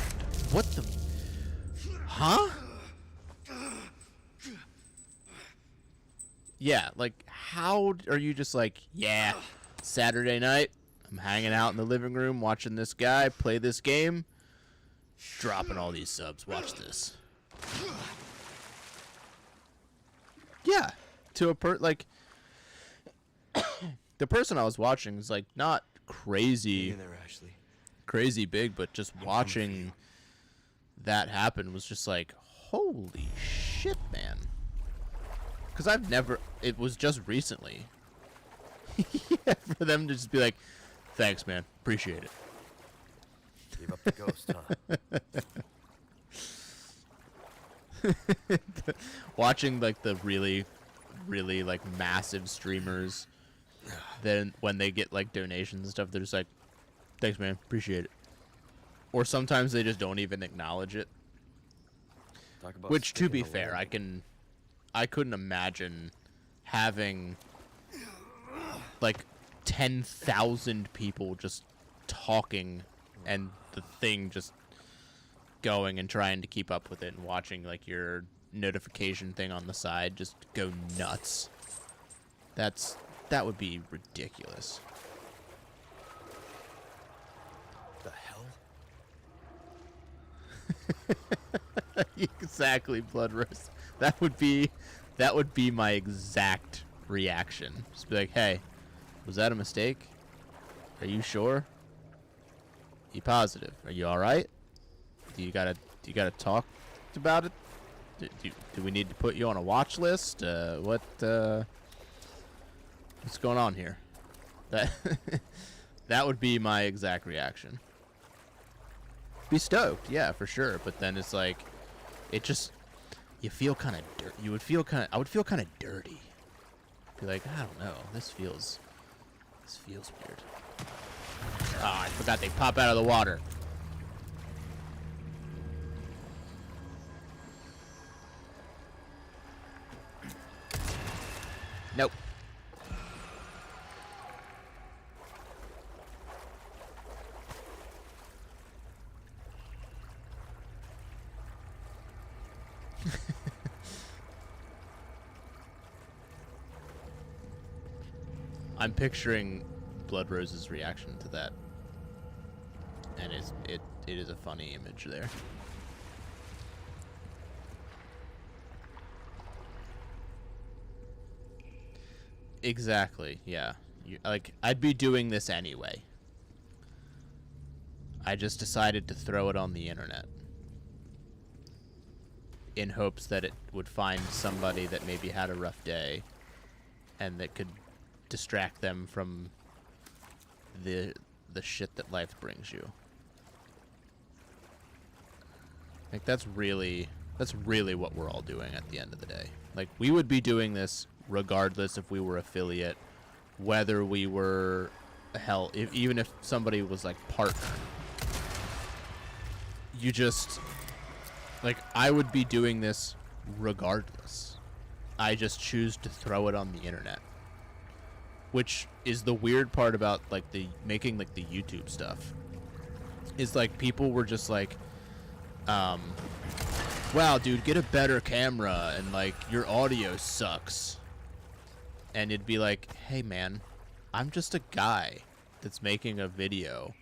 What the? Huh? Yeah, like, how are you just like, yeah, Saturday night, I'm hanging out in the living room watching this guy play this game, dropping all these subs, watch this. Yeah, to a like, the person I was watching is like not crazy, crazy big, but just watching that happen was just like, holy shit, man. Because I've never, it was just recently. Yeah, for them to just be like, thanks, man, appreciate it. Gave up the ghost, huh? Watching like the really, really like massive streamers then when they get like donations and stuff, they're just like, thanks man, appreciate it. Or sometimes they just don't even acknowledge it. Talk about Which, to be sticking the fair, landing. I couldn't imagine having like 10,000 people just talking and the thing just going and trying to keep up with it and watching like your notification thing on the side just go nuts. That would be ridiculous. The hell? Exactly, Blood Rose. That would be my exact reaction. Just be like, hey, was that a mistake? Are you sure? You positive? Are you all right? Do you gotta talk about it? Do we need to put you on a watch list? What's going on here? That would be my exact reaction. Be stoked, yeah, for sure. But then it's like, it just, you feel kind of I would feel kind of dirty. Be like, I don't know, this feels weird. Ah, I forgot they pop out of the water. Nope. I'm picturing Blood Rose's reaction to that, and it is a funny image there. Exactly, yeah. Like, I'd be doing this anyway. I just decided to throw it on the internet in hopes that it would find somebody that maybe had a rough day and that could distract them from the shit that life brings you. Like, that's really what we're all doing at the end of the day. Like, we would be doing this regardless if we were affiliate, whether we were, hell, even if somebody was like partner. You just, like, I would be doing this regardless. I just choose to throw it on the internet, which is the weird part about like making like the YouTube stuff. Is like people were just like, wow, dude, get a better camera and like your audio sucks. And it'd be like, hey man, I'm just a guy that's making a video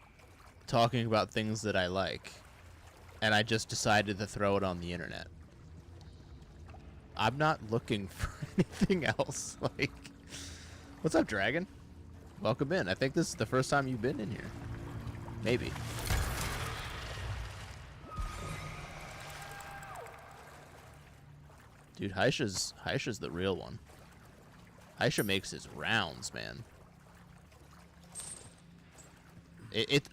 talking about things that I like, and I just decided to throw it on the internet. I'm not looking for anything else. Like, what's up, Dragon? Welcome in. I think this is the first time you've been in here. Maybe. Dude, Haisha's the real one. Haisha makes his rounds, man.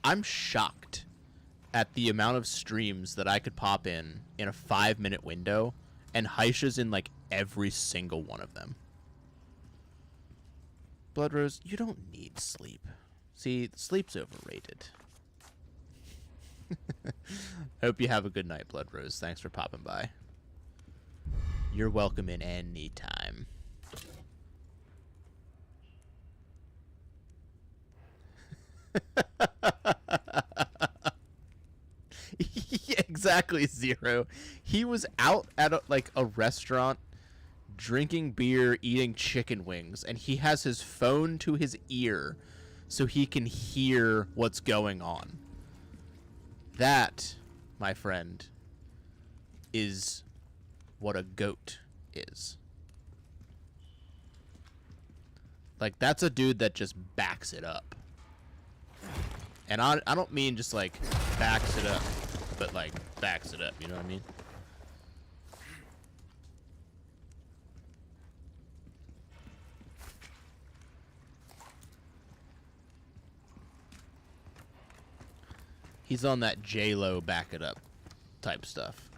I'm shocked at the amount of streams that I could pop in a 5-minute window, and Haisha's in like every single one of them. Blood Rose, you don't need sleep. See, sleep's overrated. Hope you have a good night, Blood Rose. Thanks for popping by. You're welcome in any time. Yeah, exactly, Zero. He was out at a restaurant drinking beer, eating chicken wings, and he has his phone to his ear so he can hear what's going on. That, my friend, is what a goat is. Like, that's a dude that just backs it up. And I don't mean just like backs it up, but like backs it up, you know what I mean? He's on that J-Lo back it up type stuff.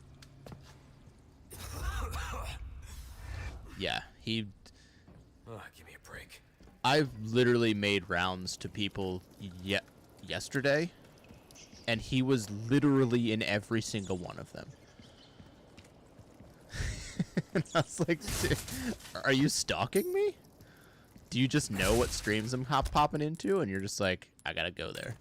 Yeah, he... Oh, give me a break. I've literally made rounds to people yesterday, and he was literally in every single one of them. And I was like, are you stalking me? Do you just know what streams I'm popping into, and you're just like, I gotta go there?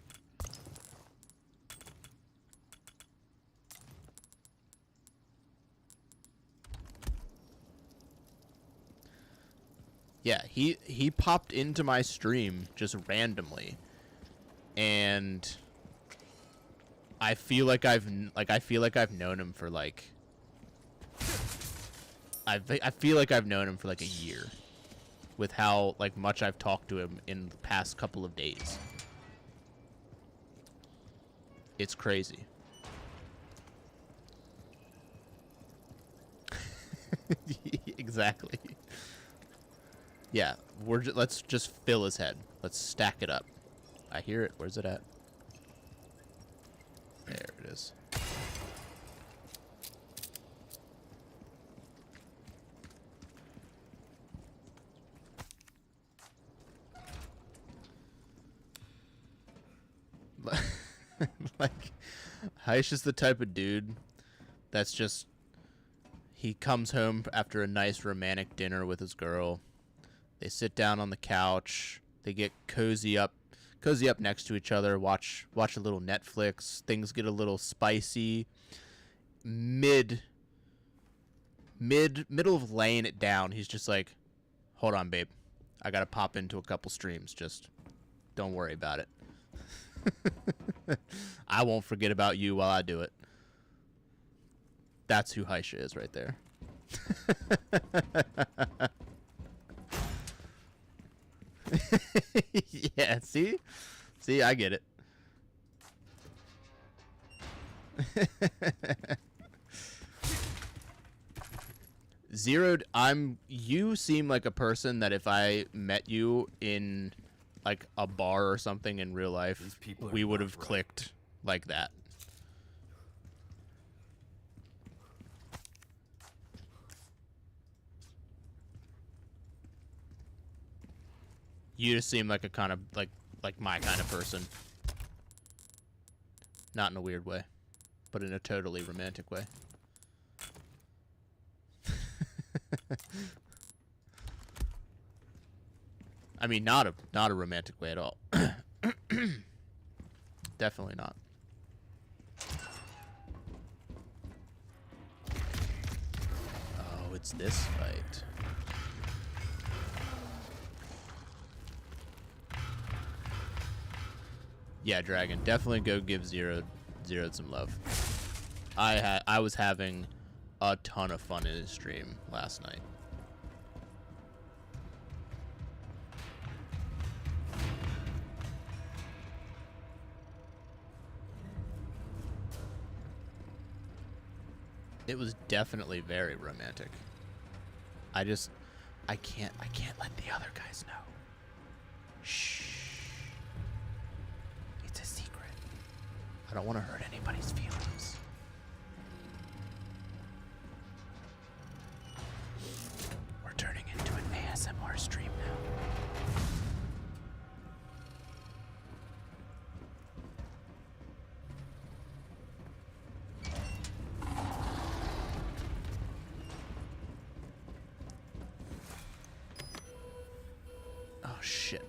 Yeah, he popped into my stream just randomly, and I feel like I've known him for like I feel like I've known him for like a year, with how like much I've talked to him in the past couple of days. It's crazy. Exactly. Yeah, let's just fill his head. Let's stack it up. I hear it. Where's it at? There it is. Like, Heish is the type of dude that's just, he comes home after a nice romantic dinner with his girl. They sit down on the couch. They get cozy up next to each other. Watch a little Netflix. Things get a little spicy. Middle of laying it down, he's just like, "Hold on, babe. I gotta pop into a couple streams. Just don't worry about it. I won't forget about you while I do it." That's who Haisha is right there. Yeah, see, I get it. Zeroed, you seem like a person that if I met you in like a bar or something in real life, we would have clicked like that. You just seem like a kind of like my kind of person. Not in a weird way, but in a totally romantic way. I mean, not a romantic way at all. Definitely not. Oh, it's this fight. Yeah, Dragon, definitely go give Zeroed some love. I was having a ton of fun in his stream last night. It was definitely very romantic. I can't let the other guys know. Shh. It's a secret. I don't want to hurt anybody's feelings. We're turning into an ASMR stream now. Oh, shit.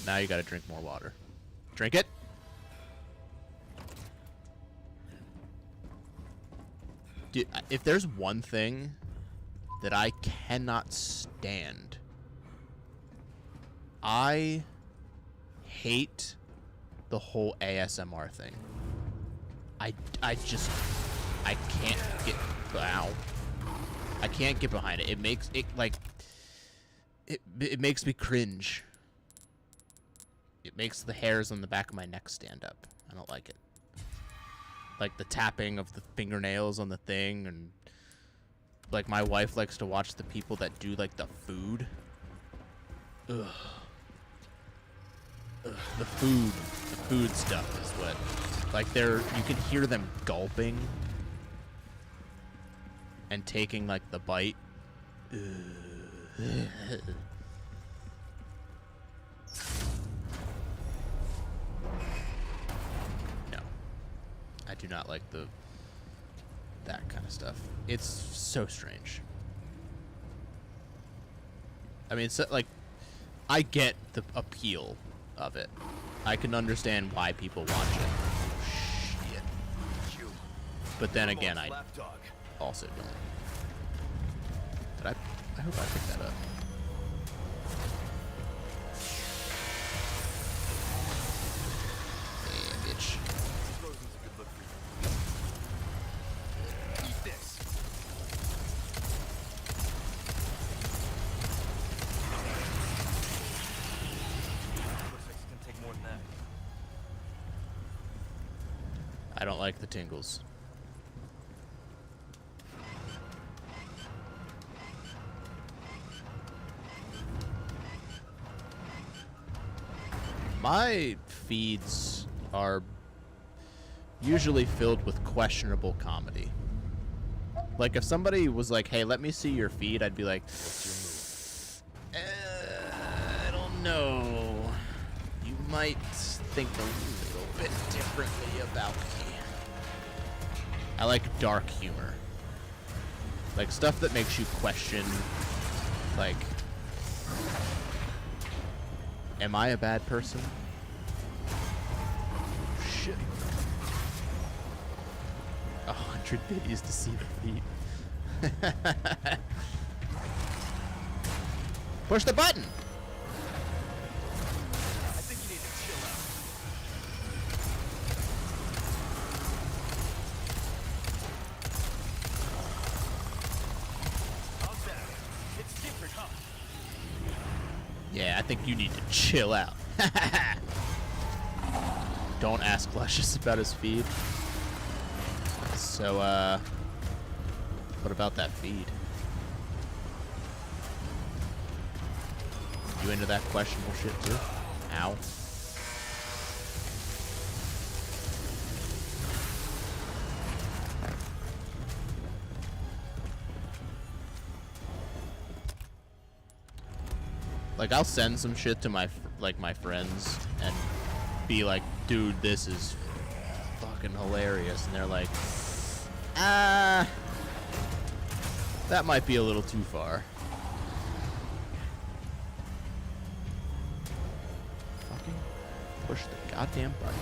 Now you gotta drink more water. Drink it! Dude, if there's one thing that I cannot stand, I hate the whole ASMR thing. I can't get... Ow. I can't get behind it. It makes it like it makes me cringe. It makes the hairs on the back of my neck stand up. I don't like it. Like the tapping of the fingernails on the thing, and like my wife likes to watch the people that do like the food. Ugh. Ugh. The food stuff is what, like you can hear them gulping and taking like the bite, No. I do not like that kind of stuff. It's so strange. I mean, it's like, I get the appeal of it. I can understand why people watch it. Shit. But then again, I also don't. Did I hope I picked that up. Yeah, bitch. Frozen's a good look for you. Eat this. Looks like it's gonna take more than that. I don't like the tingles. My feeds are usually filled with questionable comedy. Like, if somebody was like, hey, let me see your feed, I'd be like, I don't know. You might think a little bit differently about me. I like dark humor. Like, stuff that makes you question, like, am I a bad person? Shit. 100 videos to see the feet. Push the button! I think you need to chill out. How's that? It's different, huh? Yeah, I think you need to chill out. Don't ask Luscious about his feed. So, what about that feed? You into that questionable shit too? Ow. Like, I'll send some shit to my friends and be like, dude, this is fucking hilarious. And they're like, that might be a little too far. Fucking push the goddamn button.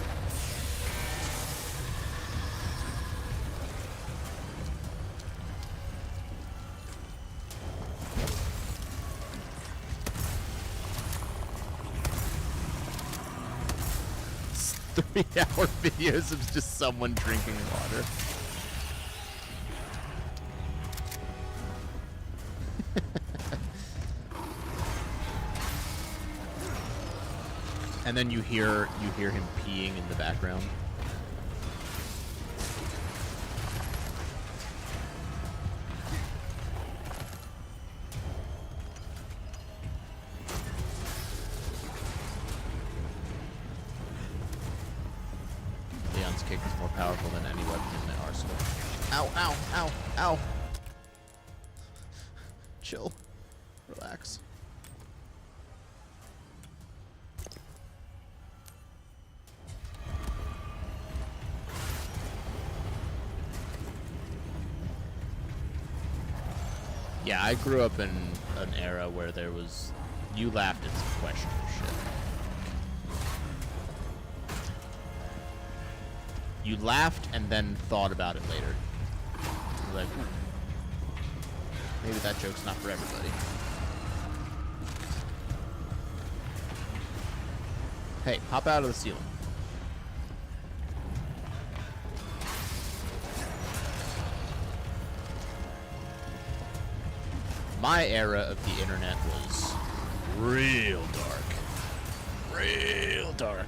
It's 3-hour videos of just someone drinking water. And then you hear him peeing in the background. Leon's kick is more powerful than any weapon in the arsenal. Ow, ow, ow, ow. Chill. Relax. Yeah, I grew up in an era where you laughed at some questionable shit. You laughed and then thought about it later. You're like, ooh, maybe that joke's not for everybody. Hey, hop out of the ceiling. My era of the internet was real dark. Real dark.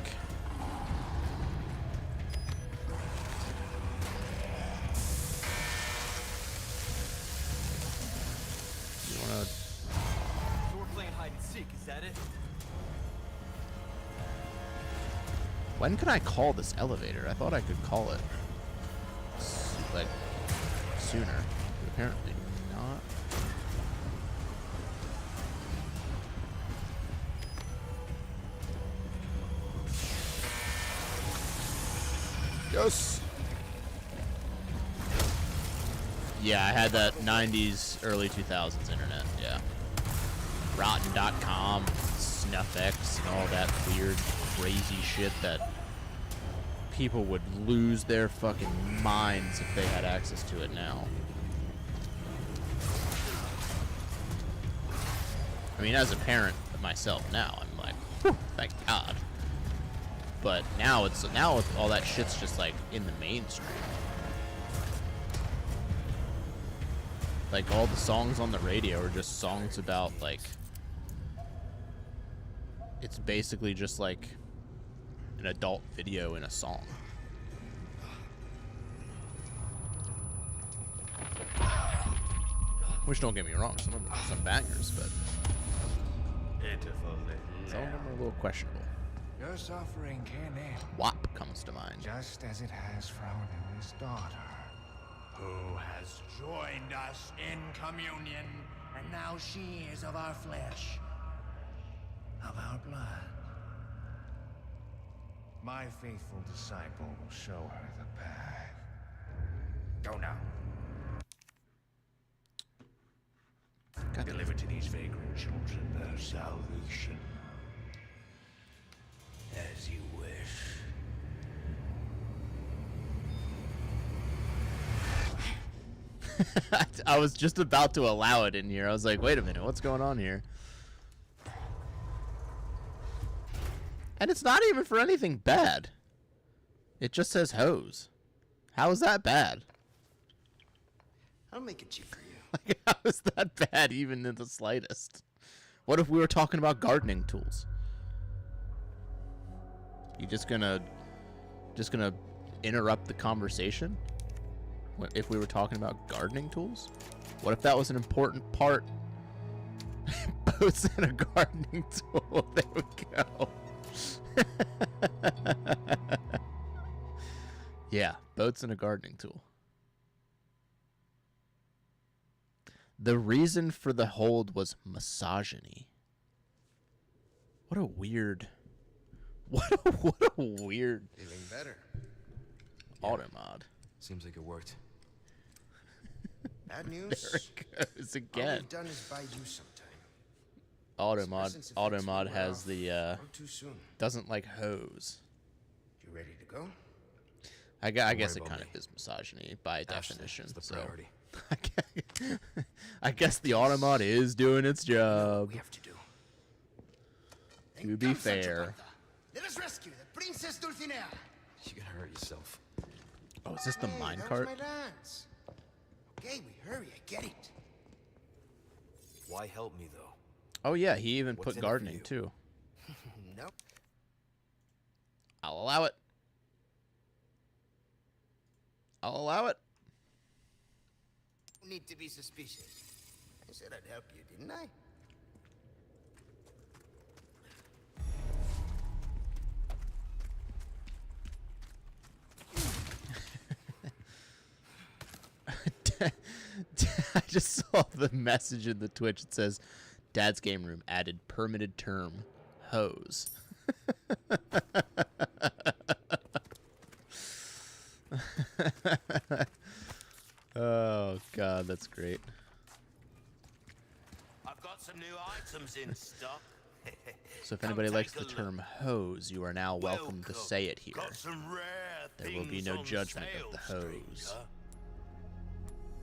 You wanna... So we're playing hide and seek, is that it? When can I call this elevator? I thought I could call it, like, sooner. But apparently not. Yes. Yeah, I had that 90s, early 2000s internet, yeah. Rotten.com, SnuffX, and all that weird, crazy shit that people would lose their fucking minds if they had access to it now. I mean, as a parent myself now, I'm like, whew, thank God. But now all that shit's just like in the mainstream. Like all the songs on the radio are just songs about like, it's basically just like an adult video in a song. Which, don't get me wrong, some of them are some bangers, but some of them are a little questionable. Your suffering can end, WAP comes to mind. just as it has for our newest daughter, who has joined us in communion, and now she is of our flesh, of our blood. My faithful disciple will show her the path. Go now. Deliver to these vagrant children their salvation. As you wish. I was just about to allow it in here. I was like, wait a minute, what's going on here? And it's not even for anything bad. It just says hose. How is that bad? I'll make it cheap for you. Like, how is that bad even in the slightest? What if we were talking about gardening tools? You just gonna interrupt the conversation? What if we were talking about gardening tools? What if that was an important part? Boats and a gardening tool. There we go. Yeah, boats and a gardening tool. The reason for the hold was misogyny. What a weird weird Feeling better. automod. Seems like it worked. Bad news. There it goes All again. we've done is buy you some time. Automod has the Or too soon. doesn't like hose. You ready to go? I guess worry it about kind of me. is misogyny by Ashley definition. is the So priority. I guess the Automod is doing its job. We have to do. To be fair. Let us rescue the Princess Dulcinea. You're gonna hurt yourself. Oh, is this the Hey, that was minecart? my lance. Okay, we hurry. I get it. Why help me though? Oh yeah, he even What's put in it for gardening you? too. Nope. I'll allow it. I'll allow it. No need to be suspicious. I said I'd help you, didn't I? I just saw the message in the Twitch. It says, "Dad's game room added permitted term, hose." Oh God, that's great. I've got some new items in stock. So if Come anybody likes take the a look. term hose, you are now welcome to say it here. Got some rare There will be things no on judgment sale, of the hose. stranger.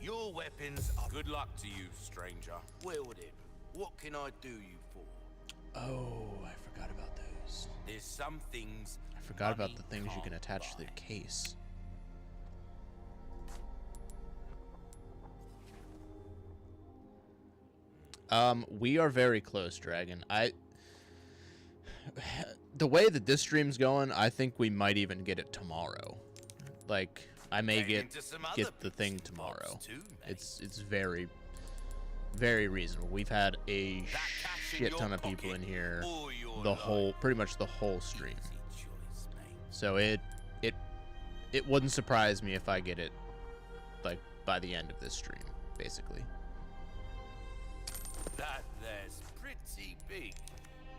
Your weapons are good luck to you, stranger. Wield it. What can I do you for? Oh, I forgot about those. There's some things I forgot about money the things you can can't attach to the buy. case. We are very close, Dragon. The way that this stream's going, I think we might even get it tomorrow. Like, I may Getting into some other get the bits thing and tomorrow. bobs too, mate. It's very, very reasonable. We've had a That cash in shit your ton of people pocket in here or your the life. whole, pretty much the whole stream. Easy choice, mate. So it wouldn't surprise me if I get it like by the end of this stream, basically. That there's pretty big.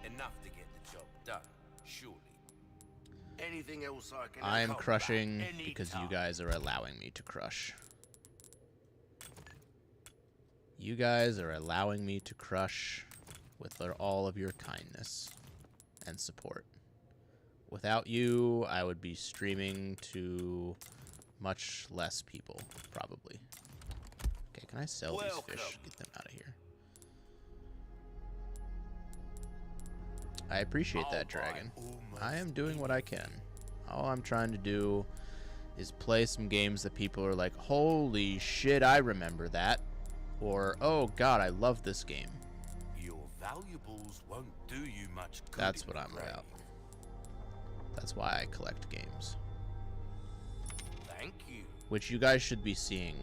Enough to get the job done, surely. Anything else I can I am help crushing about because you anytime. guys are allowing me to crush. You guys are allowing me to crush with all of your kindness and support. Without you, I would be streaming to much less people, probably. Okay, can I sell these fish? Get them out of here. I appreciate that, dragon. I am doing what I can. All I'm trying to do is play some games that people are like, holy shit, I remember that. Or, oh god, I love this game. Your valuables won't do you much good. That's in what the I'm grave. about. That's why I collect games. Thank you. Which you guys should be seeing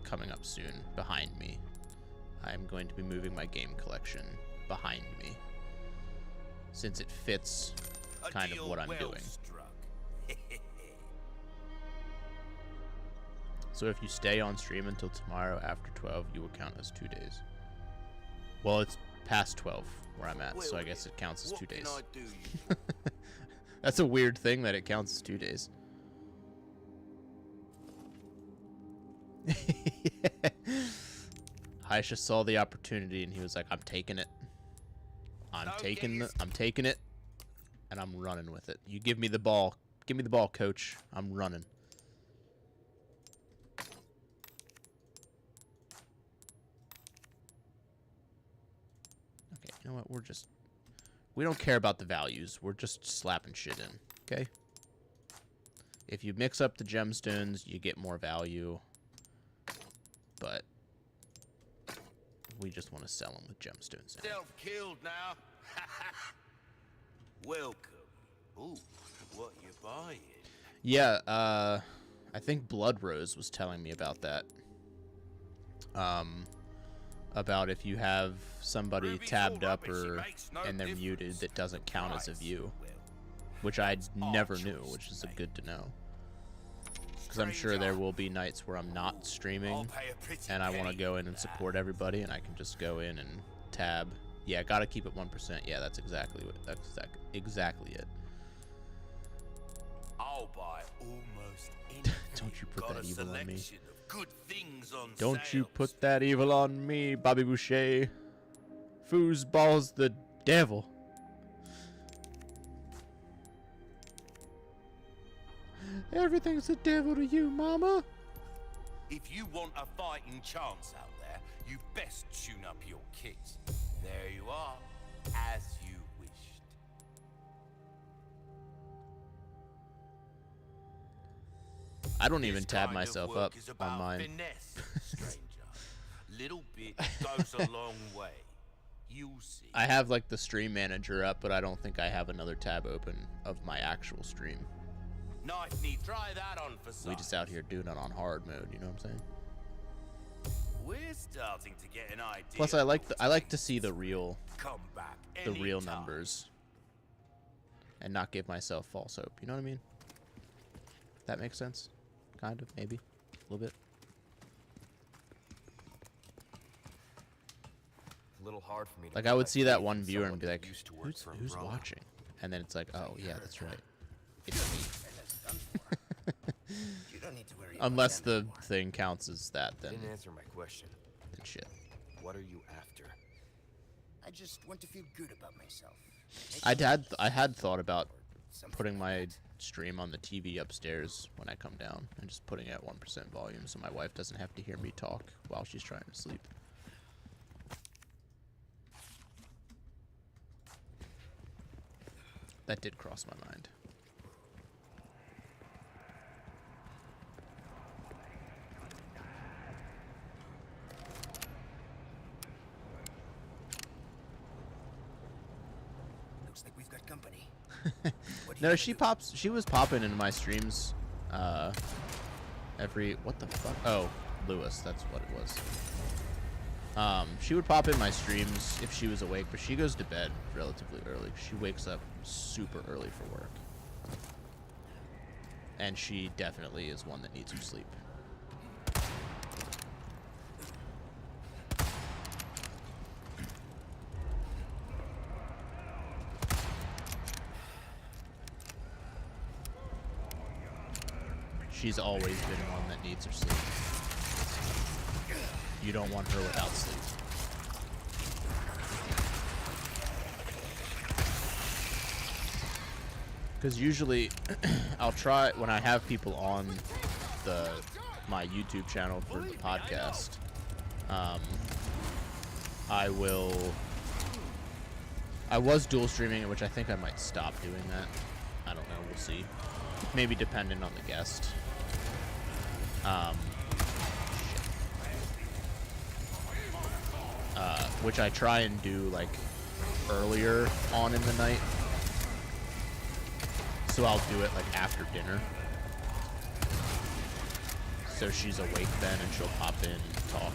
coming up soon behind me. I'm going to be moving my game collection behind me, since it fits kind of what I'm doing. So if you stay on stream until tomorrow after 12, you will count as 2 days. Well, it's past 12 where I'm at, so I guess it counts as 2 days. What can I do you? That's a weird thing that it counts as 2 days. Aisha saw the opportunity and he was like, I'm taking it. I'm taking it, and I'm running with it. You give me the ball. Give me the ball, coach. I'm running. Okay, you know what? We don't care about the values. We're just slapping shit in, okay? If you mix up the gemstones, you get more value. But we just want to sell them with gemstones. Self-killed now. Welcome. Ooh, what you buying? Yeah, I think Blood Rose was telling me about that. About if you have somebody tabbed up or and they're muted, that doesn't count as a view, which I never knew, which is good to know. Because I'm sure there will be nights where I'm not streaming and I want to go in and support everybody, and I can just go in and tab. Yeah, gotta keep it 1%. Yeah, that's exactly exactly it. I'll buy almost anything. Don't you put that evil on me. Of good things on Don't you sale. put that evil on me, Bobby Boucher. Foosball's the devil. Everything's the devil to you, mama. If you want a fighting chance out there, you best tune up your kit. There you are, as you wished. I don't even This tab kind of myself work up is on about mine. finesse, stranger. Little bit goes a long way. You'll see. I have like the stream manager up, but I don't think I have another tab open of my actual stream. Nice knee, try that on for size. We just out here doing it on hard mode, you know what I'm saying? We're starting to get an idea. Plus I like to see the real Come back real anytime. numbers and not give myself false hope, you know what I mean? That makes sense? Kind of, maybe. A little bit. A little hard for me to Like I would put see my that faith one in viewer and someone be that like, used to work for who's Umbrella. watching? And then it's like, oh yeah, that's right. It's me. You don't need to worry Unless about the them anymore. thing counts as that, then Didn't answer my question. shit. What are you after? I just want to feel good about myself. I had thought about Something putting like my that. stream on the TV upstairs when I come down and just putting it at 1% volume so my wife doesn't have to hear me talk while she's trying to sleep. That did cross my mind. Looks like we've got company. No, she was popping into my streams every what the fuck? Oh, Lewis, that's what it was. She would pop in my streams if she was awake, but she goes to bed relatively early. She wakes up super early for work. And she definitely is one that needs her sleep. She's always been one that needs her sleep. You don't want her without sleep. Because usually, I'll try, when I have people on my YouTube channel for the podcast, I was dual streaming it, which I think I might stop doing that. I don't know, we'll see. Maybe dependent on the guest. Which I try and do like earlier on in the night. So I'll do it like after dinner. So she's awake then and she'll pop in and talk.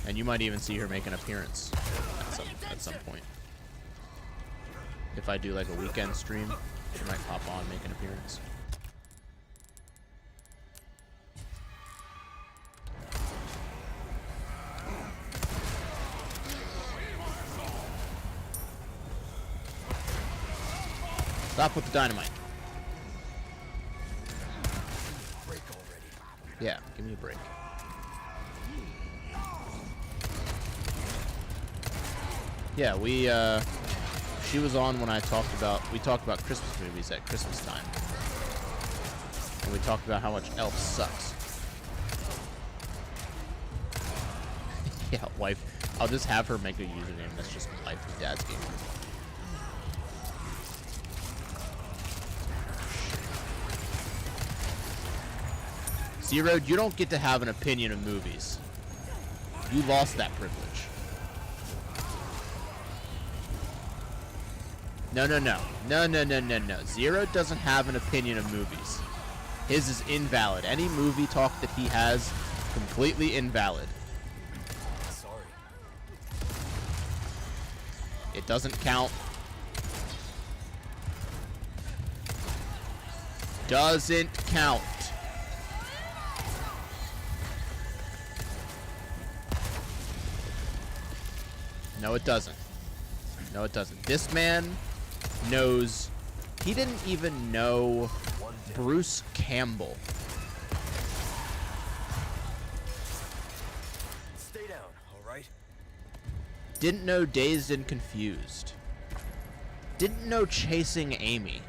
And you might even see her make an appearance at some point. If I do like a weekend stream, she might pop on and make an appearance. Stop with the dynamite. Break already. Yeah, give me a break. Yeah, she was on when we talked about Christmas movies at Christmas time. And we talked about how much Elf sucks. Yeah, wife. I'll just have her make a username that's just Life with Dad's Gamer. Zero, you don't get to have an opinion of movies. You lost that privilege. No. Zero doesn't have an opinion of movies. His is invalid. Any movie talk that he has, completely invalid. Sorry. It doesn't count. Doesn't count. No, it doesn't. No, it doesn't. This man knows. He didn't even know Bruce Campbell. Stay down, all right? Didn't know Dazed and Confused. Didn't know Chasing Amy.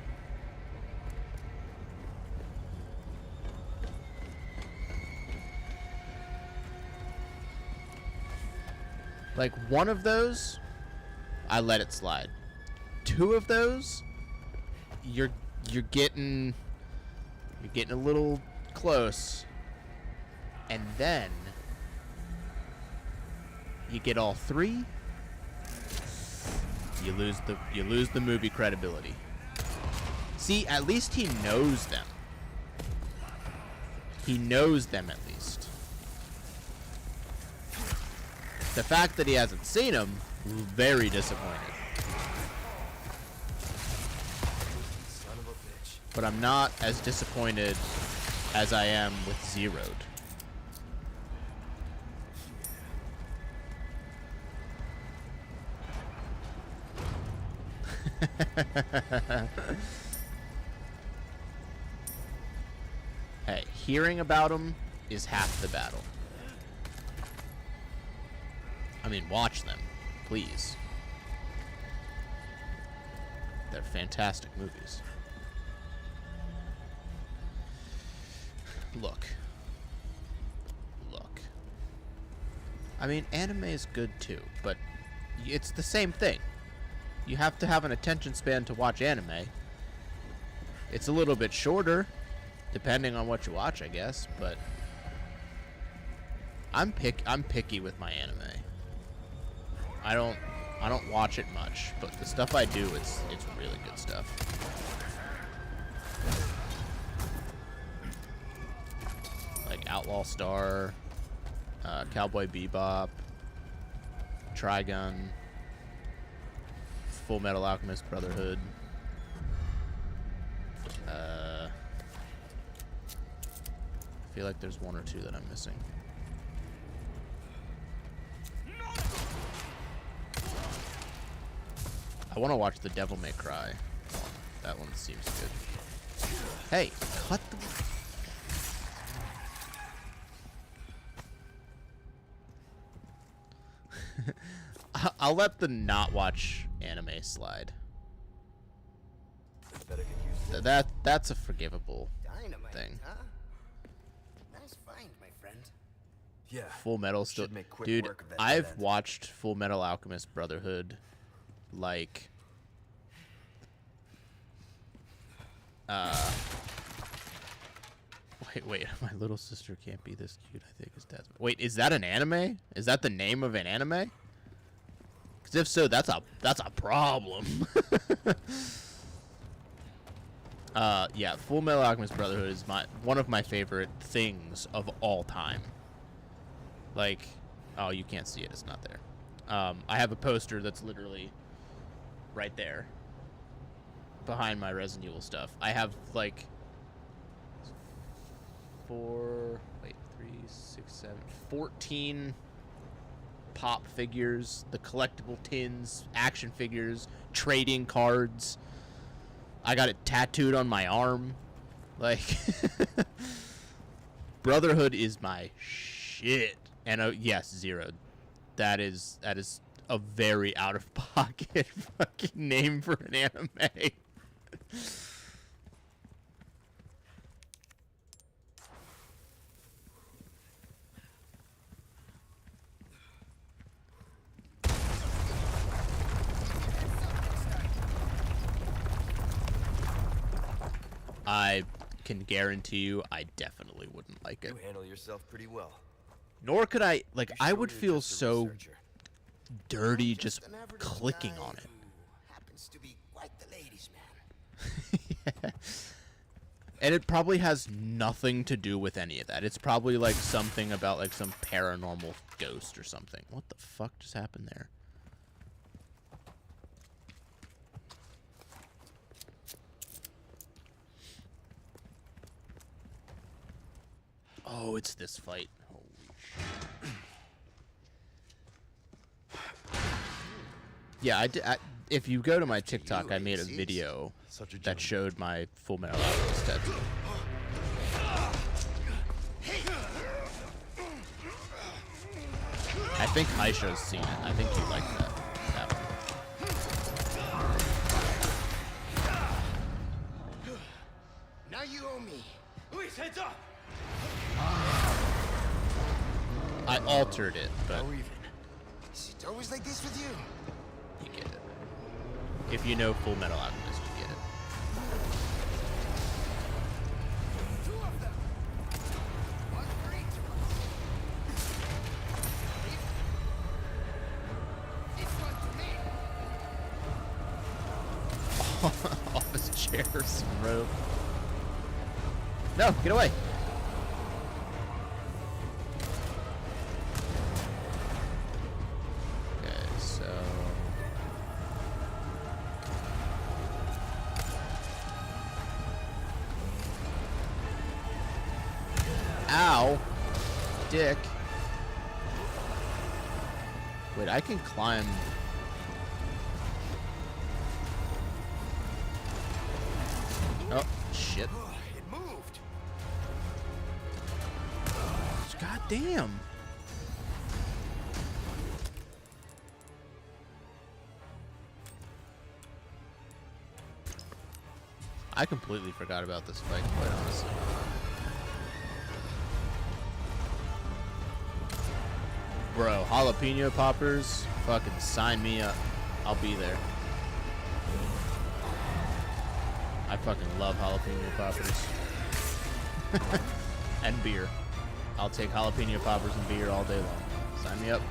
Like, one of those, I let it slide. Two of those, you're getting a little close. And then you get all three, you lose the movie credibility. See, at least he knows them. He knows them at least. The fact that he hasn't seen them, very disappointed. Son of a bitch. But I'm not as disappointed as I am with Zeroed. Hey, hearing about them is half the battle. I mean, watch them, please. They're fantastic movies. Look. I mean, anime is good too, but it's the same thing. You have to have an attention span to watch anime. It's a little bit shorter, depending on what you watch, I guess, but I'm picky with my anime. I don't watch it much, but the stuff I do, it's really good stuff. Like Outlaw Star, Cowboy Bebop, Trigun, Full Metal Alchemist Brotherhood. I feel like there's one or two that I'm missing. I want to watch the Devil May Cry one. That one seems good. Hey, cut the... I'll let the not watch anime slide. That's a forgivable thing. Huh? Nice find, my friend. Yeah. Full Metal still, make quick dude. work of that I've dead end. watched Full Metal Alchemist Brotherhood, like, wait. My little sister can't be this cute. I think his dad's. Wait, is that an anime? Is that the name of an anime? Because if so, that's a problem. Yeah, Full Metal Alchemist Brotherhood is one of my favorite things of all time. Like, oh, you can't see it; it's not there. I have a poster that's literally right there, behind my Resident Evil stuff. I have like 14 pop figures, the collectible tins, action figures, trading cards. I got it tattooed on my arm. Like, Brotherhood is my shit. And yes, Zero. That is a very out of pocket fucking name for an anime. I can guarantee you I definitely wouldn't like it. You handle yourself pretty well. Nor could I, like, I would Sure feel you're just a so researcher. dirty just clicking on it. Happens to be quite the ladies' man. Yeah. And it probably has nothing to do with any of that. It's probably like something about like some paranormal ghost or something. What the fuck just happened there? Oh, it's this fight. Holy shit. Yeah, I did. If you go to my TikTok, I made a video that showed my Full Metal Alchemist tattoo. I think Aisha's seen it. I think you like that one. Now you owe me. Luis, heads up! I altered it, but How even? Is it always like this with you? you get it. If you know Full Metal Alchemist, you get it. Two of them. One for each of us. This one to me. Office chairs, rope. No, get away. Okay, so ow, dick. Wait, I can climb. Oh, shit. It moved. God damn. I completely forgot about this fight, quite honestly. Bro, jalapeno poppers, fucking sign me up. I'll be there. I fucking love jalapeno poppers. And beer. I'll take jalapeno poppers and beer all day long. Sign me up.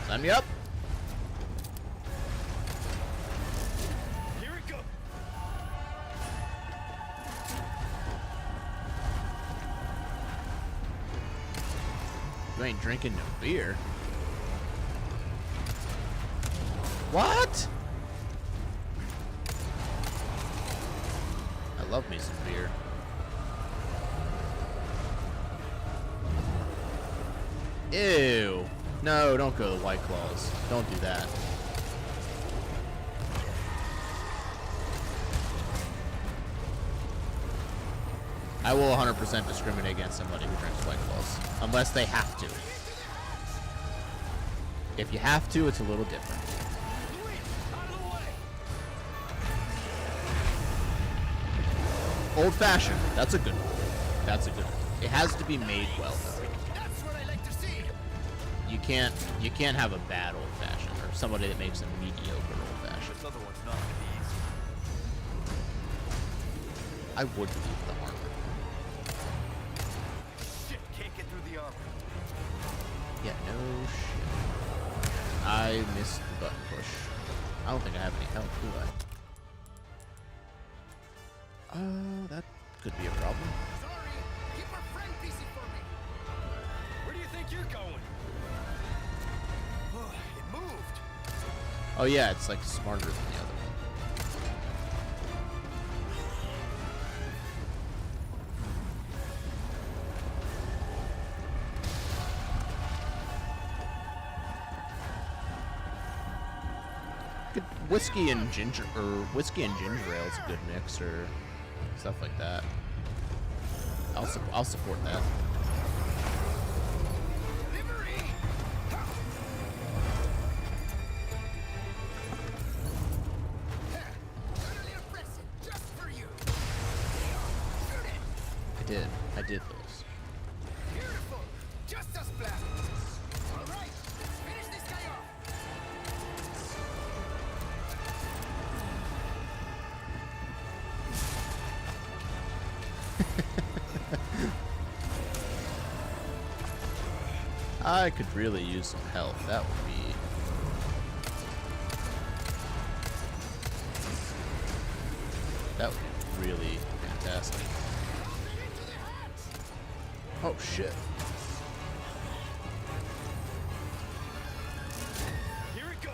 Sign me up. Here it goes! You ain't drinking no beer. What? I love me some beer. Ew. No, don't go to White Claws. Don't do that. I will 100% discriminate against somebody who drinks White Claws. Unless they have to. If you have to, it's a little different. Old fashioned. That's a good one. That's a good one. It has to be made well though. That's what I like to see. You can't have a bad old fashioned or somebody that makes a mediocre old fashioned. This other one's not gonna be easy. I would leave the armor. Shit, can't get through the armor. Yeah, no shit. I missed the button push. I don't think I have any health, do I? That could be a problem. Sorry, keep our friend busy for me. Where do you think you're going? It moved. Oh yeah, it's like smarter than the other one. Good whiskey and ginger ale is a good mix, or stuff like that. I'll support that. Delivery. Got a little present just for you. Shoot it. I did those. Beautiful. Just as planned. All right, let's finish this guy off. I could really use some health. That would be... That would be really fantastic. Oh shit. Here it goes.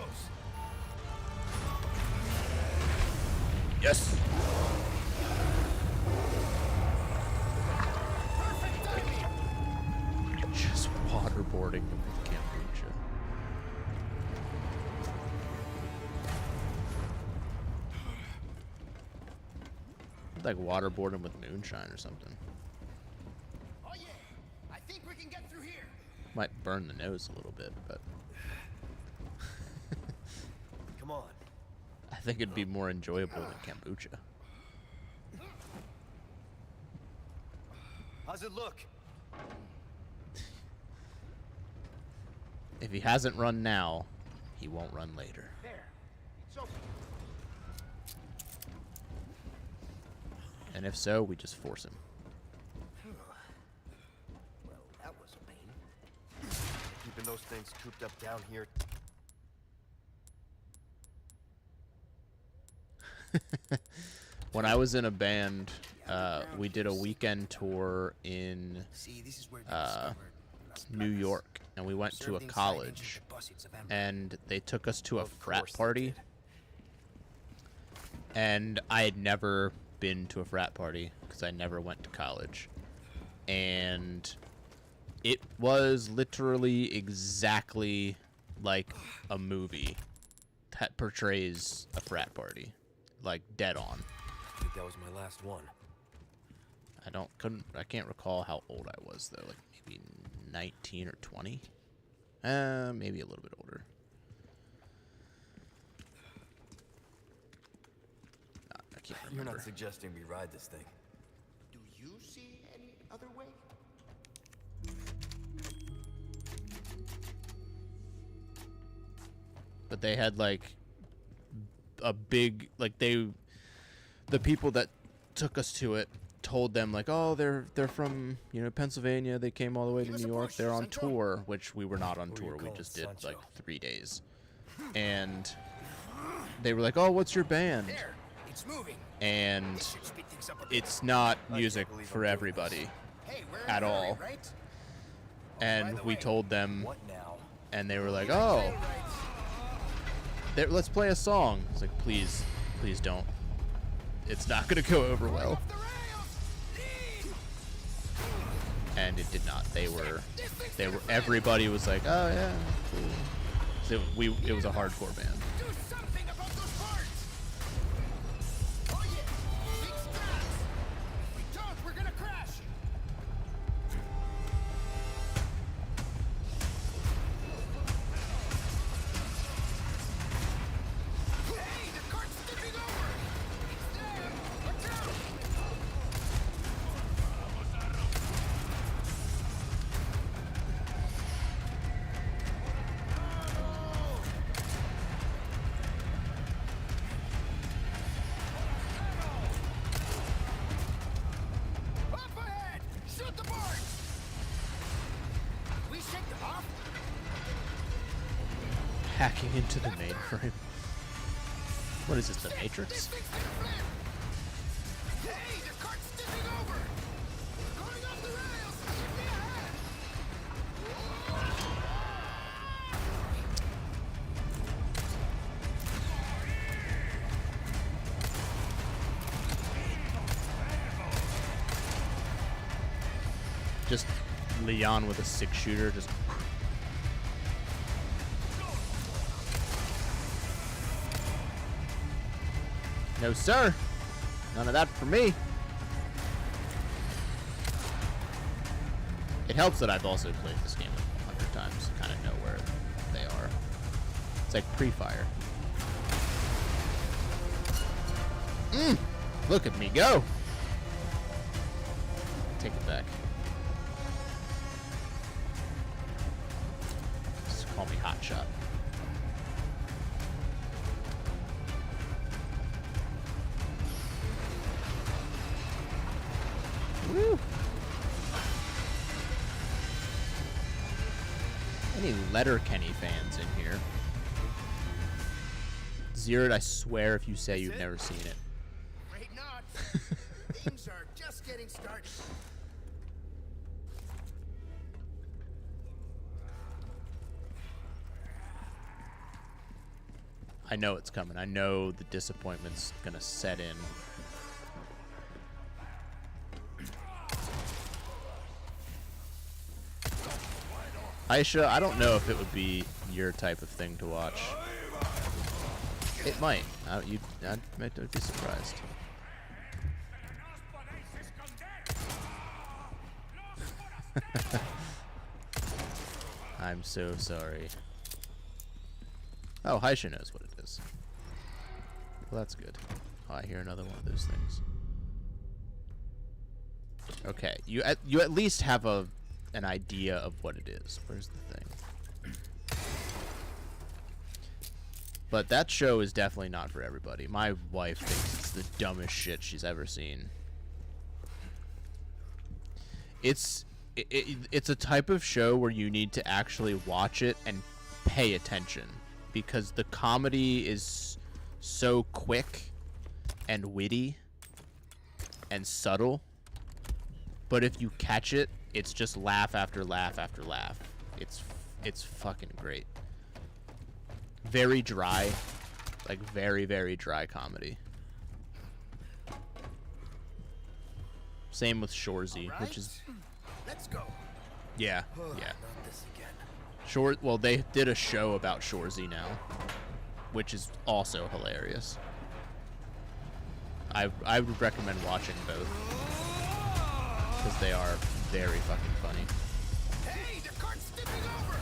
Yes! Just waterboarding them with kombucha. Like waterboarding with moonshine or something. Oh yeah, I think we can get through here. Might burn the nose a little bit, but Come on. I think it'd be more enjoyable than kombucha. How's it look? If he hasn't run now, he won't run later. There. It's open. And if so, we just force him. Well, that was a pain. Keeping those things cooped up down here. When I was in a band, we did a weekend tour in See, this is where New York, and we went to a college, and they took us to a frat party. And I had never been to a frat party because I never went to college, and it was literally exactly like a movie that portrays a frat party, like dead on. I think that was my last one. I can't recall how old I was though, like maybe 19 or 20, maybe a little bit older. I can't You're remember. not suggesting we ride this thing. Do you see any other way? But they had like a big, like the people that took us to it told them like, oh, they're from, you know, Pennsylvania, they came all the way to New York, they're on tour, which we were not on tour, we just did like 3 days. And they were like, oh, what's your band? There, it's moving. And This should speed things up a bit. it's not music for everybody Hey, we're in at a hurry, all. right? And we told them, What now? and they were like, oh, let's play a song. It's like, please don't. It's not gonna go over well. Off the rails! Lead! And it did not. They were. Everybody was like, oh yeah, cool. So it was a hardcore band. Do something about those parts! Oh yeah! Big straps! If we don't, we're gonna crash! hacking into the mainframe. What is this, the Matrix? Hey, the cart's tipping over! Going off the rails! Give me a hand! Just Leon with a 6-shooter, just. No, sir. None of that for me. It helps that I've also played this game 100 times to kind of know where they are. It's like pre-fire. Look at me go. Take it back. Just call me Hot Shot. Woo. Any Letterkenny fans in here? Zeroed, I swear if you say you've never seen it. Afraid not. Things are just getting started. I know it's coming. I know the disappointment's gonna set in. Aisha, I don't know if it would be your type of thing to watch. It might. You might be surprised. I'm so sorry. Oh, Aisha knows what it is. Well, that's good. Oh, I hear another one of those things. Okay, you at least have an idea of what it is. Where's the thing? But that show is definitely not for everybody. My wife thinks it's the dumbest shit she's ever seen. It's a type of show where you need to actually watch it and pay attention, because the comedy is so quick and witty and subtle. But if you catch it, it's just laugh after laugh after laugh. It's fucking great. Very dry, like very, very dry comedy. Same with Shorzy, Right. which is Let's go. yeah. Not this again. Well, they did a show about Shorzy now, which is also hilarious. I would recommend watching both, because they are very fucking funny. Hey, the cart's tipping over!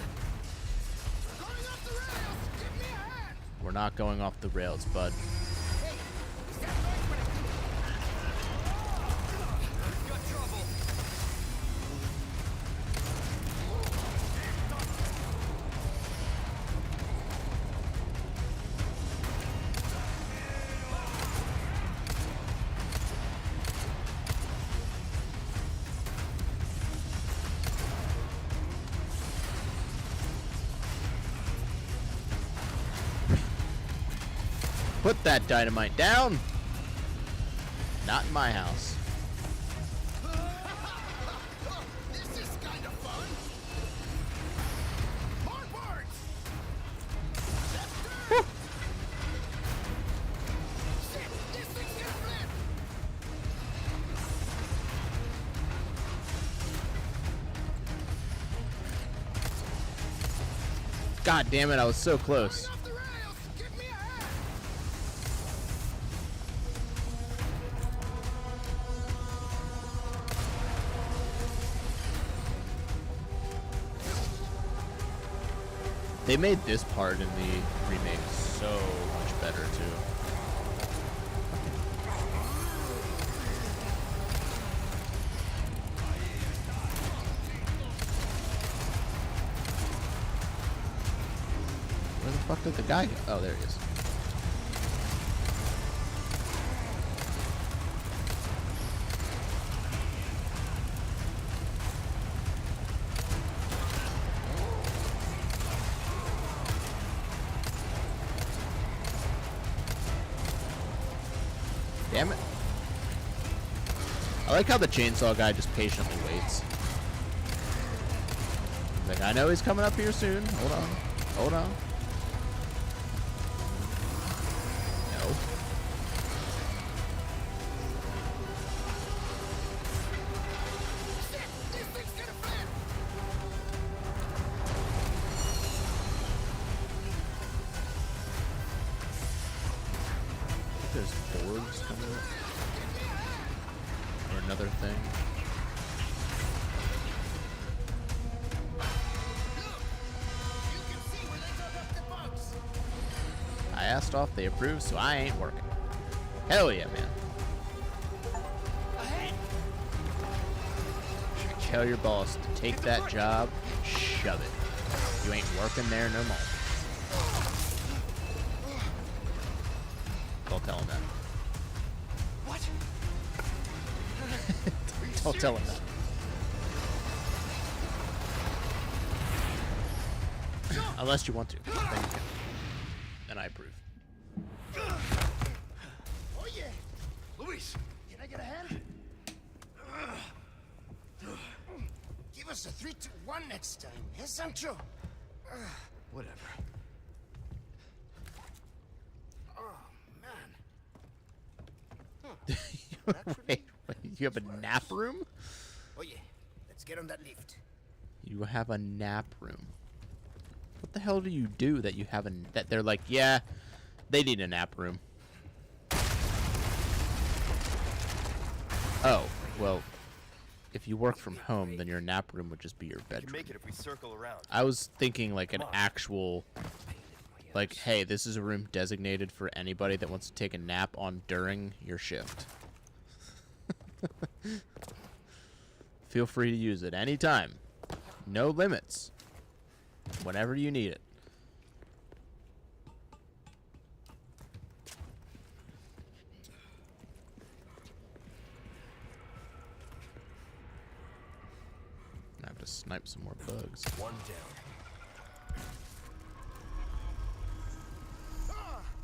Going off the rails! Give me a hand! We're not going off the rails, bud. Hey, is that noise when got trouble? Put that dynamite down! Not in my house. This is kind of fun. More boards. That's good. Shit, this thing's gonna flip. God damn it, I was so close. Off the rails. Give me a hand. They made this part in the remake so much better too. Where the fuck did the guy go? Oh, there he is. Damn it. I like how the chainsaw guy just patiently waits. He's like, I know he's coming up here soon. Hold on. Hold on. No. There's boards coming up. Or another thing. I asked off, they approved, so I ain't working. Hell yeah, man. Tell your boss to take that job, shove it. You ain't working there no more. Don't tell him that. What? Don't tell him that. Unless you want to. Then you can. Then I approve. Oh yeah. Luis, can I get a hand? Give us a 3-2-1 next time, eh, Sancho? Whatever. Oh, man. wait, you have a nap room? Oh yeah, let's get on that lift. You have a nap room. What the hell do you do that you have a that they're like, yeah, they need a nap room? Oh, well, if you work from home, then your nap room would just be your We can bedroom. make it if we circle around. I was thinking like an actual, like, hey, this is a room designated for anybody that wants to take a nap on during your shift. Feel free to use it anytime. No limits. Whenever you need it. I have to snipe some more bugs. One down.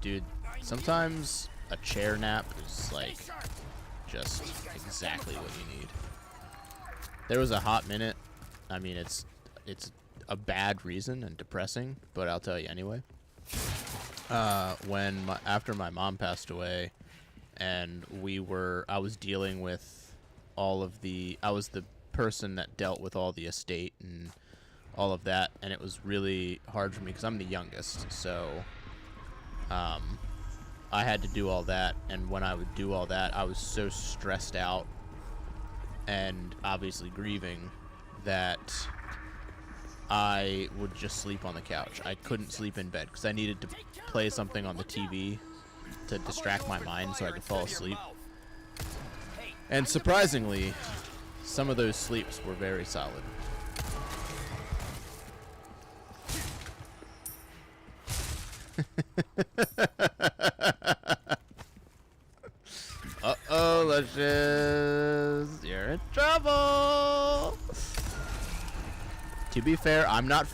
Dude, sometimes a chair nap is like just exactly what you need. There was a hot minute. I mean, it's a bad reason and depressing, but I'll tell you anyway. After my mom passed away, and I was dealing with all of I was the person that dealt with all the estate and all of that, and it was really hard for me because I'm the youngest, so I had to do all that, and when I would do all that, I was so stressed out and obviously grieving that I would just sleep on the couch. I couldn't sleep in bed because I needed to play something on the TV to distract my mind so I could fall asleep. And surprisingly, some of those sleeps were very solid. Uh-oh, Luscious. You're in trouble. To be fair, I'm not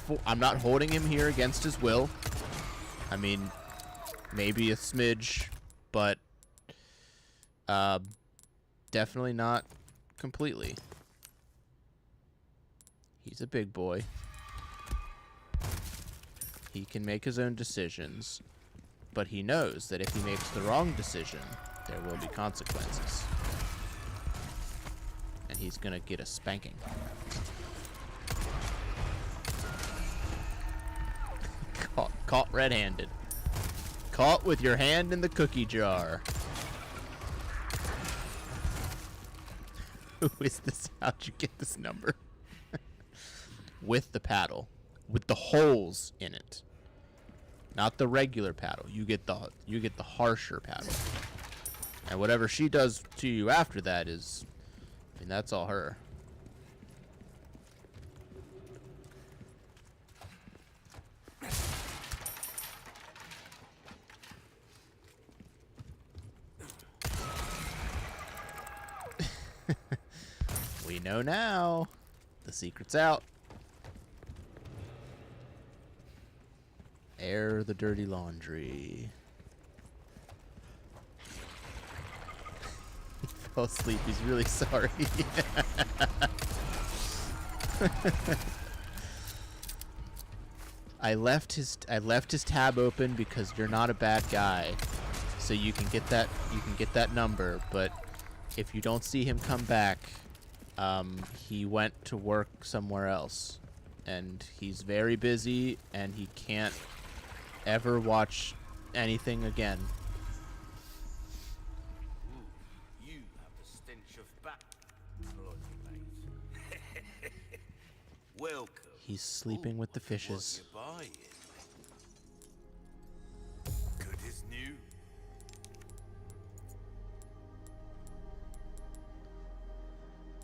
holding him here against his will. I mean, maybe a smidge, but definitely not completely. He's a big boy. He can make his own decisions, but he knows that if he makes the wrong decision, there will be consequences. And he's gonna get a spanking. Caught red-handed. Caught with your hand in the cookie jar. Who is this? How'd you get this number? With the paddle. With the holes in it. Not the regular paddle. You get the harsher paddle. And whatever she does to you after that is, I mean, that's all her. We know now. The secret's out. Air the dirty laundry. fell asleep. He's really sorry. I left his tab open because you're not a bad guy, so you can get that number. But if you don't see him come back, he went to work somewhere else, and he's very busy, and he can't ever watch anything again. Ooh, you have the stench of back. Welcome. He's sleeping with the fishes. What you buying? Good as new.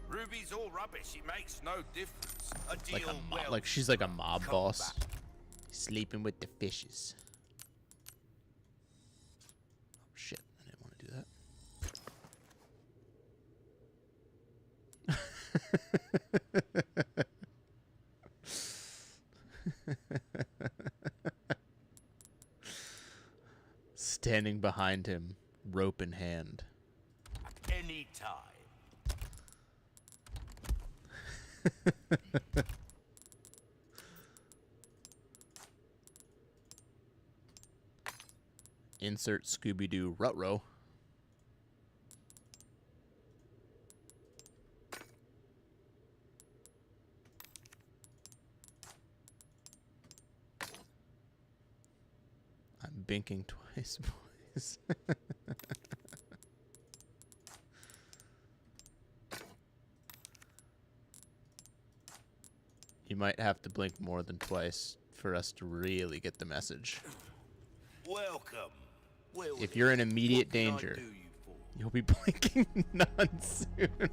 Ruby's all rubbish. It makes no difference. A deal Like she's like a mob boss. Sleeping with the fishes. Oh shit! I didn't want to do that. Standing behind him, rope in hand. Anytime. Insert Scooby-Doo Ruh-roh. I'm binking twice, boys. You might have to blink more than twice for us to really get the message. Welcome. If you're in immediate danger, you'll be blinking none soon.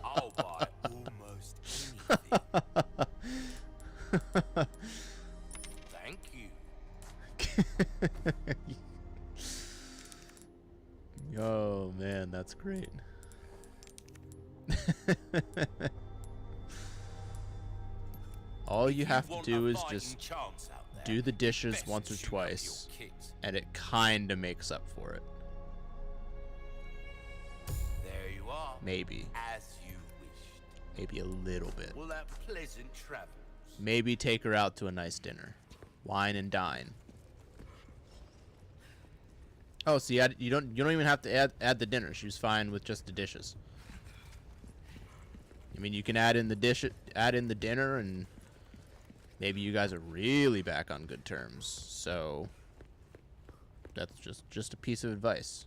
I'll buy almost anything. Thank you. Oh man, that's great. All you have to do is just do the dishes once or twice, and it kinda makes up for it. There you are. Maybe. As you wished. Maybe a little bit. Well, have pleasant travels. Maybe take her out to a nice dinner. Wine and dine. Oh, see, you don't even have to add the dinner. She was fine with just the dishes. I mean, you can add in the dinner, and maybe you guys are really back on good terms. So that's just a piece of advice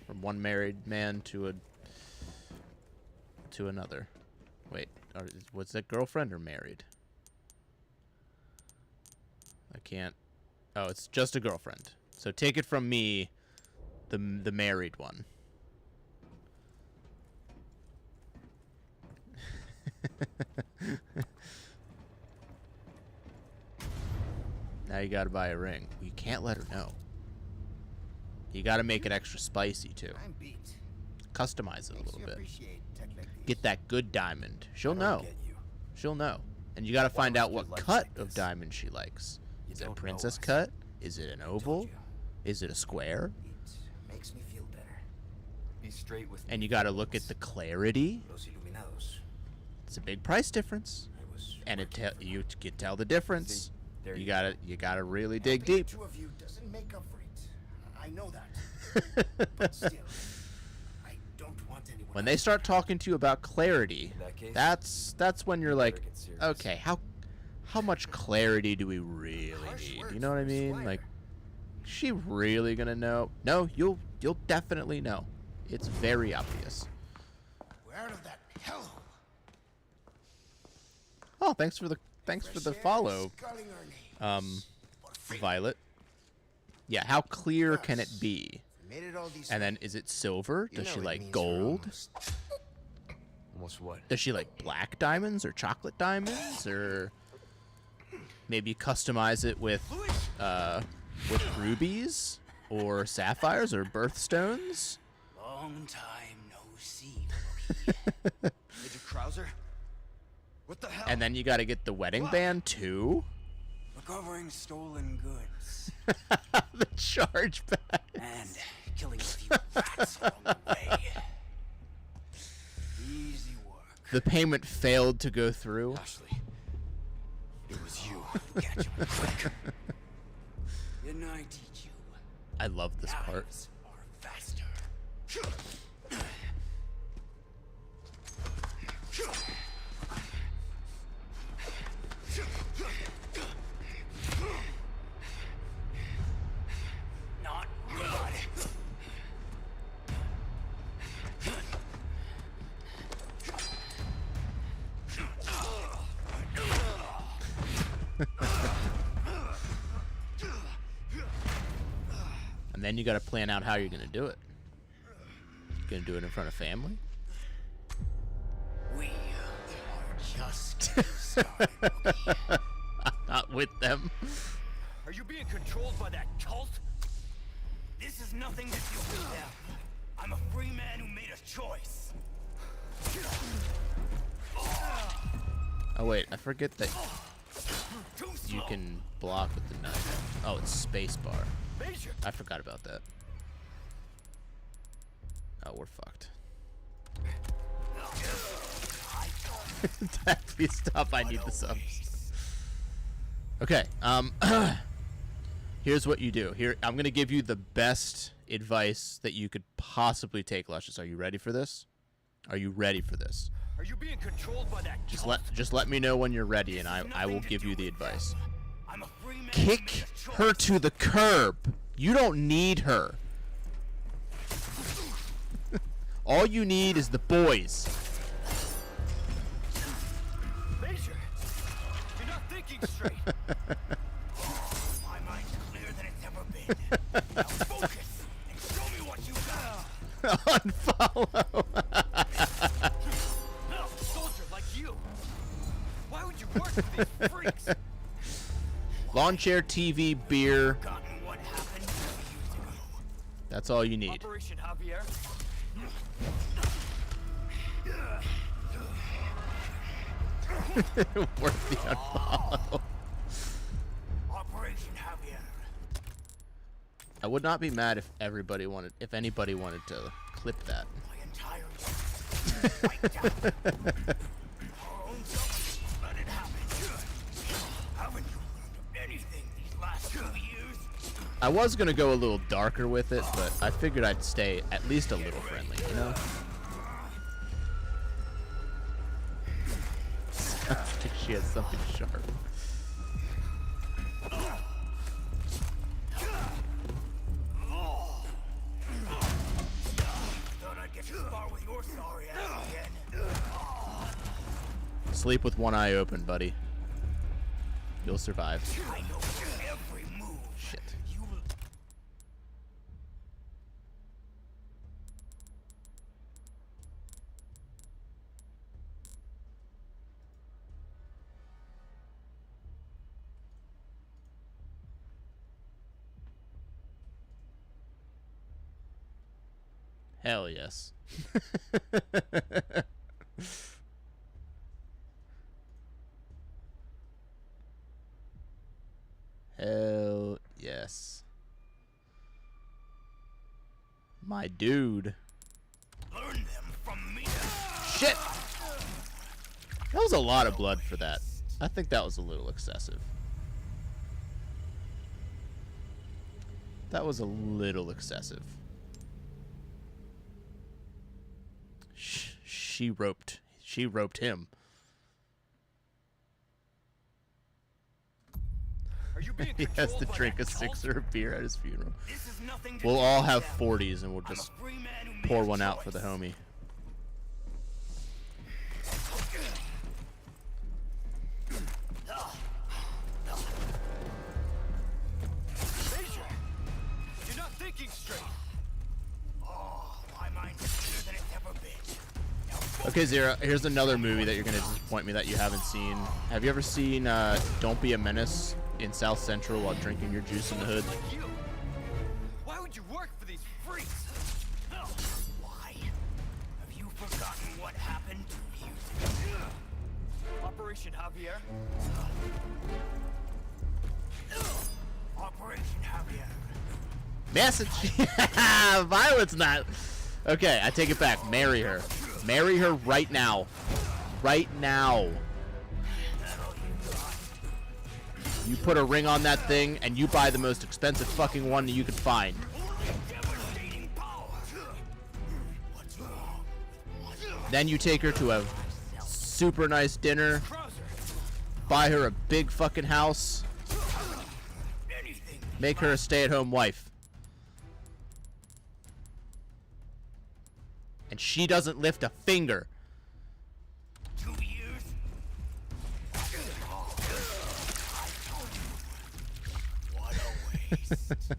from one married man to another. Wait, was that girlfriend or married? I can't. Oh, it's just a girlfriend. So take it from me, the married one. Now you gotta buy a ring. You can't let her know. You gotta make it extra spicy too. I'm beat. Customize it a little bit. Appreciate tech like these. Get that good diamond. She'll I don't know. get you. She'll know. And you gotta find out what likes cut like of this. diamond she likes. You Is it a don't know princess us. cut? Is it an I told oval? you. Is it a square? It makes me feel better. Be straight with And me, you gotta look at the clarity. Los Iluminados. It's a big price difference. I was And you can tell the difference. See, there You you gotta really dig Helping deep. The two of you doesn't make up for it. I know that. But still, I don't want anyone. When they start talking to you about clarity, In that case, that's when you're like, better get serious. okay, how much clarity do we really Harsh need? words You know what I from a mean? squire. Like, is she really gonna know? No, you'll definitely know. It's very obvious. We're out of that hellhole. Oh, thanks for the follow, Sculling our names. Violet. Yeah, how clear can it be? We made it all these And then is it silver? You Does know she it like means we're gold? Almost what? Does she like black diamonds or chocolate diamonds, or maybe customize it with rubies or sapphires or birthstones? Long time no see. Major Krauser? What the hell? And then you got to get the wedding band too. Recovering stolen goods The charge back. and killing a few rats along the way. the payment failed to go through. Ashley, it was you. Catch him quick. Didn't I teach you? I love this part. Knives are faster. Not good. And then you got to plan out how you're going to do it. Going to do it in front of family? We are just starting. Not with them. Are you being controlled by that cult? This is nothing to do with them. I'm a free man who made a choice. Oh wait, I forget that Too you slow. can block with the knife. Oh, it's spacebar. Major! I forgot about that. Oh, we're fucked. Dad, please stop. I need the subs. Okay. Here's what you do. Here, I'm gonna give you the best advice that you could possibly take, Luscious. Are you ready for this? Are you ready for this? Are you being controlled by that cult? Just let me know when you're ready, and I will give you the advice. I'm a free man who Kick made a choice. her to the curb. You don't need her. All you need is the boys. Major! You're not thinking straight! My mind's clearer than it's ever been. Now focus and show me what you got. Unfollow. No, soldier like you! Why would you work for these freaks? Lawn chair, TV, beer. Forgotten what happened 2 years ago. That's all you need. Operation Javier? Worth the unfollow. Operation Javier. I would not be mad if anybody wanted to clip that. My entire life. Wiped out. Our own self. Let it happen. Haven't you learned anything these last 2 years? I was gonna go a little darker with it, but I figured I'd stay at least a little friendly, you know? Sounds like she has something sharp. Thought I'd get to spar with your sorry ass again. Sleep with one eye open, buddy. You'll survive. I know every move. Shit. You Hell yes. Hell yes. My dude. learn them from me. Shit! That was a lot of blood for that. I think that was a little excessive. That was a little excessive. She roped him. Are you being He has controlled to by drink a that cult? sixer of beer at his funeral. This is nothing to We'll do all with have them. 40s and we'll I'm a just free man who made pour a one out for the choice. homie. Major! You're not thinking straight! Oh, my mind's clearer than it's ever been. Now focus. Okay, Zero, here's another movie that you're going to disappoint me that you haven't seen. Have you ever seen Don't Be a Menace in South Central while drinking your juice in the hood? Like you! Why would you work for these freaks? Why? Have you forgotten what happened 2 years ago? Operation Javier? Operation Javier. Message! Violet's not. Okay, I take it back. Marry her. Marry her right now. right now. You put a ring on that thing, and you buy the most expensive fucking one that you could find. Then you take her to a super nice dinner, buy her a big fucking house, make her a stay-at-home wife. And she doesn't lift a finger. 2 years? What a waste.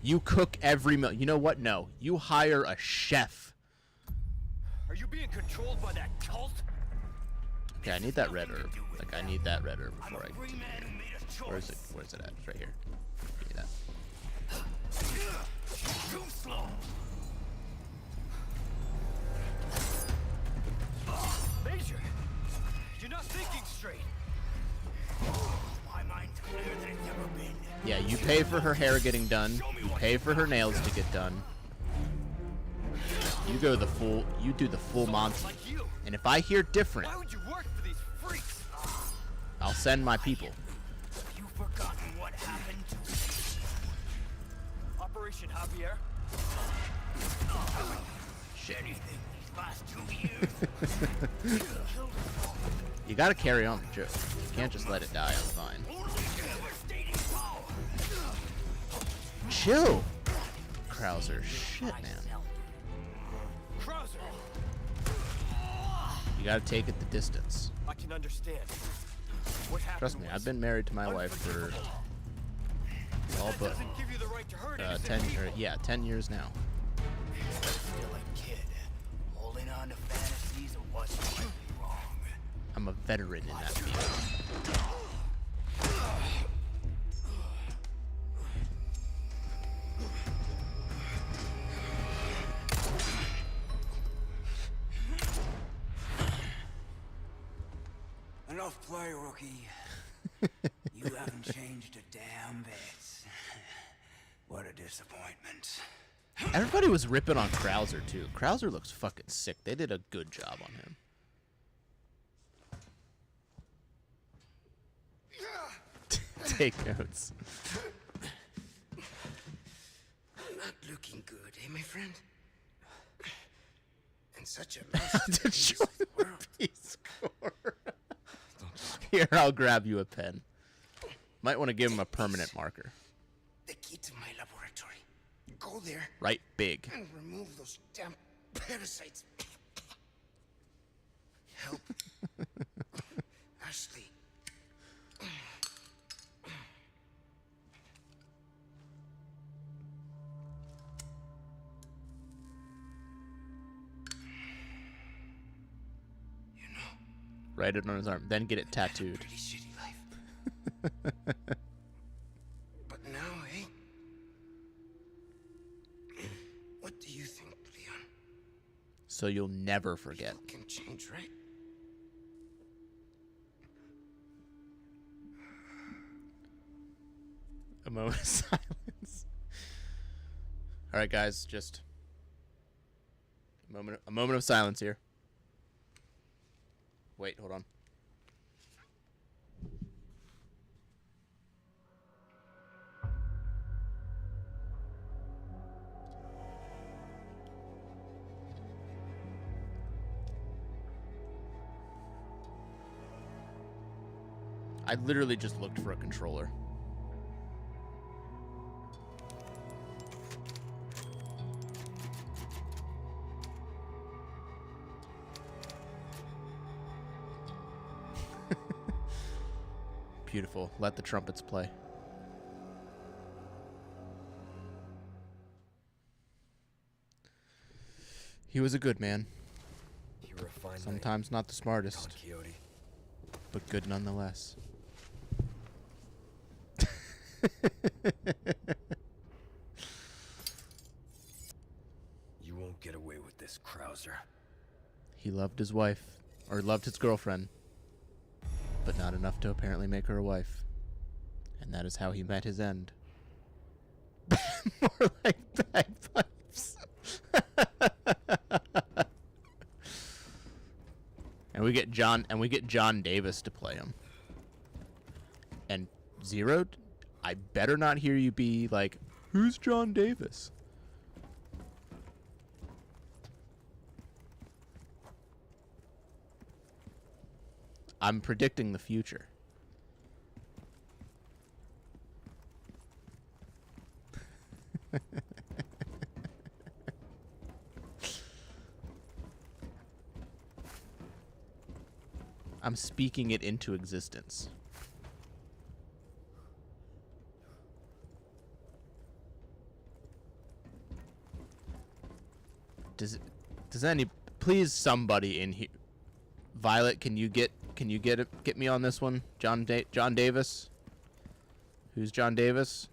You cook every meal. You know what? No. You hire a chef. Are you being controlled by that cult? Okay, I need that red herb. Like, I need that red herb before I continue. Where is it? Where is it at? It's right here. Give me that. Too slow. Major, you're not thinking straight. My mind's clearer than it's ever been. Yeah, you pay for her hair getting done. You pay for her nails to get done. You go the full. You do the full Monty. Like you. And if I hear different, Why would you work for these freaks? I'll send my people. Have you forgotten what happened to Operation Javier? Shit. anything these last 2 years? You gotta carry on the joke. You can't just let it die on the vine. Devastating power. Chill, Krauser. Shit, man. Krauser! You gotta take it the distance. I can understand. What happened Trust me, was I've been married to my wife for all That but doesn't give you the right to hurt 10 innocent or, people. yeah, 10 years now. Still a kid, holding on to fantasies of what might be wrong. I'm a veteran in that field. Enough play, rookie. You haven't changed a damn bit. What a disappointment. Everybody was ripping on Krauser too. Krauser looks fucking sick. They did a good job on him. Take notes. Not looking good, eh, my friend? And such a mess to Join the the world. Peace Corps. Here, I'll grab you a pen. Might want to give him a permanent marker. The key to my laboratory. Go there Right big. and remove those damn parasites. Help. Ashley. You know, Write it on his arm. Then get it tattooed. pretty shitty life. But now, eh? What do you think, Leon? So you'll never forget. People can change, right? A moment of silence. All right, guys, just a moment of silence here. Wait, hold on. I literally just looked for a controller. Beautiful. Let the trumpets play. He was a good man. You were a fine knight, Sometimes not the smartest, Don Quixote. but good nonetheless. You won't get away with this, Krauser. He loved his wife, or loved his girlfriend, but not enough to apparently make her a wife. And that is how he met his end. More like bagpipes. And we get John Davis to play him. And Zero, I better not hear you be like, who's John Davis? I'm predicting the future. I'm speaking it into existence. Does any please somebody in here, Violet, can you get me on this one? John Davis? Who's John Davis?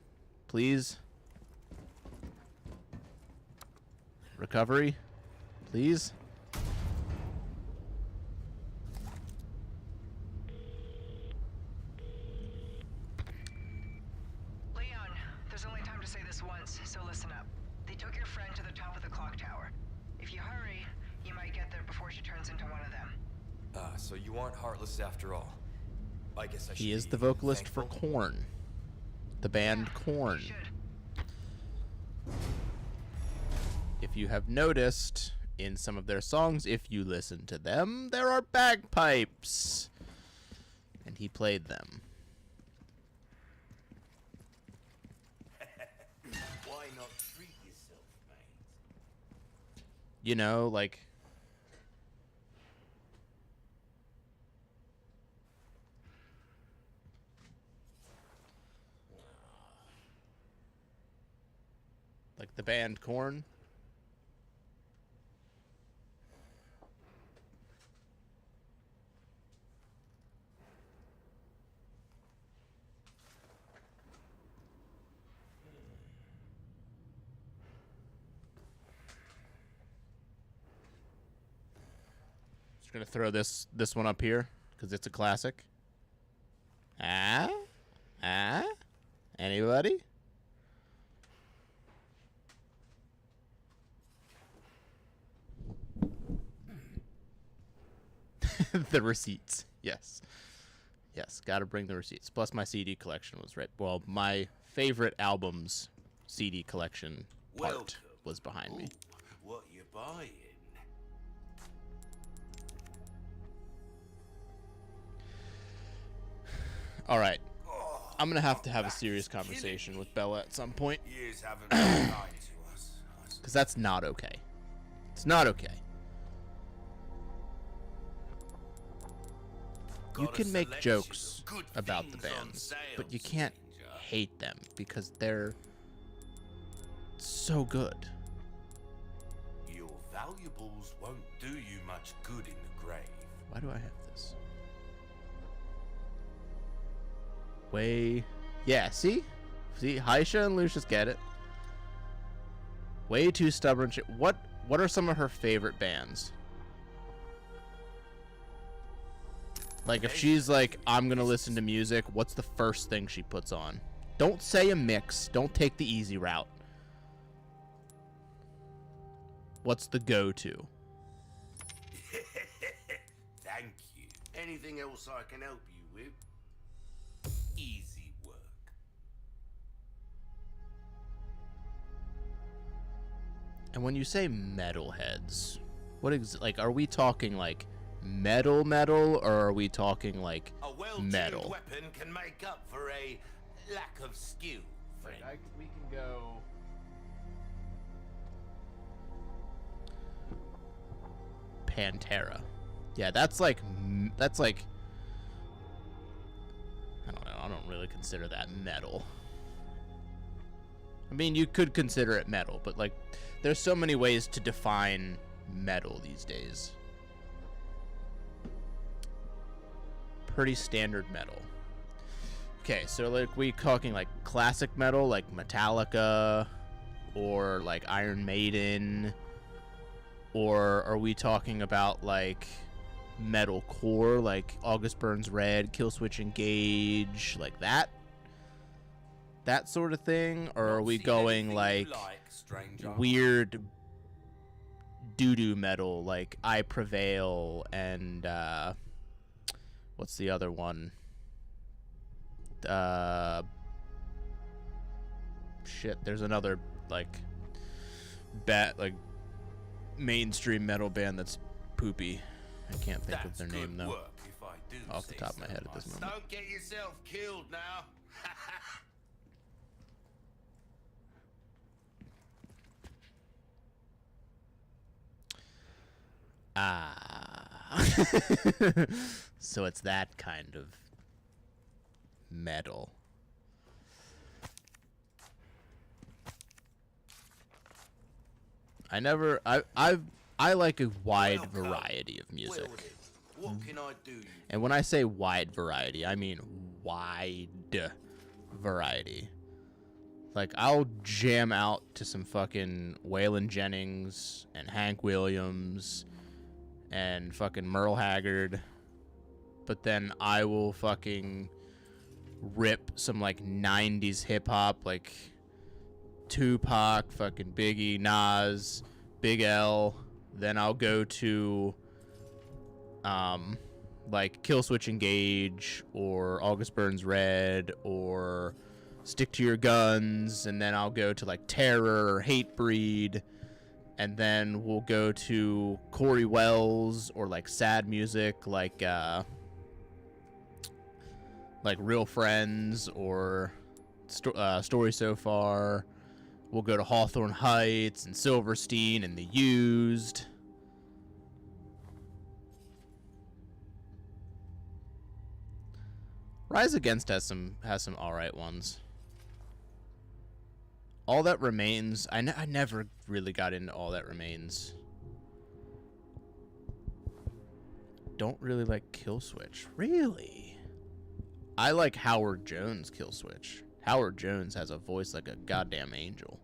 Please. Recovery? Please. Leon, there's only time to say this once, so listen up. They took your friend to the top of the clock tower. If you hurry, you might get there before she turns into one of them. So you aren't heartless after all. I guess I should. He is be the vocalist thankful. for Korn. The band Korn. You should. If you have noticed, in some of their songs, if you listen to them, there are bagpipes. And he played them. Why not treat yourself, mate? You know, like... like the band Korn. Just gonna throw this one up here because it's a classic. Anybody? The receipts. Yes. Yes, gotta bring the receipts. Plus my CD collection was right. Well, my favorite album's CD collection part Welcome. was behind me. What you buying? All right. I'm gonna have to have a serious conversation with Bella at some point. Years haven't been kind to us. Because that's not okay. It's not okay. You Got a can make selection jokes of good about the things on bands, sale, but you can't stranger. hate them because they're so good. Your valuables won't do you much good in the grave. Why do I have this? Yeah, see? See, Haisha and Lucius get it. Way too stubborn. What are some of her favorite bands? Like, if she's like, I'm gonna listen to music, what's the first thing she puts on? Don't say a mix. Don't take the easy route. What's the go-to? Thank you. Anything else I can help you with? Easy work. And when you say metalheads, like, are we talking like metal, or are we talking like A well-tuned metal? weapon can make up for a lack of skill, friend. We can go. Pantera. Yeah, that's like I don't know. I don't really consider that metal. I mean, you could consider it metal, but like, there's so many ways to define metal these days. Pretty standard metal. Okay, so like, we talking like classic metal, like Metallica, or like Iron Maiden, or are we talking about like metalcore, like August Burns Red, Killswitch Engage, like that sort of thing, or are we going like stranger. weird doo-doo metal like I Prevail and what's the other one? Shit, there's another like mainstream metal band that's poopy. I can't think of their name though. Off the top of my head at this moment. Don't get yourself killed now. So it's that kind of metal. I like a wide variety of music. What can I do? And when I say wide variety, I mean wide variety. Like, I'll jam out to some fucking Waylon Jennings and Hank Williams and fucking Merle Haggard. But then I will fucking rip some, like, 90s hip-hop, like Tupac, fucking Biggie, Nas, Big L. Then I'll go to, like, Killswitch Engage or August Burns Red or Stick to Your Guns, and then I'll go to like Terror or Hatebreed, and then we'll go to Corey Wells or like sad music like Real Friends or Story So Far. We'll go to Hawthorne Heights and Silverstein and The Used. Rise Against has some alright ones. All That Remains, I never really got into All That Remains. Don't really like Killswitch. Really? I like Howard Jones Killswitch. Howard Jones has a voice like a goddamn angel.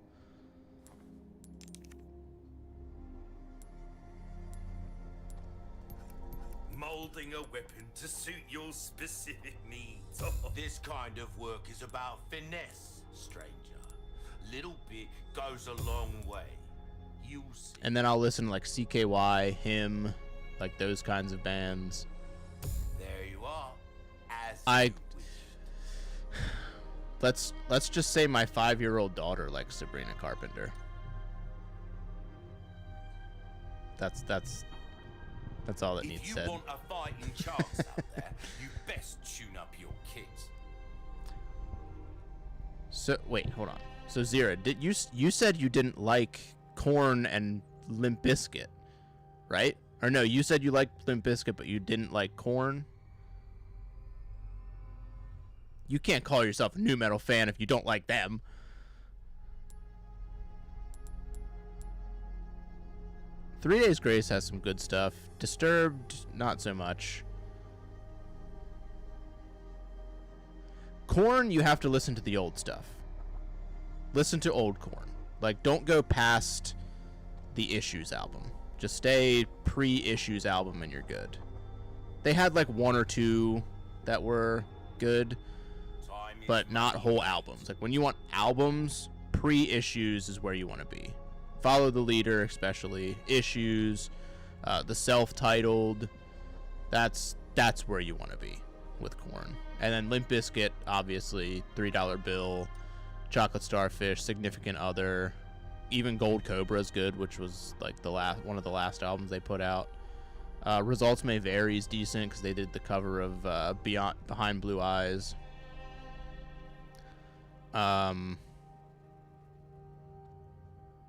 Molding a weapon to suit your specific needs. This kind of work is about finesse, stranger. Little bit goes a long way. You'll see. And then I'll listen to like CKY, him, like those kinds of bands. There you are. Let's just say my 5-year-old daughter likes Sabrina Carpenter. That's all that needs said. If you want a fighting chance out there, you best tune up your kit. So wait, hold on. So Zira, you said you didn't like Korn and Limp Bizkit, right? Or no, you said you liked Limp Bizkit, but you didn't like Korn. You can't call yourself a nu metal fan if you don't like them. Three Days Grace has some good stuff. Disturbed, not so much. Korn, you have to listen to the old stuff. Listen to old Korn. Like, don't go past the Issues album. Just stay pre-Issues album and you're good. They had like one or two that were good, but not whole albums. Like, when you want albums, pre-Issues is where you want to be. Follow the Leader, especially. Issues, the self-titled. That's where you want to be with Korn. And then Limp Bizkit, obviously, $3 Bill, Chocolate Starfish, Significant Other, even Gold Cobra is good, which was like one of the last albums they put out. Results May Vary is decent because they did the cover of Behind Blue Eyes.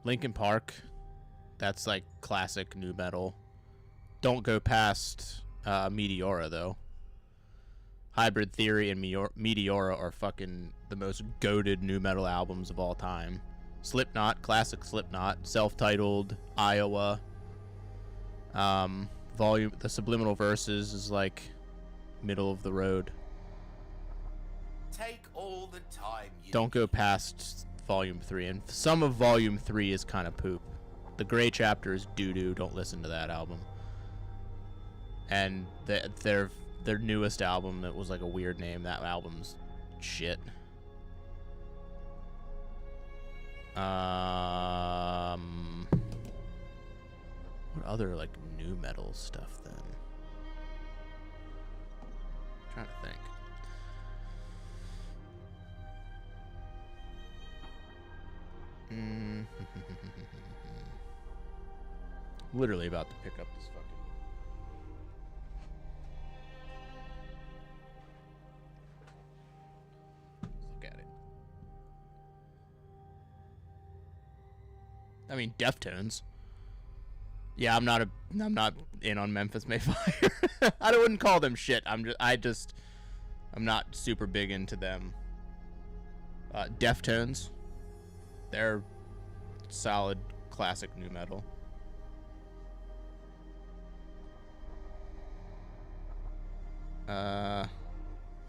Linkin Park, that's like classic nu metal. Don't go past Meteora though. Hybrid Theory and Meteora are fucking the most goated nu metal albums of all time. Slipknot, classic Slipknot, self-titled, Iowa. The Subliminal Verses is like middle of the road. Take all the time you Don't go past Volume 3, and some of Volume 3 is kind of poop. The Gray Chapter is doo-doo. Don't listen to that album. And their newest album that was like a weird name, that album's shit. other like new metal stuff then? I'm trying to think. Literally about to pick up this fucking. Let's look at it. I mean, Deftones. Yeah, I'm not in on Memphis Mayfire. I wouldn't call them shit. I'm not super big into them. Deftones. They're solid classic new metal.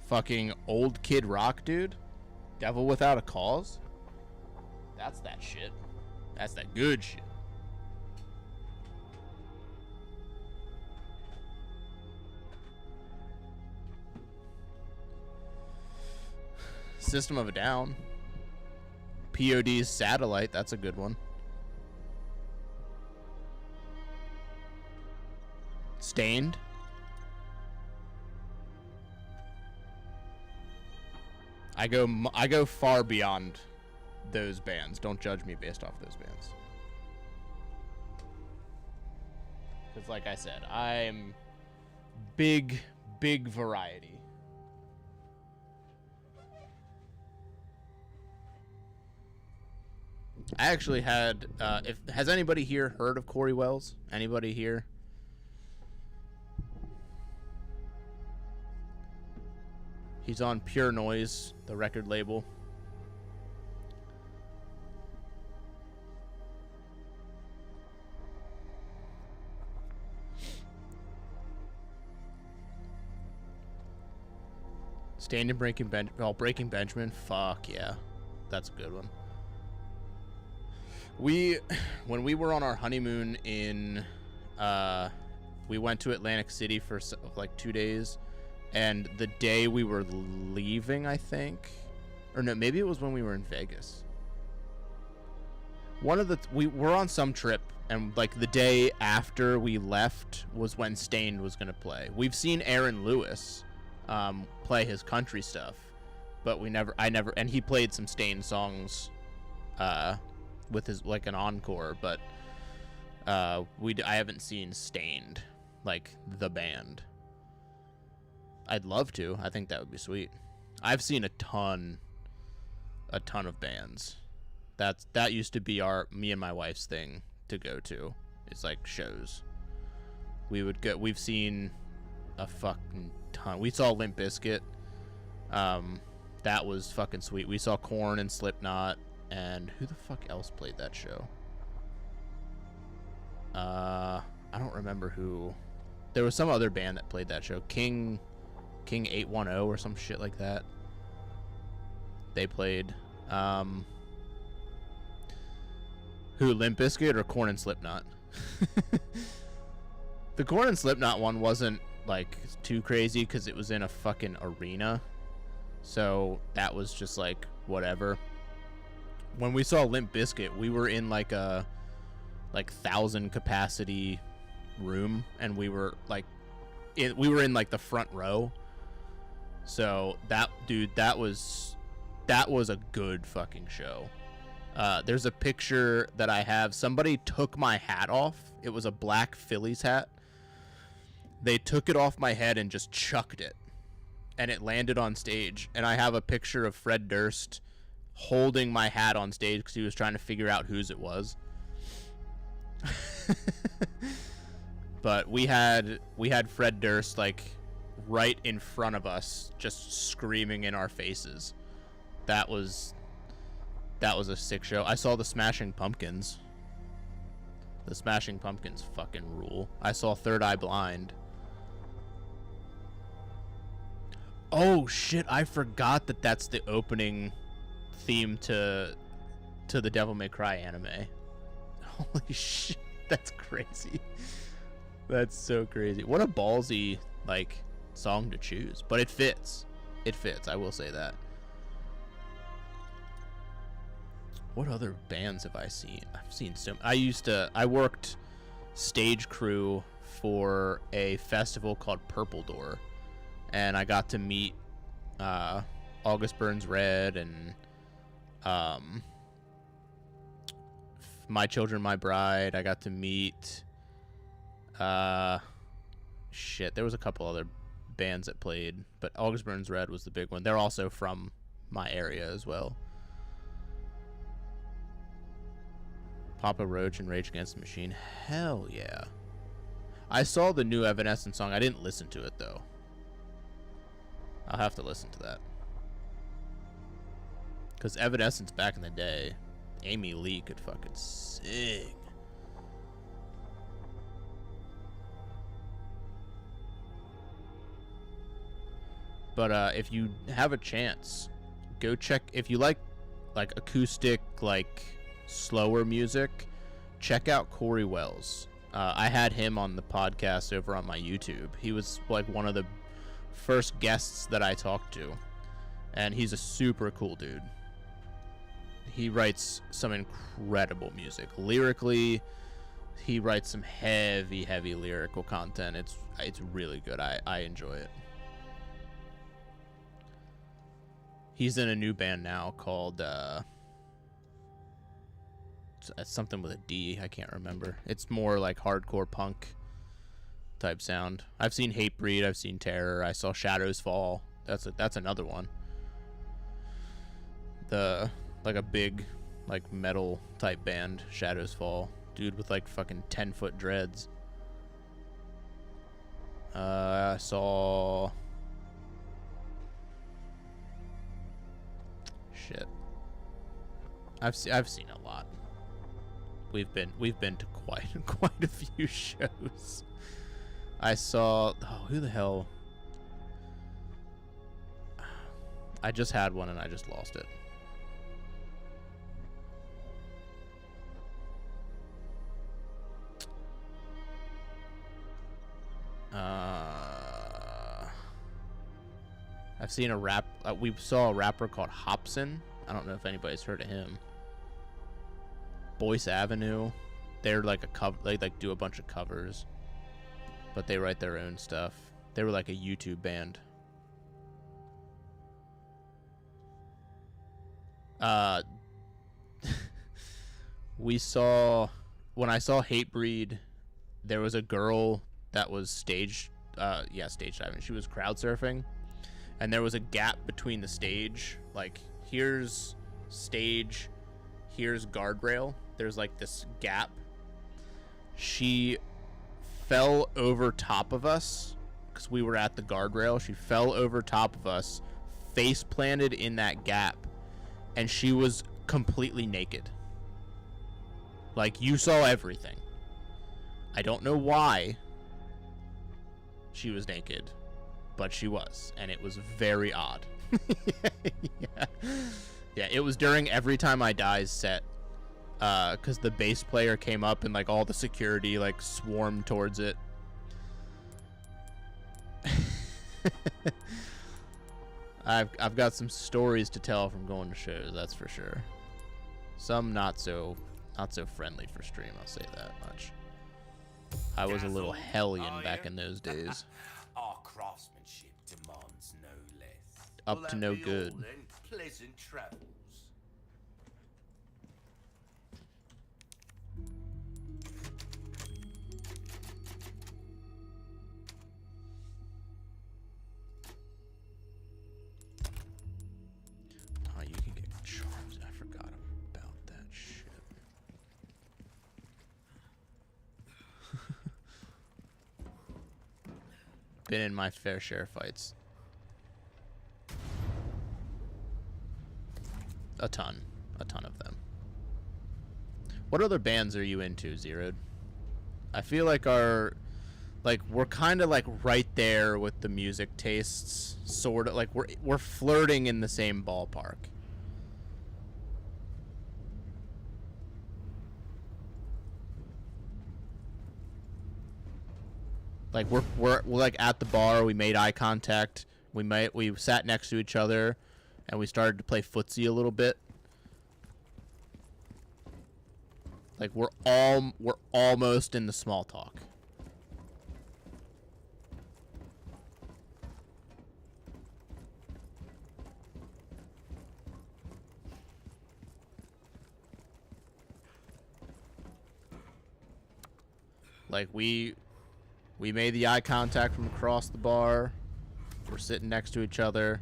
Fucking Old Kid Rock, dude. Devil Without a Cause. That's that shit. That's that good shit. System of a Down. POD's Satellite, that's a good one. Stained. I go far beyond those bands. Don't judge me based off those bands. Because like I said, I'm big variety. I actually had, has anybody here heard of Corey Wells? Anybody here? He's on Pure Noise, the record label. Standing Breaking Breaking Benjamin. Fuck yeah, that's a good one. When we were on our honeymoon in, we went to Atlantic City for like 2 days, and the day we were leaving, I think, or no, maybe it was when we were in Vegas. We were on some trip, and like the day after we left was when Stained was gonna play. We've seen Aaron Lewis play his country stuff, but and he played some Stained songs with his like an encore, but I haven't seen Stained, like the band. I'd love to. I think that would be sweet. I've seen a ton of bands. That used to be me and my wife's thing to go to. It's like shows. We've seen a fucking ton. We saw Limp Bizkit. That was fucking sweet. We saw Korn and Slipknot, and who the fuck else played that show? I don't remember who. There was some other band that played that show. King 810 or some shit like that. They played. Who, Limp Bizkit or Korn and Slipknot? The Korn and Slipknot one wasn't like too crazy because it was in a fucking arena, so that was just like whatever. When we saw Limp Bizkit, we were in like a 1,000 capacity room, and we were in like the front row. So that was a good fucking show. There's a picture that I have. Somebody took my hat off. It was a black Phillies hat. They took it off my head and just chucked it, and it landed on stage. And I have a picture of Fred Durst holding my hat on stage because he was trying to figure out whose it was. But we had Fred Durst like right in front of us, just screaming in our faces. That was a sick show. I saw the Smashing Pumpkins. The Smashing Pumpkins fucking rule. I saw Third Eye Blind. Oh shit, I forgot that that's the opening theme to the Devil May Cry anime. Holy shit, that's crazy. That's so crazy. What a ballsy like song to choose, but it fits. It fits, I will say that. What other bands have I seen? I've seen so. I worked stage crew for a festival called Purple Door, and I got to meet August Burns Red and My Children, My Bride. I got to meet shit, there was a couple other bands that played, but August Burns Red was the big one. They're also from my area as well. Papa Roach and Rage Against the Machine. Hell yeah. I saw the new Evanescence song. I didn't listen to it though. I'll have to listen to that. Because Evanescence back in the day, Amy Lee could fucking sing. But if you have a chance, go check. If you like acoustic, like slower music, check out Corey Wells. I had him on the podcast over on my YouTube. He was like one of the first guests that I talked to, and he's a super cool dude. He writes some incredible music. Lyrically, he writes some heavy lyrical content. It's really good. I enjoy it. He's in a new band now called something with a D. I can't remember. It's more like hardcore punk type sound. I've seen Hatebreed. I've seen Terror. I saw Shadows Fall. That's another one. Like a big like metal type band, Shadows Fall. Dude with like fucking 10-foot dreads. I saw shit. I've seen a lot. We've been to quite a few shows. I saw who the hell? I just had one and I just lost it. I've seen a rap. We saw a rapper called Hobson. I don't know if anybody's heard of him. Boyce Avenue. They're like a cover. They like do a bunch of covers, but they write their own stuff. They were like a YouTube band. We saw when I saw Hatebreed, there was a girl that was stage diving. She was crowd surfing, and there was a gap between the stage. Like, here's stage, here's guardrail. There's like this gap. She fell over top of us because we were at the guardrail. She fell over top of us, face planted in that gap, and she was completely naked. Like, you saw everything. I don't know why she was naked, but she was, and it was very odd. Yeah, it was during Every Time I Die's set, because the bass player came up and like all the security like swarmed towards it. I've got some stories to tell from going to shows, that's for sure. Some not so friendly for stream, I'll say that much. I was a little hellion back in those days. Our craftsmanship demands no less. Up to no good. All, then? Pleasant travels. Oh, you can get charms. I forgot about that shit. Been in my fair share of fights. A ton of them. What other bands are you into, Zeroed? I feel like we're kind of like right there with the music tastes, sort of like we're flirting in the same ballpark. Like we're like at the bar, we made eye contact, we sat next to each other, and we started to play footsie a little bit. Like we're almost in the small talk. Like we made the eye contact from across the bar. We're sitting next to each other.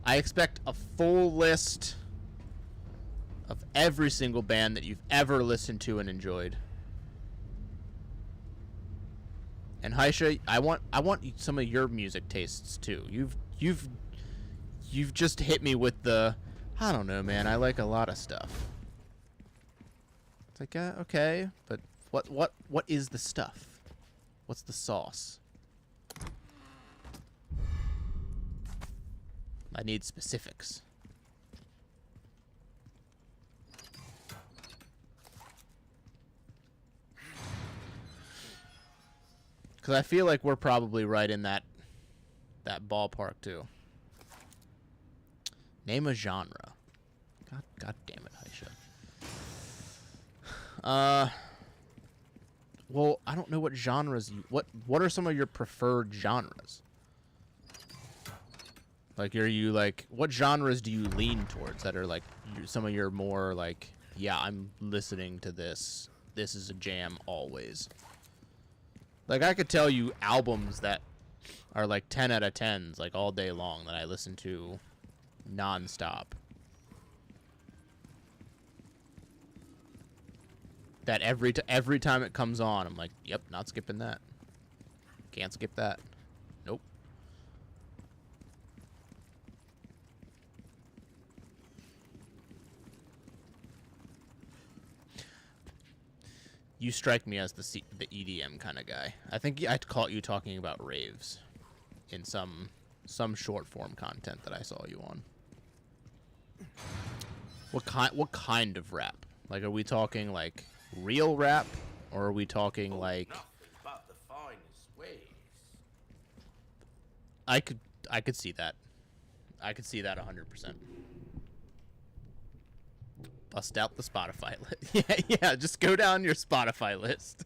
I expect a full list of every single band that you've ever listened to and enjoyed. And Haisha, I want some of your music tastes too. You've just hit me with the, I don't know, man. I like a lot of stuff. It's like, okay, but what is the stuff? What's the sauce? I need specifics. Because I feel like we're probably right in that ballpark too. Name a genre. God damn it, Haisha. Well, I don't know what genres what are some of your preferred genres? Like, are you like, what genres do you lean towards that are like some of your more like, yeah, I'm listening to this. This is a jam always. Like, I could tell you albums that are like 10 out of 10s like all day long that I listen to nonstop. That every time it comes on, I'm like, yep, not skipping that. Can't skip that. Nope. You strike me as the EDM kind of guy. I think I caught you talking about raves in some short form content that I saw you on. What kind of rap? Like, are we talking like real rap, or are we talking like? Nothing but the finest ways. I could see that. I could see that 100%. Bust out the Spotify list. Yeah, just go down your Spotify list.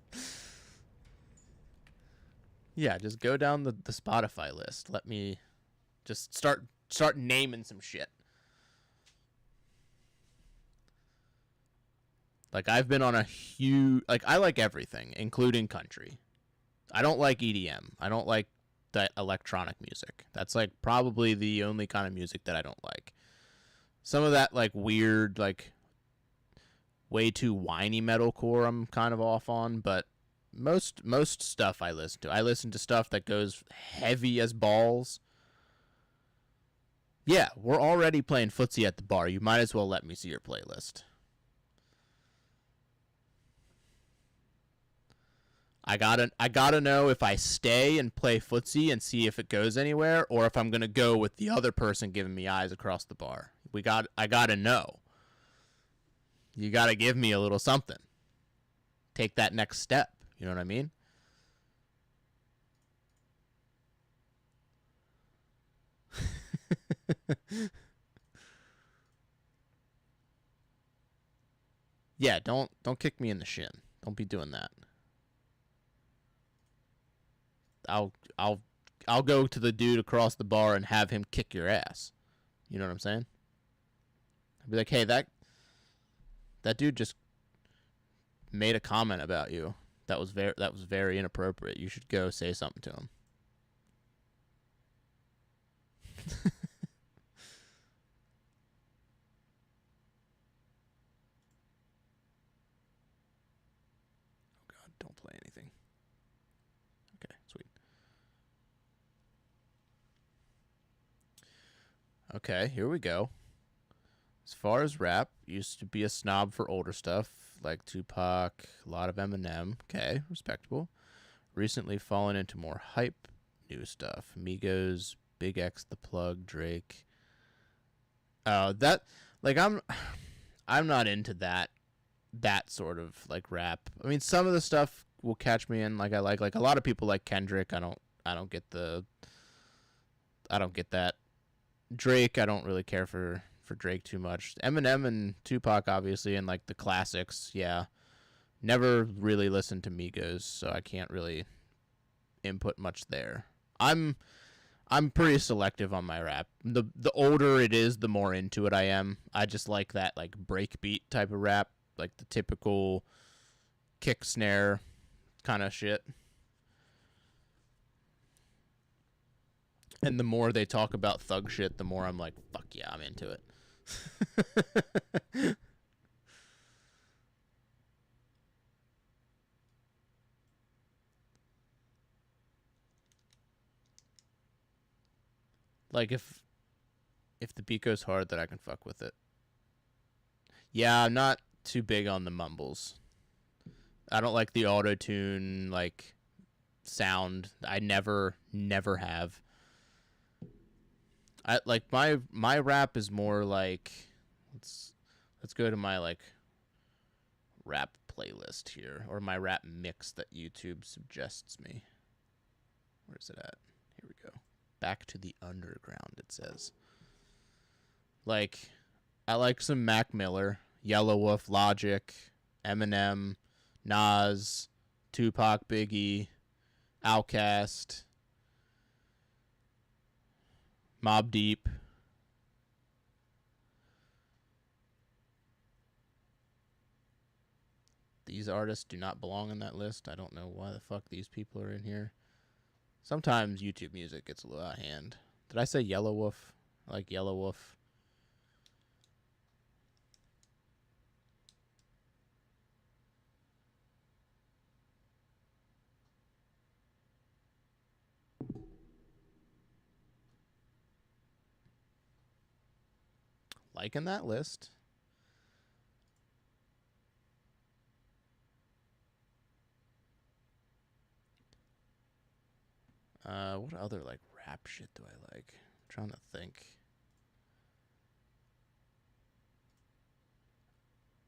Yeah, just go down the Spotify list. Let me just start naming some shit. Like, I've been on a huge, like, I like everything, including country. I don't like EDM. I don't like that electronic music. That's like probably the only kind of music that I don't like. Some of that like weird, like way too whiny metalcore I'm kind of off on, but most stuff I listen to. I listen to stuff that goes heavy as balls. Yeah, we're already playing footsie at the bar. You might as well let me see your playlist. I gotta know if I stay and play footsie and see if it goes anywhere, or if I'm gonna go with the other person giving me eyes across the bar. I gotta know. You gotta give me a little something. Take that next step. You know what I mean? Yeah, don't kick me in the shin. Don't be doing that. I'll go to the dude across the bar and have him kick your ass. You know what I'm saying? I'll be like, hey, that dude just made a comment about you. That was very inappropriate. You should go say something to him. Oh God, don't play anything. Okay, sweet. Okay, here we go. As far as rap, used to be a snob for older stuff, like Tupac, a lot of Eminem. Okay, respectable. Recently fallen into more hype, new stuff. Migos, Big X, The Plug, Drake. That, like, I'm not into that sort of, like, rap. I mean, some of the stuff will catch me in, like, I like a lot of people like Kendrick. I don't get that. Drake, I don't really care for for Drake too much. Eminem and Tupac, obviously, and like the classics. Yeah, never really listened to Migos, so I can't really input much there. I'm pretty selective on my rap. The older it is, the more into it I am. I just like that like breakbeat type of rap, like the typical kick snare kind of shit. And the more they talk about thug shit, the more I'm like, fuck yeah, I'm into it. Like if the beat goes hard, then I can fuck with it. Yeah, I'm not too big on the mumbles. I don't like the auto-tune like sound. I never have. I like my rap is more like let's go to my like rap playlist here, or my rap mix that YouTube suggests me. Where's it at? Here we go. Back to the underground, it says. Like, I like some Mac Miller, Yellow Wolf, Logic, Eminem, Nas, Tupac, Biggie, Outkast, Mobb Deep. These artists do not belong on that list. I don't know why the fuck these people are in here. Sometimes YouTube music gets a little out of hand. Did I say Yellow Wolf? I like Yellow Wolf. Liking that list. What other like rap shit do I like? I'm trying to think.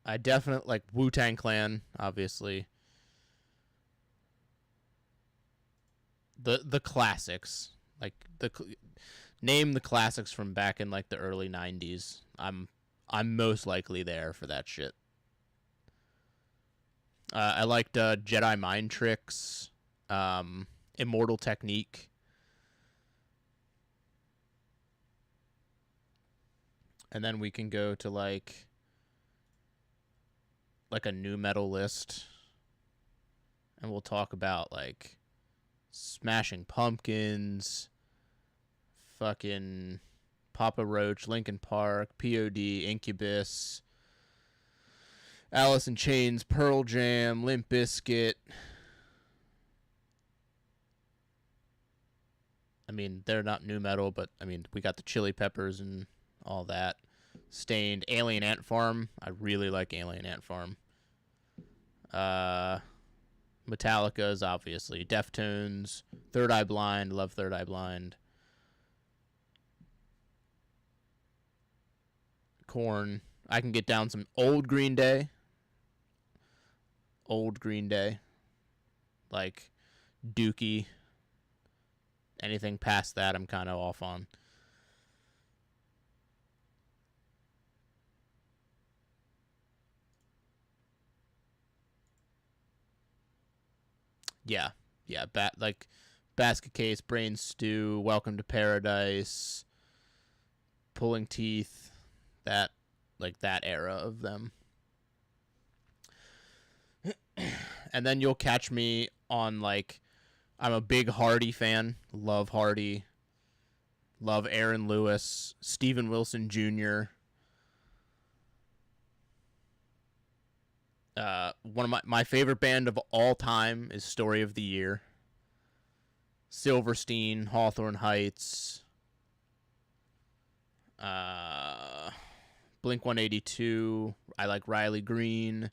I definitely like Wu-Tang Clan, obviously. The classics, like name the classics from back in like the early 90s. I'm most likely there for that shit. I liked Jedi Mind Tricks, Immortal Technique. And then we can go to like a new metal list, and we'll talk about like Smashing Pumpkins, fucking Papa Roach, Linkin Park, POD, Incubus, Alice in Chains, Pearl Jam, Limp Bizkit. I mean, they're not new metal, but I mean, we got the Chili Peppers and all that. Stained, Alien Ant Farm. I really like Alien Ant Farm. Metallica is obviously. Deftones, Third Eye Blind. Love Third Eye Blind. Korn. I can get down some old Green Day. Old Green Day. Like Dookie. Anything past that, I'm kind of off on. Yeah. Like Basket Case, Brain Stew, Welcome to Paradise, Pulling Teeth, that era of them. And then you'll catch me on like, I'm a big Hardy fan. Love Hardy. Love Aaron Lewis, Steven Wilson Jr. One of my favorite band of all time is Story of the Year. Silverstein, Hawthorne Heights, Blink 182. I like Riley Green,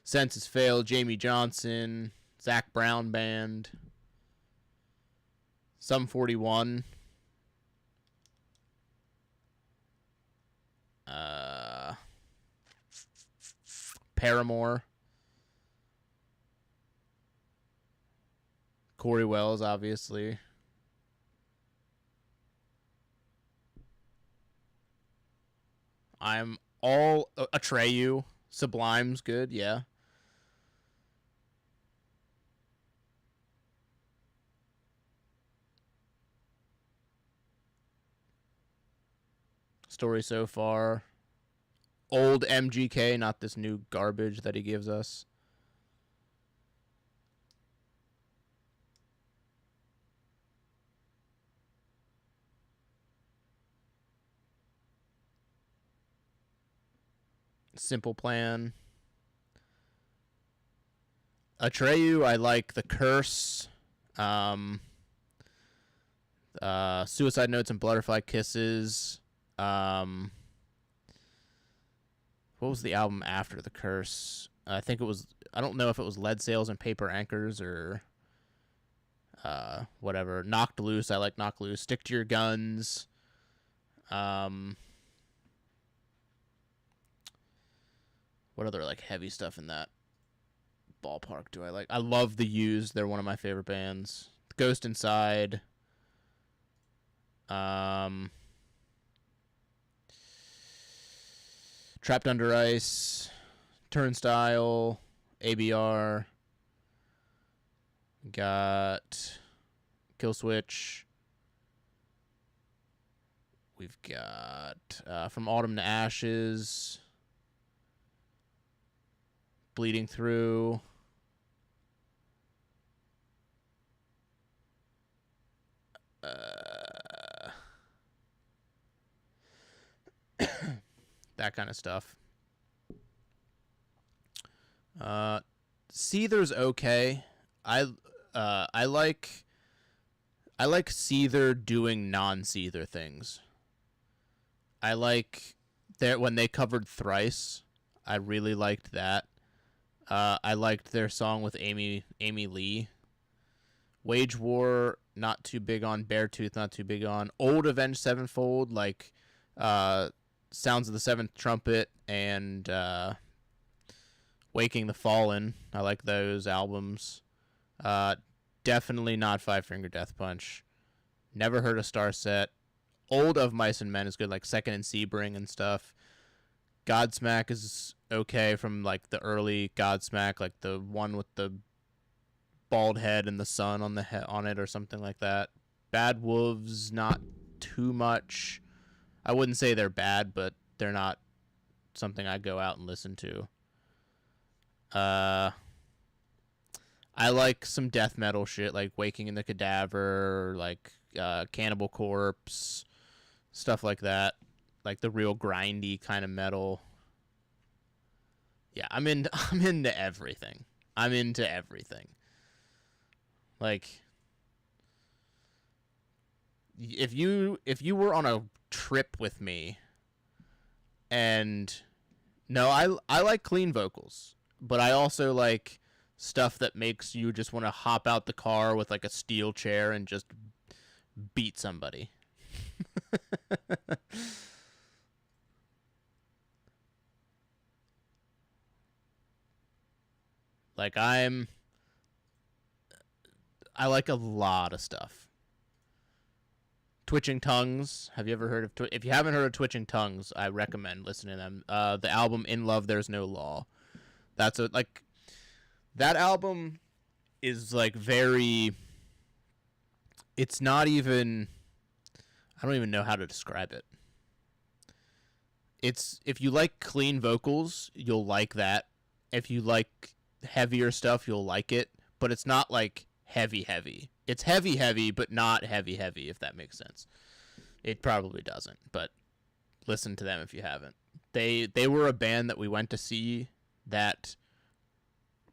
Census Fail, Jamie Johnson, Zach Brown Band, Sum 41. Paramore. Corey Wells, I'm all Atreyu. Sublime's good, yeah. Story so far. Old MGK, not this new garbage that he gives us. Simple Plan. Atreyu, I like The Curse. Suicide Notes and Butterfly Kisses. What was the album after The Curse? I think it was, I don't know if it was Lead Sails and Paper Anchors or whatever. Knocked Loose, I like Knocked Loose. Stick to Your Guns. What other like heavy stuff in that ballpark do I like? I love The Used. They're one of my favorite bands. Ghost Inside. Trapped Under Ice. Turnstile. ABR. Got Killswitch. We've got From Autumn to Ashes. Bleeding Through. That kind of stuff. Seether's okay. I like Seether doing non-Seether things. I like when they covered Thrice. I really liked that. I liked their song with Amy Lee. Wage War, not too big on. Beartooth, not too big on. Old Avenged Sevenfold, like Sounds of the Seventh Trumpet and Waking the Fallen. I like those albums. Definitely not Five Finger Death Punch. Never heard of Starset. Old Of Mice and Men is good, like Second and Sebring and stuff. Godsmack is okay from like the early Godsmack, like the one with the bald head and the sun on the on it or something like that. Bad Wolves, not too much. I wouldn't say they're bad, but they're not something I go out and listen to. I like some death metal shit, like Waking in the Cadaver, like Cannibal Corpse, stuff like that. Like the real grindy kind of metal. Yeah, I'm into everything. I'm into everything. Like, if you were on a trip with me, and no, I like clean vocals, but I also like stuff that makes you just want to hop out the car with like a steel chair and just beat somebody. Like I like a lot of stuff. Twitching Tongues. Have you ever heard of? If you haven't heard of Twitching Tongues, I recommend listening to them. The album In Love There's No Law. That album is like very. It's not even. I don't even know how to describe it. It's, if you like clean vocals, you'll like that. If you like heavier stuff, you'll like it, but it's not like heavy. It's heavy, but not heavy, if that makes sense. It probably doesn't, but listen to them if you haven't. They were a band that we went to see that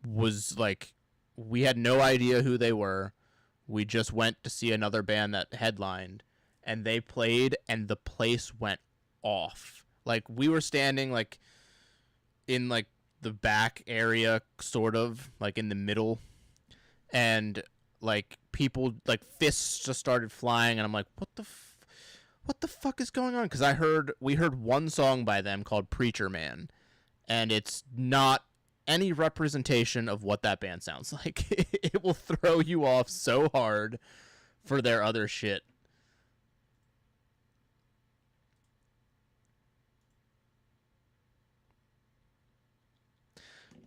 was like, we had no idea who they were. We just went to see another band that headlined, and they played, and the place went off. Like, we were standing like in like the back area, sort of like in the middle, and like people, like fists just started flying, and I'm like, what the fuck is going on? Because we heard one song by them called Preacher Man, and it's not any representation of what that band sounds like. It will throw you off so hard for their other shit.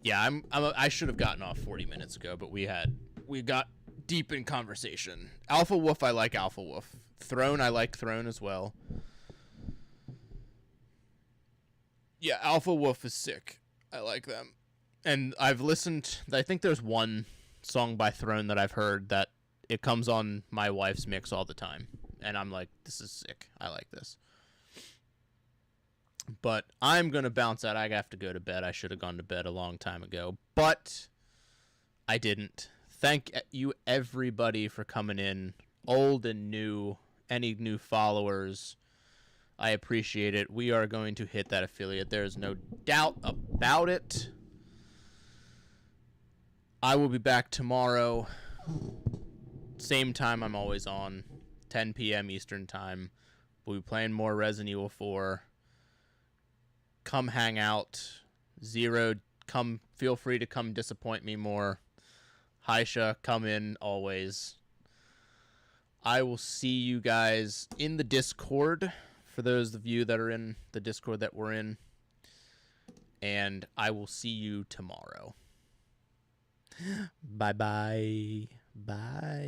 Yeah, I should have gotten off 40 minutes ago, but we got deep in conversation. Alpha Wolf, I like Alpha Wolf. Throne, I like Throne as well. Yeah, Alpha Wolf is sick. I like them. And I've listened, I think there's one song by Throne that I've heard that it comes on my wife's mix all the time. And I'm like, this is sick. I like this. But I'm going to bounce out. I have to go to bed. I should have gone to bed a long time ago. But I didn't. Thank you, everybody, for coming in. Old and new. Any new followers. I appreciate it. We are going to hit that affiliate. There's no doubt about it. I will be back tomorrow. Same time I'm always on. 10 p.m. Eastern Time. We'll be playing more Resident Evil 4. Come hang out. Zero, come, feel free to come disappoint me more. Haisha, come in always. I will see you guys in the Discord, for those of you that are in the Discord that we're in. And I will see you tomorrow. Bye-bye. Bye.